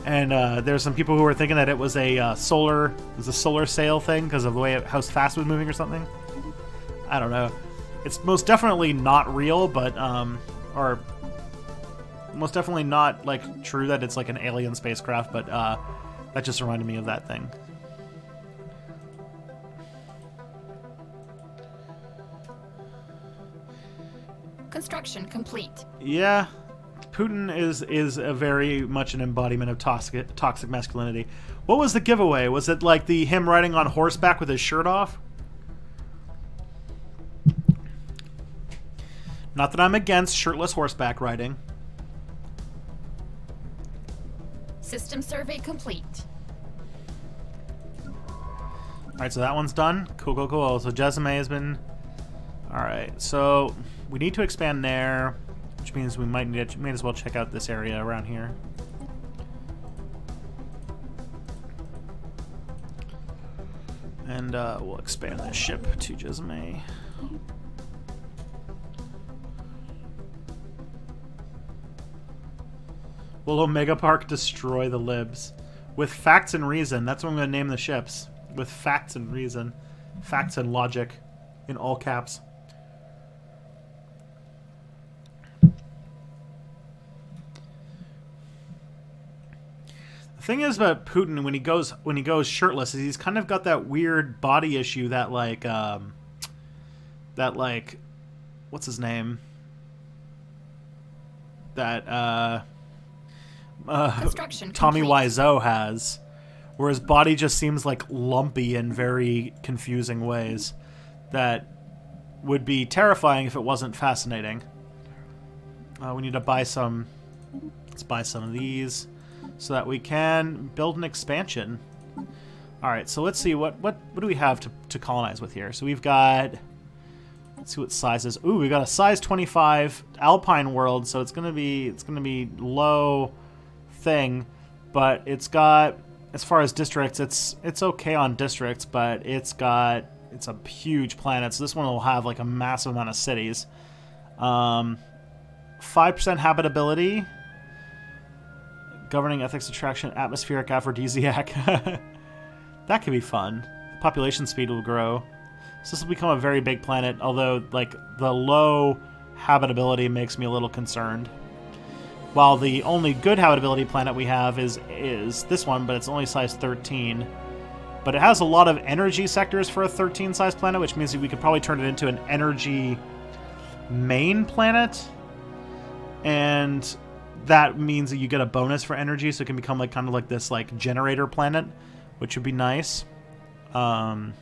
And there's some people who were thinking that it was a solar sail thing because of the way how fast it was moving or something. I don't know. It's most definitely not real, but or most definitely not, like, true that it's, like, an alien spacecraft, but, that just reminded me of that thing. Construction complete. Yeah. Putin is a very much an embodiment of toxic masculinity. What was the giveaway? Was it, like, him riding on horseback with his shirt off? Not that I'm against shirtless horseback riding. System survey complete. Alright, so that one's done. Cool, cool, cool. So Jezime has been... Alright, so we need to expand there, which means we might as well check out this area around here. And we'll expand this ship to Jezime. Will Omega Park destroy the libs? With facts and reason. That's what I'm going to name the ships. With facts and reason. Facts and logic. In all caps. The thing is about Putin when he goes shirtless is he's kind of got that weird body issue that what's his name? That Tommy Wiseau has, where his body just seems like lumpy in very confusing ways that would be terrifying if it wasn't fascinating. We need to buy some. Let's buy some of these so that we can build an expansion. All right, so let's see what do we have to colonize with here. So we've got. Let's see what sizes. Ooh, we got a size 25 Alpine world, so it's gonna be low thing, but it's got, as far as districts, it's okay on districts, but it's a huge planet, so this one will have like a massive amount of cities. 5% habitability, governing ethics, attraction, atmospheric aphrodisiac. That could be fun. Population speed will grow, so this will become a very big planet, although like the low habitability makes me a little concerned. While the only good habitability planet we have is this one, but it's only size 13. But it has a lot of energy sectors for a 13 size planet, which means that we could probably turn it into an energy main planet. And that means that you get a bonus for energy, so it can become like kind of like this like generator planet, which would be nice. But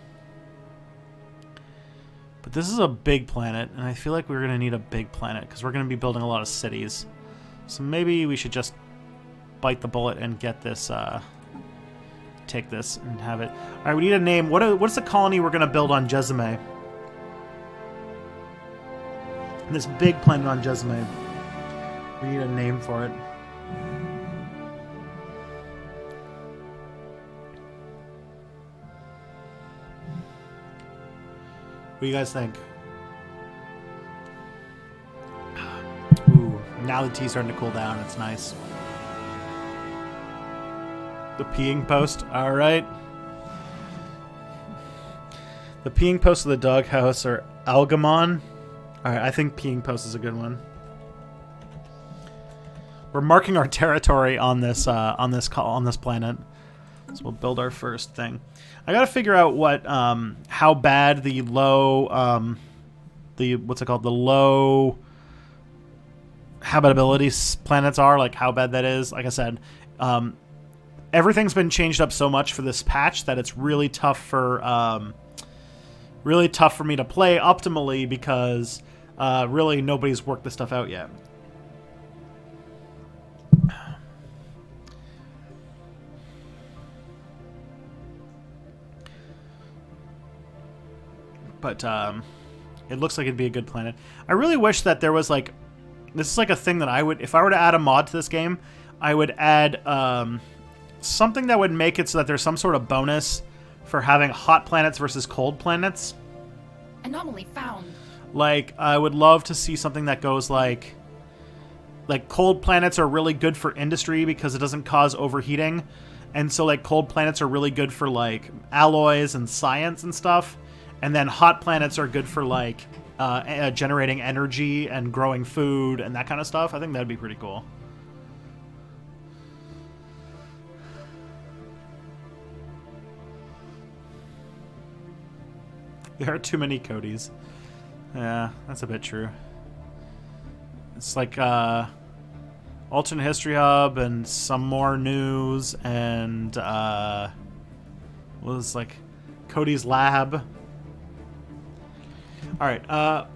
this is a big planet, and I feel like we're going to need a big planet because we're going to be building a lot of cities. So maybe we should just bite the bullet and get this, take this and have it. All right, we need a name. What's the colony we're going to build on Jezime? This big planet on Jezime. We need a name for it. What do you guys think? Ooh, now the tea's starting to cool down. It's nice. The peeing post. All right. The peeing post of the doghouse or Algamon. All right, I think peeing post is a good one. We're marking our territory on this planet. So we'll build our first thing. I gotta figure out what how bad the low what's it called, the low habitability planets are, like how bad that is. Like I said, everything's been changed up so much for this patch that it's really tough for me to play optimally because really nobody's worked this stuff out yet. But it looks like it'd be a good planet. I really wish that there was like, this is like a thing that I would, if I were to add a mod to this game, I would add something that would make it so that there's some sort of bonus for having hot planets versus cold planets. Anomaly found. Like, I would love to see something that goes like cold planets are really good for industry because it doesn't cause overheating. And so like cold planets are really good for like alloys and science and stuff. And then hot planets are good for like generating energy and growing food and that kind of stuff. I think that'd be pretty cool. There are too many Codys. Yeah, that's a bit true. It's like alternate history hub and some more news and was like Cody's lab. All right.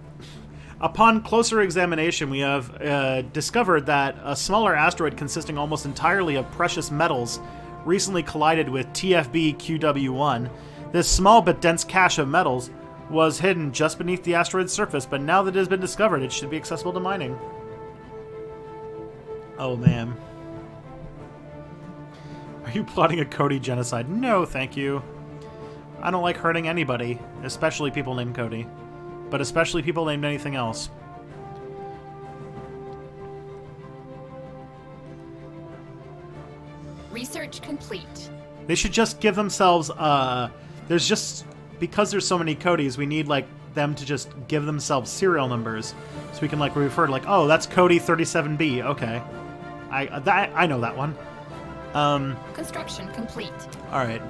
Upon closer examination, we have discovered that a smaller asteroid consisting almost entirely of precious metals recently collided with TFB QW1. This small but dense cache of metals was hidden just beneath the asteroid's surface, but now that it has been discovered, it should be accessible to mining. Oh, man. Are you plotting a Cody genocide? No, thank you. I don't like hurting anybody, especially people named Cody. But especially people named anything else. Research complete. They should just give themselves, there's just, because there's so many Codys, we need, like, them to just give themselves serial numbers. So we can, like, refer to, like, oh, that's Cody 37B, okay. I know that one. Construction complete. Alright.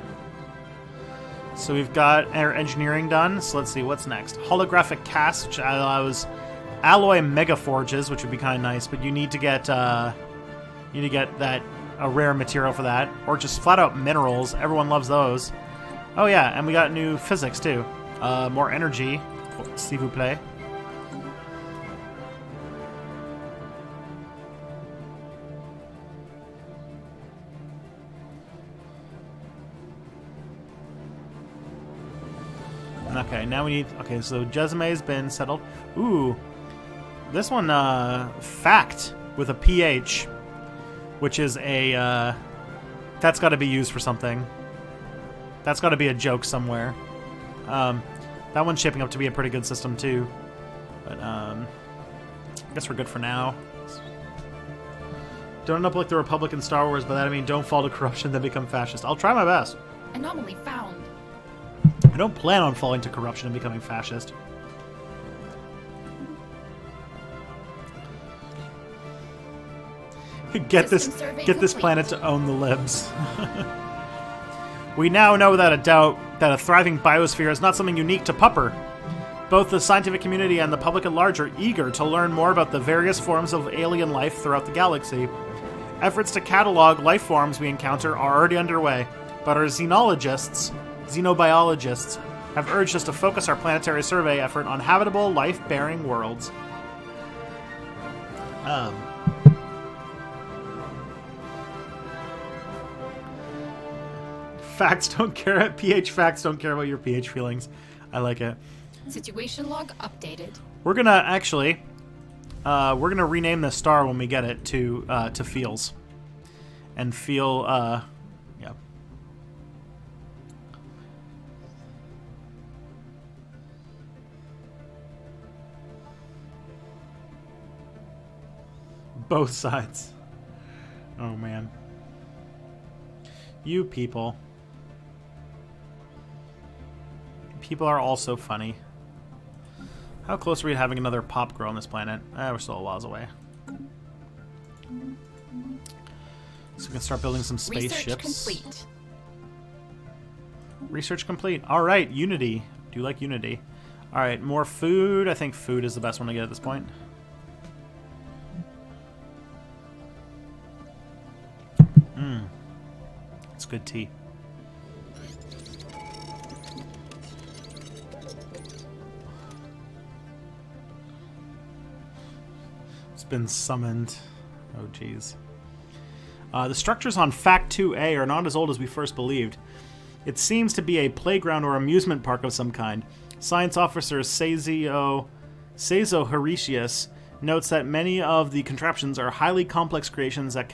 So we've got our engineering done, so let's see, what's next? Holographic cast, which allows alloy megaforges, which would be kind of nice, but you need to get, that, a rare material for that, or just flat out minerals. Everyone loves those. Oh yeah, and we got new physics too. More energy, s'il vous plaît. Okay, now we need... Okay, so Jesume's been settled. Ooh. This one, fact with a PH, which is a, that's got to be used for something. That's got to be a joke somewhere. That one's shaping up to be a pretty good system, too. But, I guess we're good for now. Don't end up like the Republic in Star Wars, by that I mean don't fall to corruption, then become fascist. I'll try my best. Anomaly found. I don't plan on falling to corruption and becoming fascist. Get this planet to own the libs. We now know without a doubt that a thriving biosphere is not something unique to Pupper. Both the scientific community and the public at large are eager to learn more about the various forms of alien life throughout the galaxy. Efforts to catalog life forms we encounter are already underway, but our xenologists, xenobiologists, have urged us to focus our planetary survey effort on habitable, life-bearing worlds. Facts don't care. PH facts don't care about your PH feelings. I like it. Situation log updated. We're gonna actually, we're gonna rename the star when we get it to Feels, and Feel, yeah. Both sides. Oh man. You people. People are also funny. How close are we to having another pop girl on this planet? We're still a whiles away. So we can start building some spaceships. Research complete. Research complete. Alright, Unity. Do you like Unity? Alright, more food. I think food is the best one to get at this point. It's good tea. It's been summoned. Oh, jeez. The structures on Fact 2A are not as old as we first believed. It seems to be a playground or amusement park of some kind. Science officer Seizo Horatius notes that many of the contraptions are highly complex creations that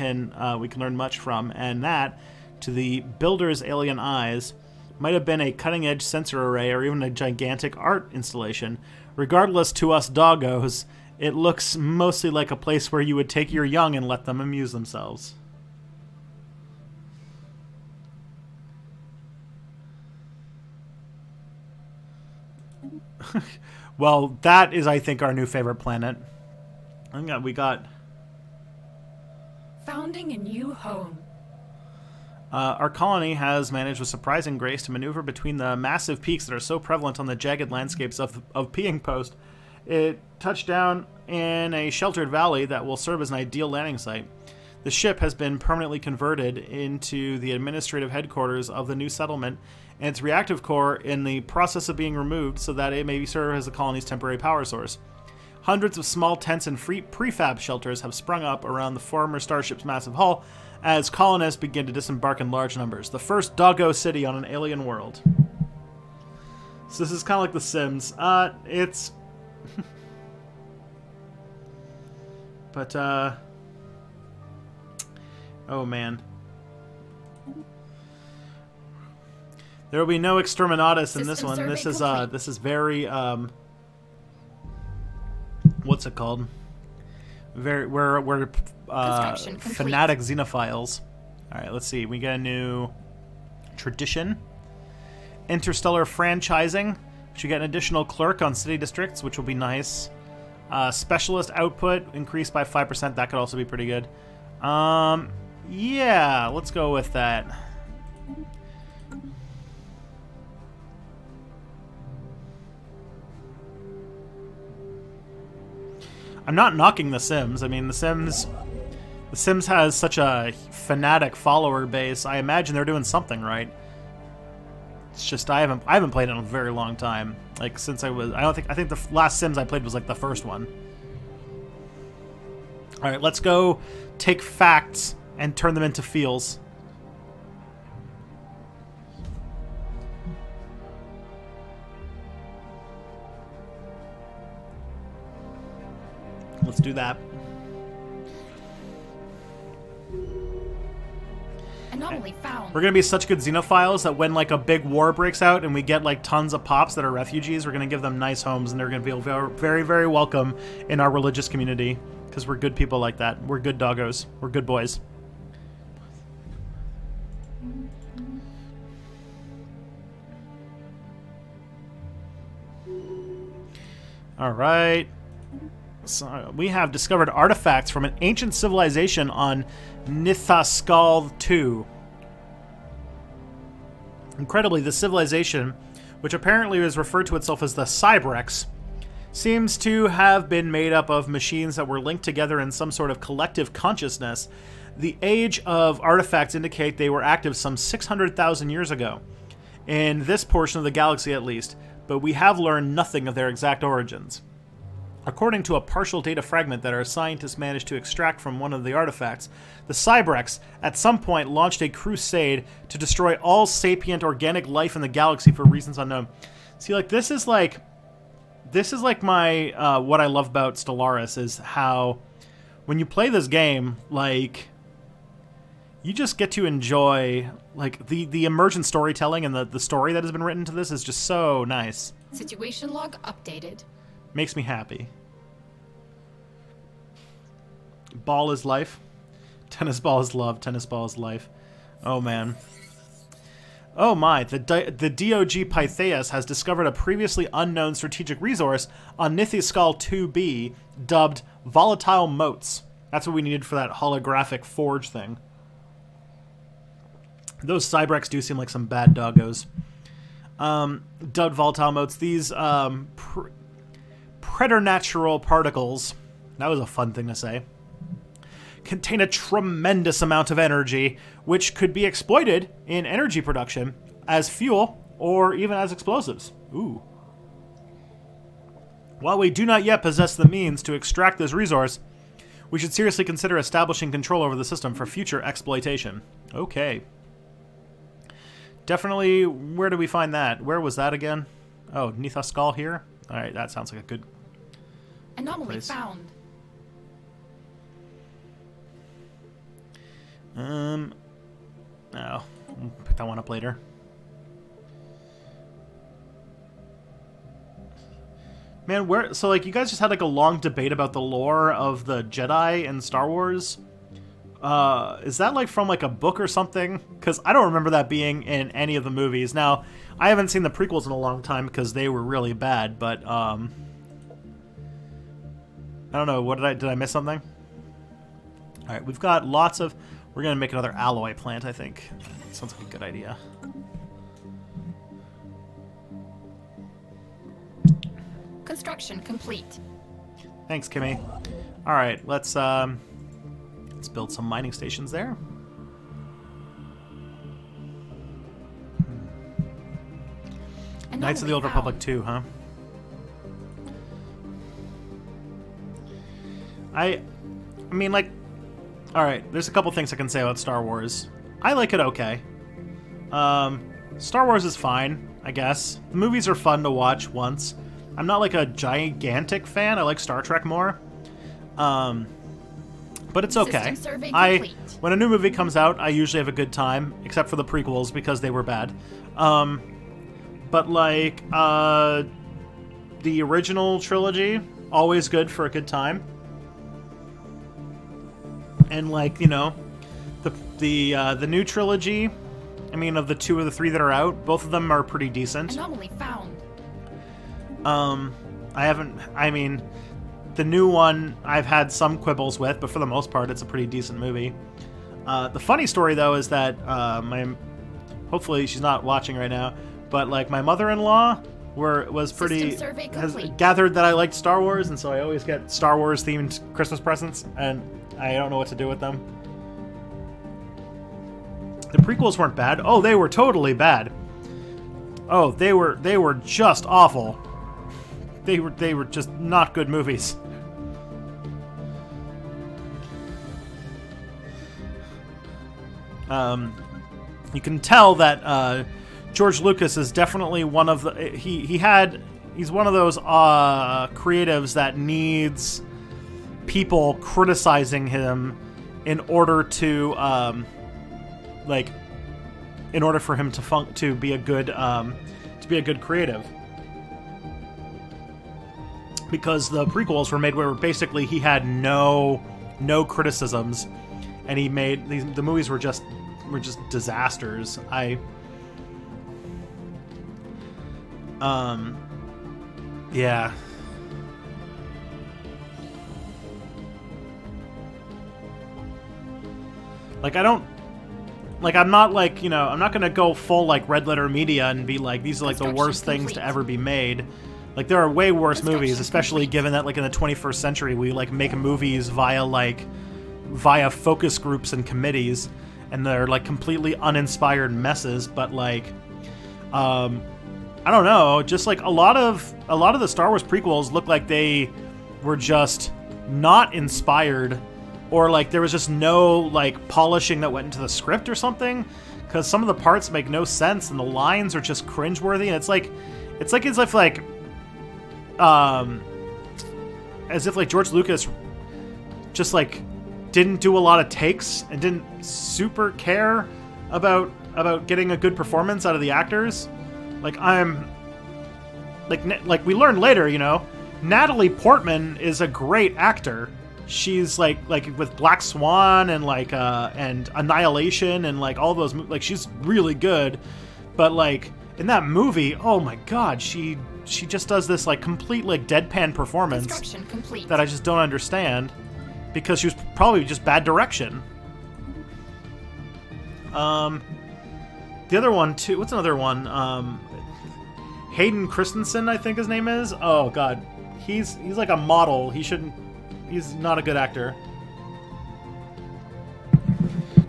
we can learn much from, and that, to the builder's alien eyes, might have been a cutting-edge sensor array or even a gigantic art installation. Regardless, to us doggos, it looks mostly like a place where you would take your young and let them amuse themselves. Well, that is, I think, our new favorite planet. I think we got... Founding a new home. Our colony has managed with surprising grace to maneuver between the massive peaks that are so prevalent on the jagged landscapes of Peeing Post. It touched down in a sheltered valley that will serve as an ideal landing site. The ship has been permanently converted into the administrative headquarters of the new settlement, and its reactive core in the process of being removed so that it may serve as the colony's temporary power source. Hundreds of small tents and prefab shelters have sprung up around the former starship's massive hull as colonists begin to disembark in large numbers. The first doggo city on an alien world. So this is kind of like The Sims. It's... but, oh, man. There will be no exterminatus in this one. This is very, what's it called? We're fanatic xenophiles. Alright, let's see. We get a new tradition. Interstellar franchising. We should get an additional clerk on city districts, which will be nice. Specialist output increased by 5%. That could also be pretty good. Yeah, let's go with that. I'm not knocking The Sims. I mean, The Sims has such a fanatic follower base. I imagine they're doing something right. It's just I haven't played it in a very long time. Like since I think the last Sims I played was like the first one. All right, let's go take facts and turn them into feels. Let's do that. Anomaly found. We're gonna be such good xenophiles that when like a big war breaks out and we get like tons of pops that are refugees, we're gonna give them nice homes and they're gonna feel very, very welcome in our religious community because we're good people like that. We're good doggos. We're good boys. All right. So we have discovered artifacts from an ancient civilization on Nithascal II. Incredibly, the civilization, which apparently is referred to itself as the Cybrex, seems to have been made up of machines that were linked together in some sort of collective consciousness. The age of artifacts indicate they were active some 600,000 years ago, in this portion of the galaxy at least, but we have learned nothing of their exact origins. According to a partial data fragment that our scientists managed to extract from one of the artifacts, the Cybrex at some point launched a crusade to destroy all sapient organic life in the galaxy for reasons unknown. See, like, this is like my, what I love about Stellaris is how when you play this game, like, you just get to enjoy, like, the emergent storytelling and the story that has been written to this is just so nice. Situation log updated. Makes me happy. Ball is life. Tennis ball is love. Tennis ball is life. Oh, man. Oh, my. The DOG Pytheas has discovered a previously unknown strategic resource on Nithascal 2b dubbed volatile motes. That's what we needed for that holographic forge thing. Those Cybrex do seem like some bad doggos. Dubbed volatile motes. These preternatural particles, that was a fun thing to say, contain a tremendous amount of energy, which could be exploited in energy production as fuel or even as explosives. Ooh. While we do not yet possess the means to extract this resource, we should seriously consider establishing control over the system for future exploitation. Okay. Definitely, where do we find that? Where was that again? Oh, Nithascal here? Alright, that sounds like a good anomaly place. Found. No. We'll pick that one up later. Man, where... So, like, you guys just had, like, a long debate about the lore of the Jedi in Star Wars. Is that, like, from, like, a book or something? Because I don't remember that being in any of the movies. Now, I haven't seen the prequels in a long time because they were really bad, but, I don't know. What did I miss something? Alright, we've got lots of... We're going to make another alloy plant, I think. Sounds like a good idea. Construction complete. Thanks, Kimmy. All right, let's build some mining stations there. Knights of the Old Republic 2, huh? I mean, like, all right, there's a couple things I can say about Star Wars. I like it okay. Star Wars is fine, I guess. The movies are fun to watch once. I'm not like a gigantic fan. I like Star Trek more. But it's okay. When a new movie comes out, I usually have a good time, except for the prequels because they were bad. But like the original trilogy, always good for a good time. And like, you know, the new trilogy, I mean, of the 2 or the 3 that are out, both of them are pretty decent. Anomaly found. I mean, the new one I've had some quibbles with, but for the most part, it's a pretty decent movie. The funny story, though, is that hopefully she's not watching right now, but like my mother-in-law has gathered that I liked Star Wars, and so I always get Star Wars themed Christmas presents, and I don't know what to do with them. The prequels weren't bad. Oh, they were totally bad. Oh, they were just awful. They were just not good movies. You can tell that George Lucas is definitely one of the he's one of those creatives that needs people criticizing him in order to in order for him to be a good creative. Because the prequels were made where basically he had no criticisms, and he made the movies were just disasters. Yeah. Like, I'm not like, you know, I'm not gonna go full like Red Letter Media and be like, these are like the worst things to ever be made. Like, there are way worse movies, especially given that like in the 21st century we like make movies via focus groups and committees, and they're like completely uninspired messes. But like, I don't know, just like a lot of the Star Wars prequels look like they were just not inspired, or like there was just no like polishing that went into the script or something, because some of the parts make no sense and the lines are just cringeworthy, and it's like as if George Lucas just like didn't do a lot of takes and didn't super care about getting a good performance out of the actors. Like, like we learned later, you know, Natalie Portman is a great actor. She's like with Black Swan and like and Annihilation and like all those, like, she's really good. But like in that movie, oh my god, she just does this like complete like deadpan performance that I just don't understand, because she was probably just bad direction. The other one too, what's another one? Hayden Christensen, I think his name is. Oh god, he's like a model. He's not a good actor.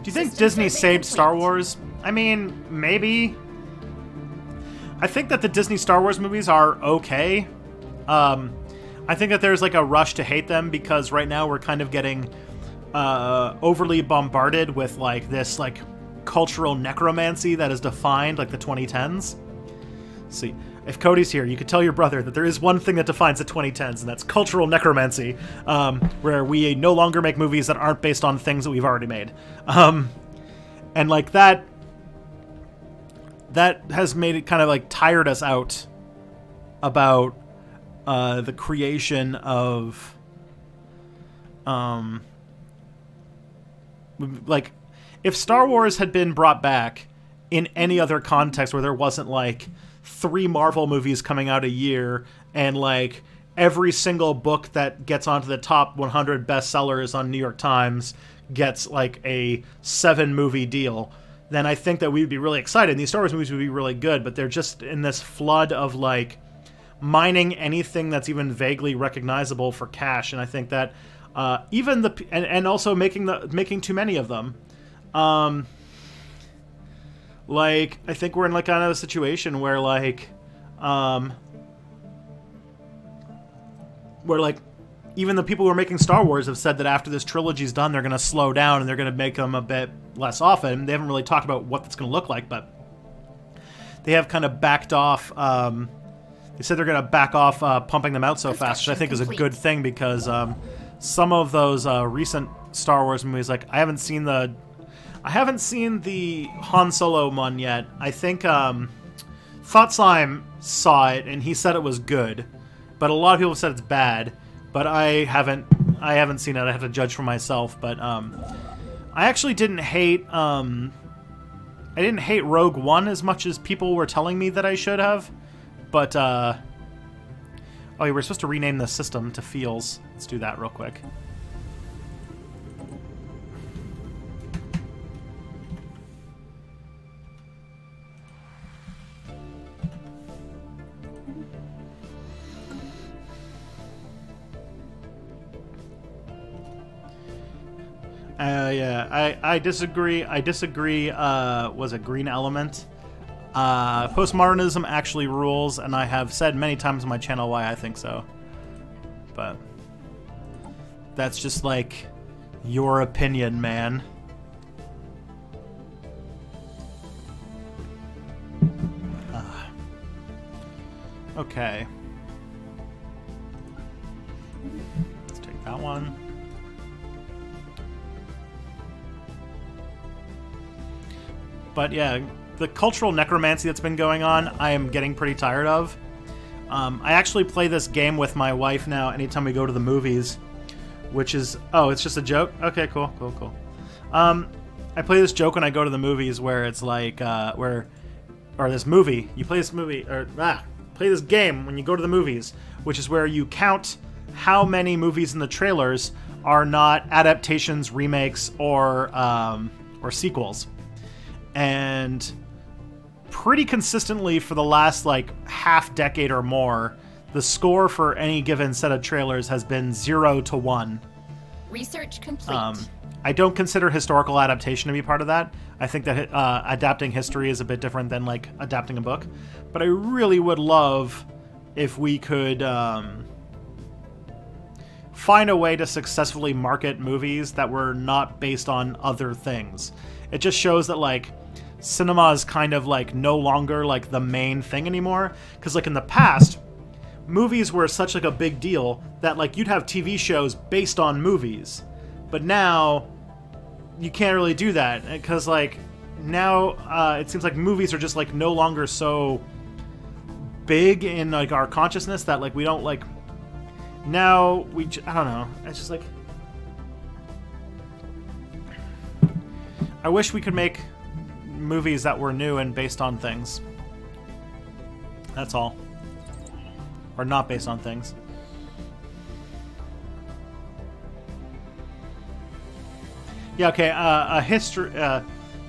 Do you think Disney saved Star Wars? I mean, maybe. I think that the Disney Star Wars movies are okay. I think that there's like a rush to hate them because right now we're kind of getting overly bombarded with like this like cultural necromancy that has defined like the 2010s. Let's see, if Cody's here, you could tell your brother that there is one thing that defines the 2010s, and that's cultural necromancy, where we no longer make movies that aren't based on things that we've already made. And like that has made it kind of like tired us out about the creation of like, if Star Wars had been brought back in any other context where there wasn't like 3 Marvel movies coming out a year and like every single book that gets onto the top 100 bestsellers on New York Times gets like a 7-movie deal, then I think that we'd be really excited. And these Star Wars movies would be really good, but they're just in this flood of like mining anything that's even vaguely recognizable for cash. And I think that even the and also making too many of them. Like, I think we're in like kind of a situation where like even the people who are making Star Wars have said that after this trilogy's done, they're going to slow down and they're going to make them a bit less often. They haven't really talked about what that's going to look like, but they have kind of backed off. They said they're going to back off pumping them out so fast, which I think is a good thing, because some of those recent Star Wars movies, like I haven't seen the Han Solo one yet. I think Thought Slime saw it and he said it was good, but a lot of people said it's bad. But I haven't seen it. I have to judge for myself. But I actually didn't hate Rogue One as much as people were telling me that I should have. But oh, yeah, we're supposed to rename the system to Feels. Let's do that real quick. Yeah, I disagree. Was a Green Element. Postmodernism actually rules, and I have said many times on my channel why I think so. But that's just like your opinion, man. Okay. Let's take that one. But yeah, the cultural necromancy that's been going on, I am getting pretty tired of. I actually play this game with my wife now anytime we go to the movies, which is... Oh, it's just a joke? Okay, cool. I play this joke when I go to the movies where it's like, or this movie. You play this movie, play this game when you go to the movies, which is where you count how many movies in the trailers are not adaptations, remakes, or sequels. And pretty consistently for the last like half decade or more, the score for any given set of trailers has been 0 to 1. Research complete. I don't consider historical adaptation to be part of that. I think that adapting history is a bit different than like adapting a book. But I really would love if we could find a way to successfully market movies that were not based on other things. It just shows that like cinema is kind of like no longer like the main thing anymore, because like in the past movies were such like a big deal that like you'd have TV shows based on movies, but now you can't really do that because like now it seems like movies are just like no longer so big in like our consciousness that like we don't like now I don't know, it's just like I wish we could make movies that were new and based on things. That's all. Or not based on things. Yeah, okay, a history...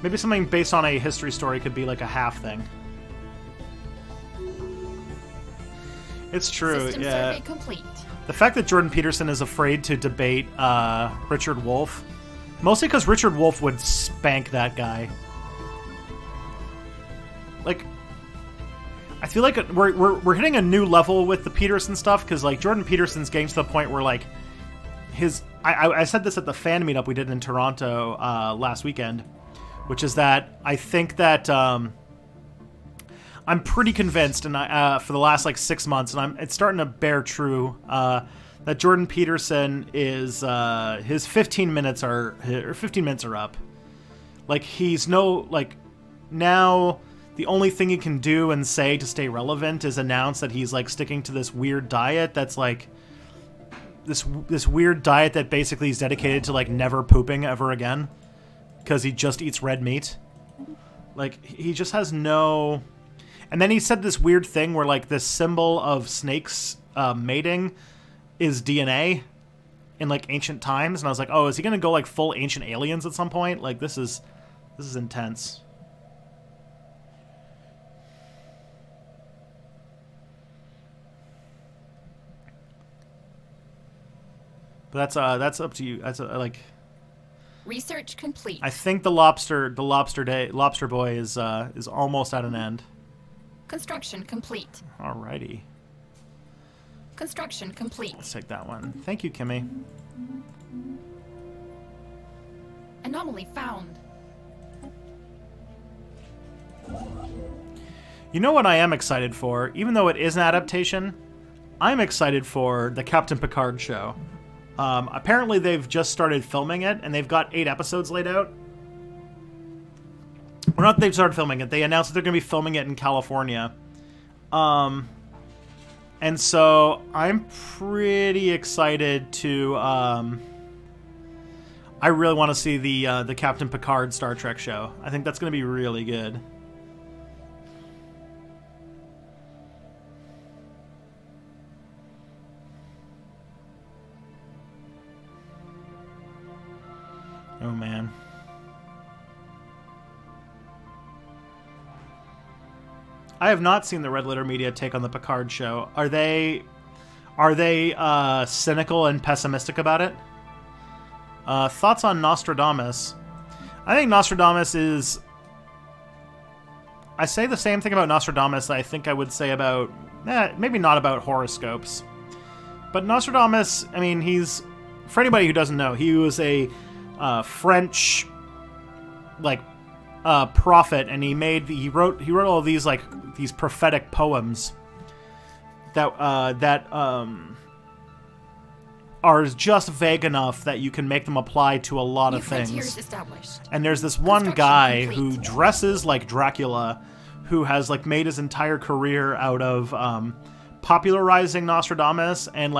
maybe something based on a history story could be like a half thing. It's true, System yeah. survey complete. The fact that Jordan Peterson is afraid to debate Richard Wolff, mostly because Richard Wolff would spank that guy. Like, I feel like we're hitting a new level with the Peterson stuff, because like Jordan Peterson's getting to the point where like his I said this at the fan meetup we did in Toronto last weekend, which is that I think that I'm pretty convinced, and for the last like 6 months, and it's starting to bear true, that Jordan Peterson is his 15 minutes are up. Like he's now the only thing he can do and say to stay relevant is announce that he's like sticking to this weird diet that's like this weird diet that basically is dedicated to like never pooping ever again because he just eats red meat. Like he just has no. And then he said this weird thing where like this symbol of snakes mating is DNA in like ancient times, and I was like, oh, is he gonna go like full ancient aliens at some point? Like this is intense. But that's up to you. That's like. Research complete. I think the lobster boy is almost at an end. Construction complete. Alrighty. Construction complete. Let's take that one. Thank you, Kimmy. Anomaly found. You know what I am excited for? Even though it is an adaptation, I'm excited for the Captain Picard show. Apparently they've just started filming it, and they've got 8 episodes laid out. Or not they've started filming it, they announced that they're going to be filming it in California. And so I'm pretty excited to... I really want to see the Captain Picard Star Trek show. I think that's going to be really good. Oh man. I have not seen the Red Letter Media take on the Picard show. Are they cynical and pessimistic about it? Thoughts on Nostradamus? I think Nostradamus is... I say the same thing about Nostradamus that I think I would say about... maybe not about horoscopes. But Nostradamus, I mean, he's... For anybody who doesn't know, he was a... French, like, prophet, and he wrote all these like these prophetic poems that are just vague enough that you can make them apply to a lot of things. And there's this one guy who dresses like Dracula, who has like made his entire career out of popularizing Nostradamus and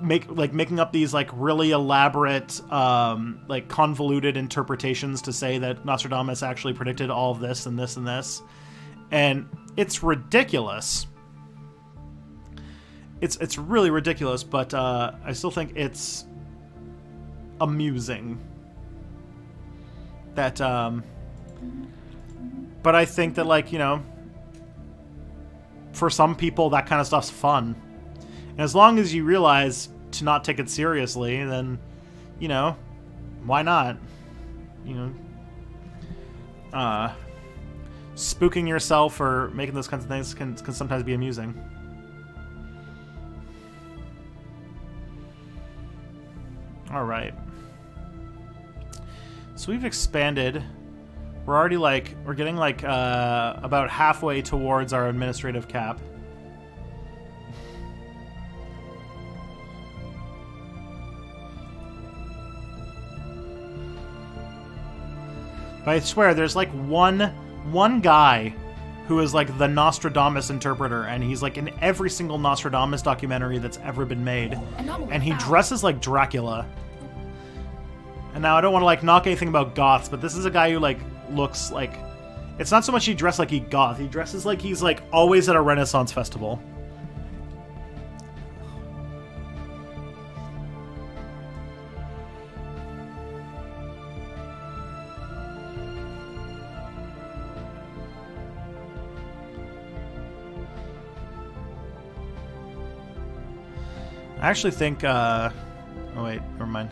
making up these like really elaborate like convoluted interpretations to say that Nostradamus actually predicted all of this and this and this, and it's ridiculous. It's really ridiculous, but I still think it's amusing that but I think that, like, you know, for some people that kind of stuff's fun. And as long as you realize to not take it seriously, then, you know, why not? You know, spooking yourself or making those kinds of things can sometimes be amusing. All right. So we've expanded. We're already we're getting about halfway towards our administrative cap. But I swear, there's like one guy who is like the Nostradamus interpreter, and he's like in every single Nostradamus documentary that's ever been made. And he dresses like Dracula. And now I don't want to like knock anything about goths, but this is a guy who like looks like... It's not so much he dressed like he goth, he dresses like he's like always at a Renaissance festival. I actually think, oh wait, never mind.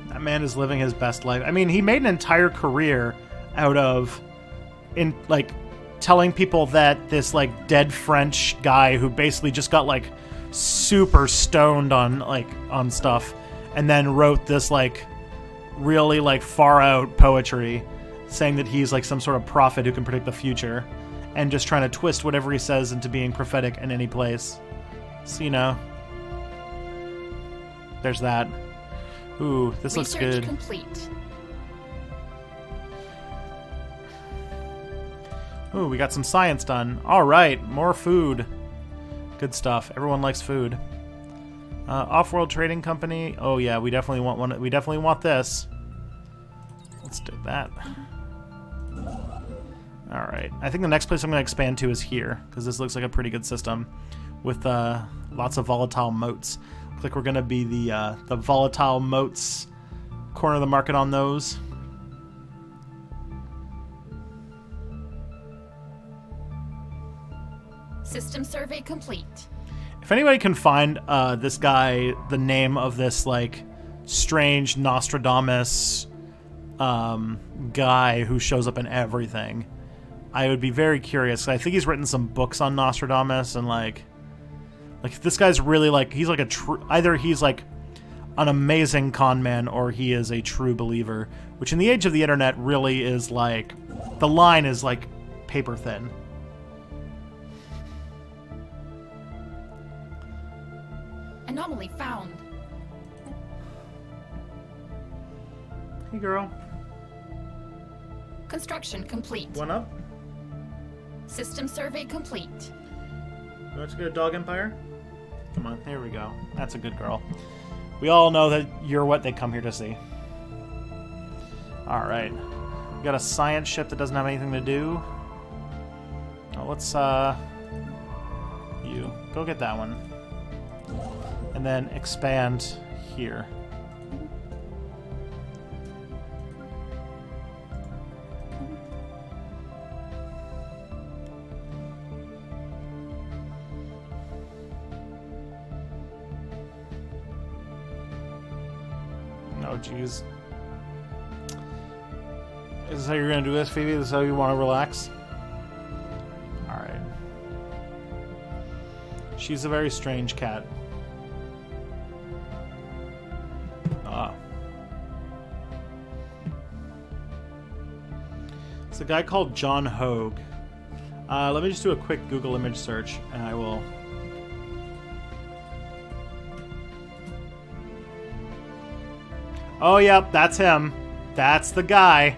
That man is living his best life. I mean, he made an entire career out of, telling people that this, like, dead French guy who basically just got, like, super stoned on stuff, and then wrote this, like, really, like, far-out poetry, saying that he's like some sort of prophet who can predict the future, and just trying to twist whatever he says into being prophetic in any place. So, you know, there's that. Ooh, this looks good. Complete. Ooh, we got some science done. All right, more food. Good stuff. Everyone likes food. Off-world trading company. Oh yeah, we definitely want one. We definitely want this. Let's do that. Alright, I think the next place I'm going to expand to is here, because this looks like a pretty good system with lots of volatile moats. Looks like we're going to be the volatile moats corner of the market on those. System survey complete. If anybody can find this guy, the name of this, like, strange Nostradamus guy who shows up in everything, I would be very curious. I think he's written some books on Nostradamus, and, like this guy's really, like, he's like a true... Either he's, like, an amazing con man, or he is a true believer, which in the age of the internet really is, like... The line is, like, paper thin. Anomaly found. Hey, girl. Construction complete. One up? System survey complete. Let's go to Dog Empire? Come on, there we go. That's a good girl. We all know that you're what they come here to see. Alright. We got a science ship that doesn't have anything to do. Oh, let's, you. Go get that one. And then expand here. Oh, jeez. Is this how you're going to do this, Phoebe? This is how you want to relax? Alright. She's a very strange cat. It's a guy called John Hogue. Let me just do a quick Google image search, and I will... Oh, yep, that's him. That's the guy.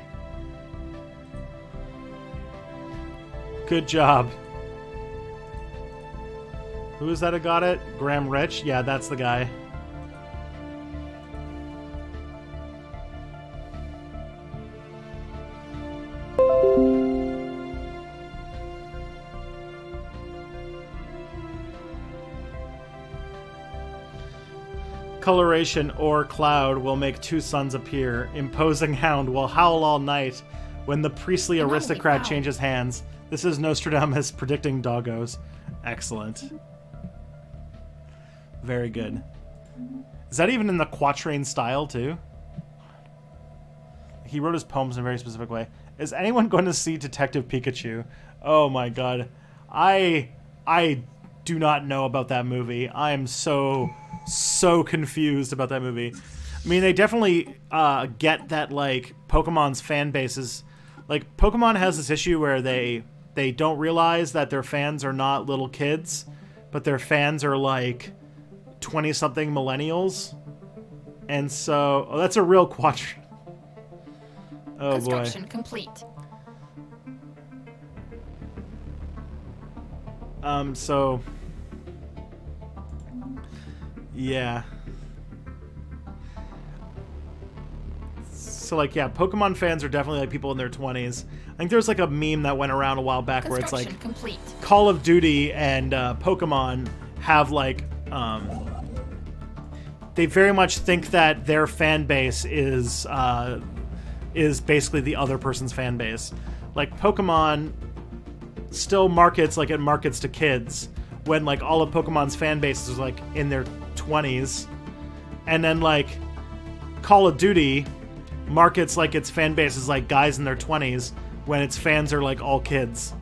Good job. Who is that who got it? Graham Rich? Yeah, that's the guy. Coloration or cloud will make two suns appear. Imposing hound will howl all night when the priestly aristocrat changes hands. This is Nostradamus predicting doggos. Excellent. Very good. Is that even in the quatrain style, too? He wrote his poems in a very specific way. Is anyone going to see Detective Pikachu? Oh my god. I do not know about that movie. I am so confused about that movie. I mean, they definitely get that, like, Pokemon's fan bases... Like, Pokemon has this issue where they don't realize that their fans are not little kids, but their fans are, like, 20-something millennials. And so... Oh, that's a real quatrain. Oh, boy. Construction complete. So... Yeah. So, like, yeah, Pokemon fans are definitely, like, people in their 20s. I think there's, like, a meme that went around a while back where it's, like, complete. Call of Duty and Pokemon have, like, they very much think that their fan base is basically the other person's fan base. Like, Pokemon still markets, like, it markets to kids, when, like, all of Pokemon's fan base is, like, in their 20s. And then, like, Call of Duty markets, like, its fan base is, like, guys in their 20s, when its fans are, like, all kids.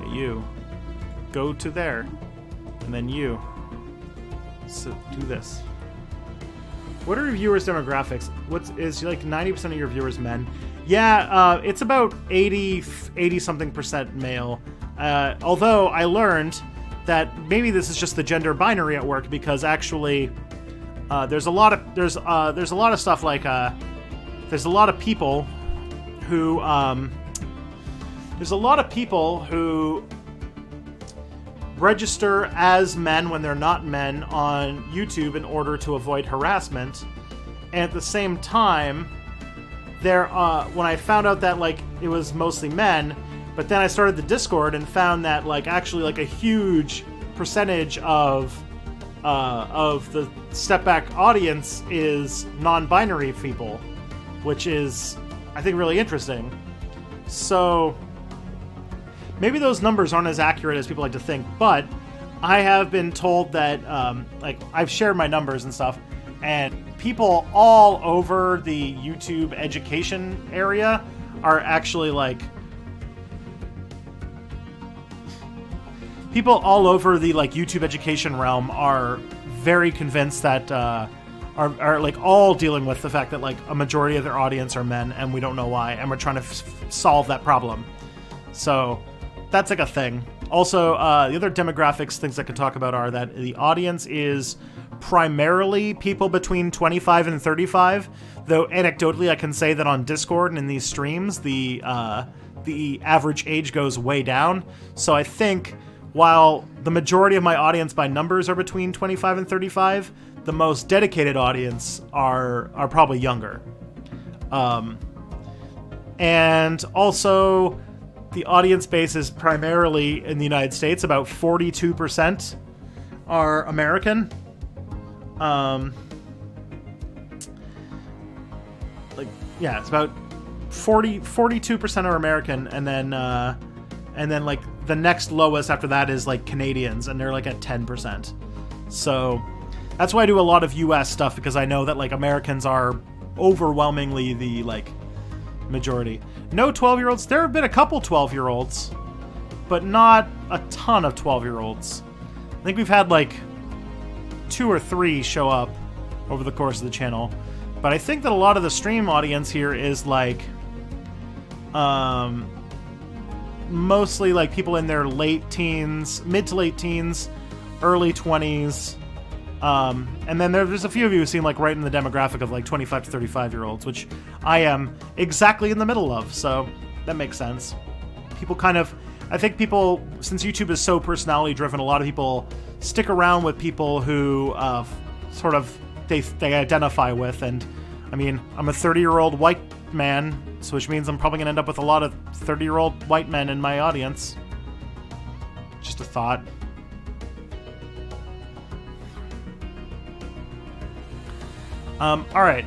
Okay, you. Go to there. And then you. So do this. What are your viewers' demographics? Is like 90% of your viewers men? Yeah, it's about 80-something% male. Although I learned that maybe this is just the gender binary at work, because actually there's a lot of stuff like there's a lot of people who register as men when they're not men on YouTube in order to avoid harassment. And at the same time, when I found out that, like, it was mostly men, but then I started the Discord and found that, like, actually, like, a huge percentage of the Step Back audience is non-binary people, which is, I think, really interesting. So maybe those numbers aren't as accurate as people like to think, but I have been told that, like, I've shared my numbers and stuff, and people all over the YouTube education area are actually, like, people all over the, like, YouTube education realm are very convinced that, are like, all dealing with the fact that, like, a majority of their audience are men, and we don't know why, and we're trying to solve that problem. So that's, like, a thing. Also, the other demographics things I could talk about are that the audience is primarily people between 25 and 35, though anecdotally I can say that on Discord and in these streams, the average age goes way down. So I think while the majority of my audience by numbers are between 25 and 35, the most dedicated audience are probably younger. And also, the audience base is primarily in the United States. About 42% are American. Yeah, it's about 42% are American, and then like the next lowest after that is like Canadians, and they're like at 10%. So that's why I do a lot of US stuff, because I know that like Americans are overwhelmingly the like majority. No 12-year-olds. There have been a couple 12-year-olds, but not a ton of 12-year-olds. I think we've had like 2 or 3 show up over the course of the channel. But I think that a lot of the stream audience here is like mostly like people in their late teens, mid to late teens, early 20s. And then there's a few of you who seem like right in the demographic of like 25 to 35-year-olds, which I am exactly in the middle of, so that makes sense. People kind of, I think people, since YouTube is so personality-driven, a lot of people stick around with people who sort of they identify with, and I mean, I'm a 30-year-old white man, so which means I'm probably going to end up with a lot of 30-year-old white men in my audience. Just a thought. Alright.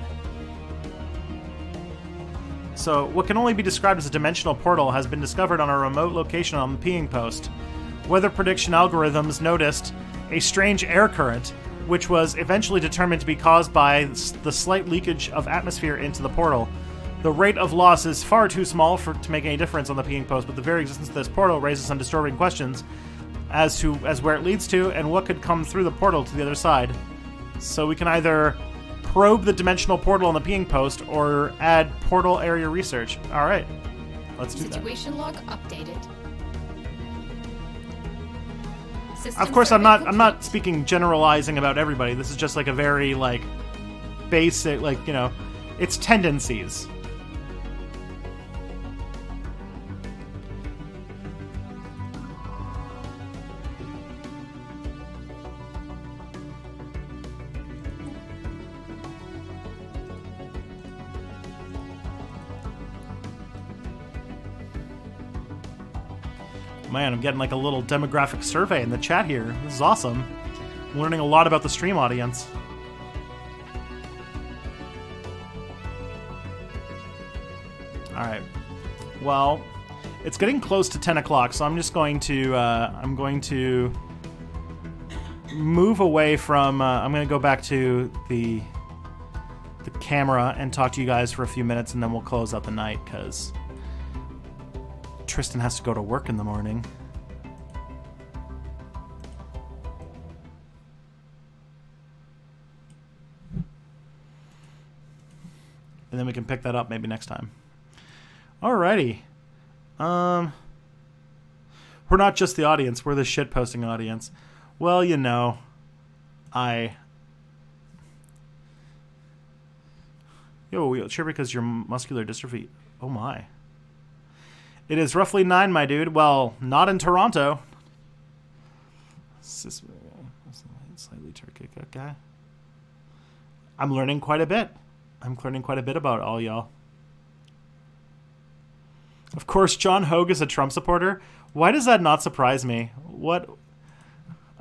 So, what can only be described as a dimensional portal has been discovered on a remote location on the peeing post. Weather prediction algorithms noticed a strange air current, which was eventually determined to be caused by the slight leakage of atmosphere into the portal. The rate of loss is far too small to make any difference on the peeing post, but the very existence of this portal raises some disturbing questions as where it leads to and what could come through the portal to the other side. So we can either probe the dimensional portal on the peeing post or add portal area research. All right, let's do that. Situation log updated. Of course, I'm not speaking generalizing about everybody. This is just like a very like basic, like, you know, it's tendencies. Man, I'm getting like a little demographic survey in the chat here. This is awesome. I'm learning a lot about the stream audience. Alright. Well, it's getting close to 10 o'clock, so I'm just going to, move away from, I'm going to go back to the camera and talk to you guys for a few minutes, and then we'll close out the night, because Tristan has to go to work in the morning. And then we can pick that up maybe next time. Alrighty. We're not just the audience, we're the shitposting audience. Well, you know, You have a wheelchair because your muscular dystrophy. Oh my. It is roughly 9, my dude. Well, not in Toronto. Slightly turkey guy. I'm learning quite a bit. I'm learning quite a bit about all y'all. Of course, John Hogue is a Trump supporter. Why does that not surprise me? What?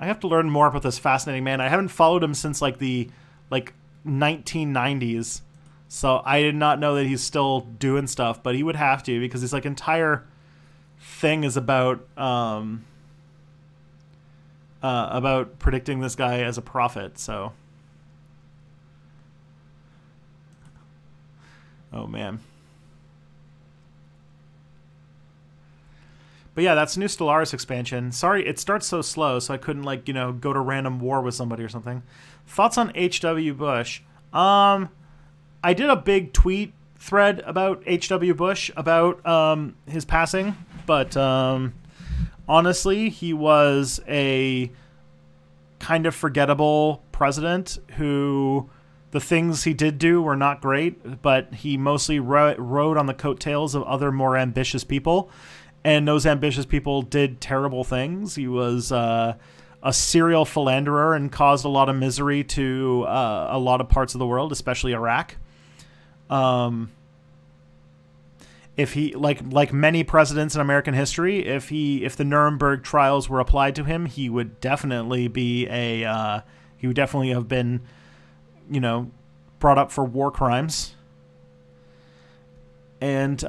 I have to learn more about this fascinating man. I haven't followed him since like the 1990s, so I did not know that he's still doing stuff. But he would have to, because his like entire thing is about predicting this guy as a prophet. So, oh man. But yeah, that's a new Stellaris expansion. Sorry, it starts so slow, so I couldn't, like, you know, go to random war with somebody or something. Thoughts on H.W. Bush? I did a big tweet thread about H.W. Bush, about his passing, but honestly, he was a kind of forgettable president who the things he did do were not great, but he mostly rode on the coattails of other more ambitious people. And those ambitious people did terrible things. He was a serial philanderer and caused a lot of misery to a lot of parts of the world, especially Iraq. If he, like many presidents in American history, if the Nuremberg trials were applied to him, he would definitely be he would definitely have been, you know, brought up for war crimes. And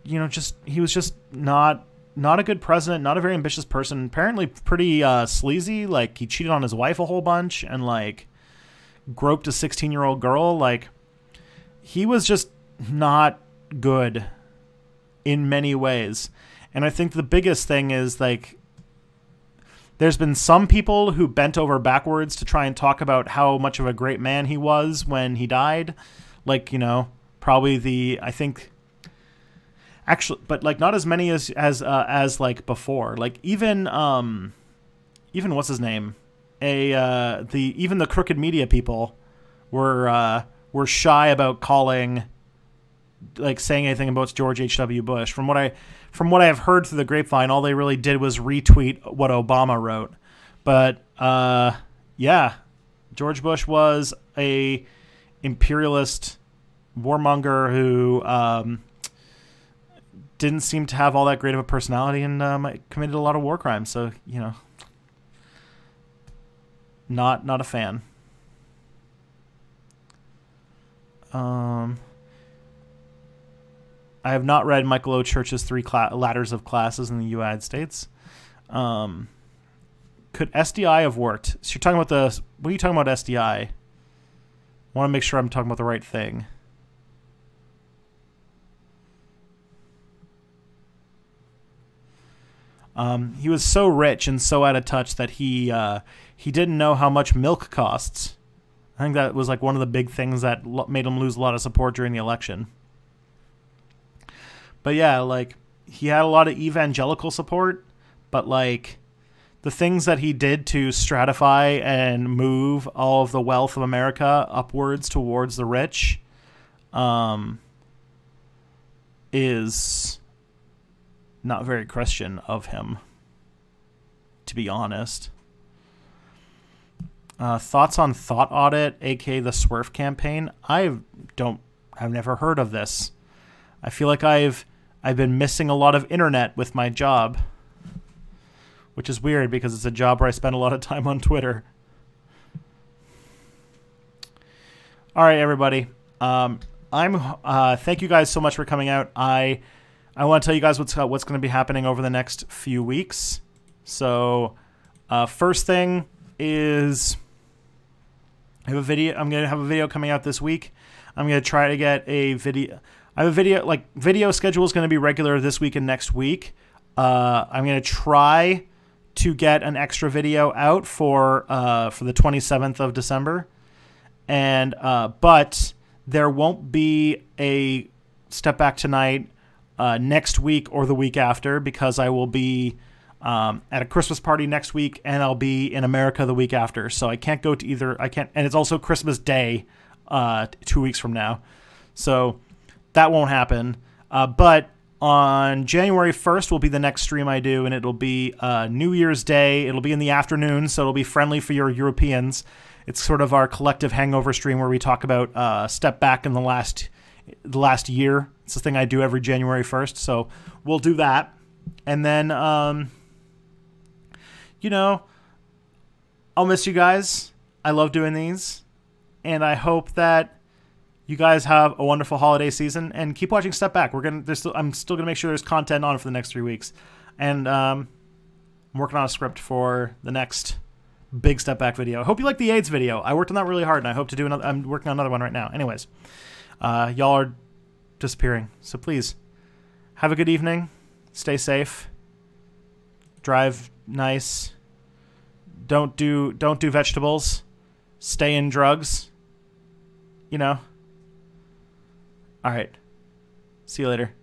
you know, he was just not a good president, not a very ambitious person. Apparently pretty sleazy. Like, he cheated on his wife a whole bunch and, like, groped a 16-year-old girl. Like, he was just not good in many ways. And I think the biggest thing is, like, there's been some people who bent over backwards to try and talk about how much of a great man he was when he died. Like, you know, probably I think... Actually, but like not as many as like before. Like even what's his name? Even the crooked media people were shy about saying anything about George H.W. Bush. From what I have heard through the grapevine, all they really did was retweet what Obama wrote. But yeah, George Bush was a imperialist warmonger who didn't seem to have all that great of a personality and committed a lot of war crimes. So, you know, not a fan. I have not read Michael O. Church's 3 Ladders of Classes in the United States. Could SDI have worked? So you're talking about what are you talking about, SDI? I want to make sure I'm talking about the right thing. He was so rich and so out of touch that he didn't know how much milk costs. I think that was like one of the big things that made him lose a lot of support during the election. But yeah, like, he had a lot of evangelical support, but like the things that he did to stratify and move all of the wealth of America upwards towards the rich is not very Christian of him, to be honest. Thoughts on Thought Audit, aka the Swerf campaign? I've never heard of this. I feel like I've been missing a lot of internet with my job, which is weird because it's a job where I spend a lot of time on Twitter. All right, everybody. Thank you guys so much for coming out. I want to tell you guys what's going to be happening over the next few weeks. So, first thing is I'm going to have a video coming out this week. I'm going to try to get a video. I have a video schedule is going to be regular this week and next week. I'm going to try to get an extra video out for the 27th of December. And but there won't be a Step Back Tonight next week or the week after, because I will be at a Christmas party next week and I'll be in America the week after. So I can't go to either. And it's also Christmas Day 2 weeks from now. So that won't happen. But on January 1st will be the next stream I do, and it'll be New Year's Day. It'll be in the afternoon, so it'll be friendly for your Europeans. It's sort of our collective hangover stream where we talk about Step Back in the last year. It's the thing I do every January 1st, so we'll do that. And then you know, I'll miss you guys. I love doing these. And I hope that you guys have a wonderful holiday season and keep watching Step Back. I'm still gonna make sure there's content on for the next 3 weeks, and I'm working on a script for the next big Step Back video. I hope you like the AIDS video. I worked on that really hard, and I hope to do another. I'm working on another one right now. Anyways, y'all are disappearing, so please have a good evening. Stay safe. Drive nice. Don't do vegetables. Stay in drugs. You know. All right. See you later.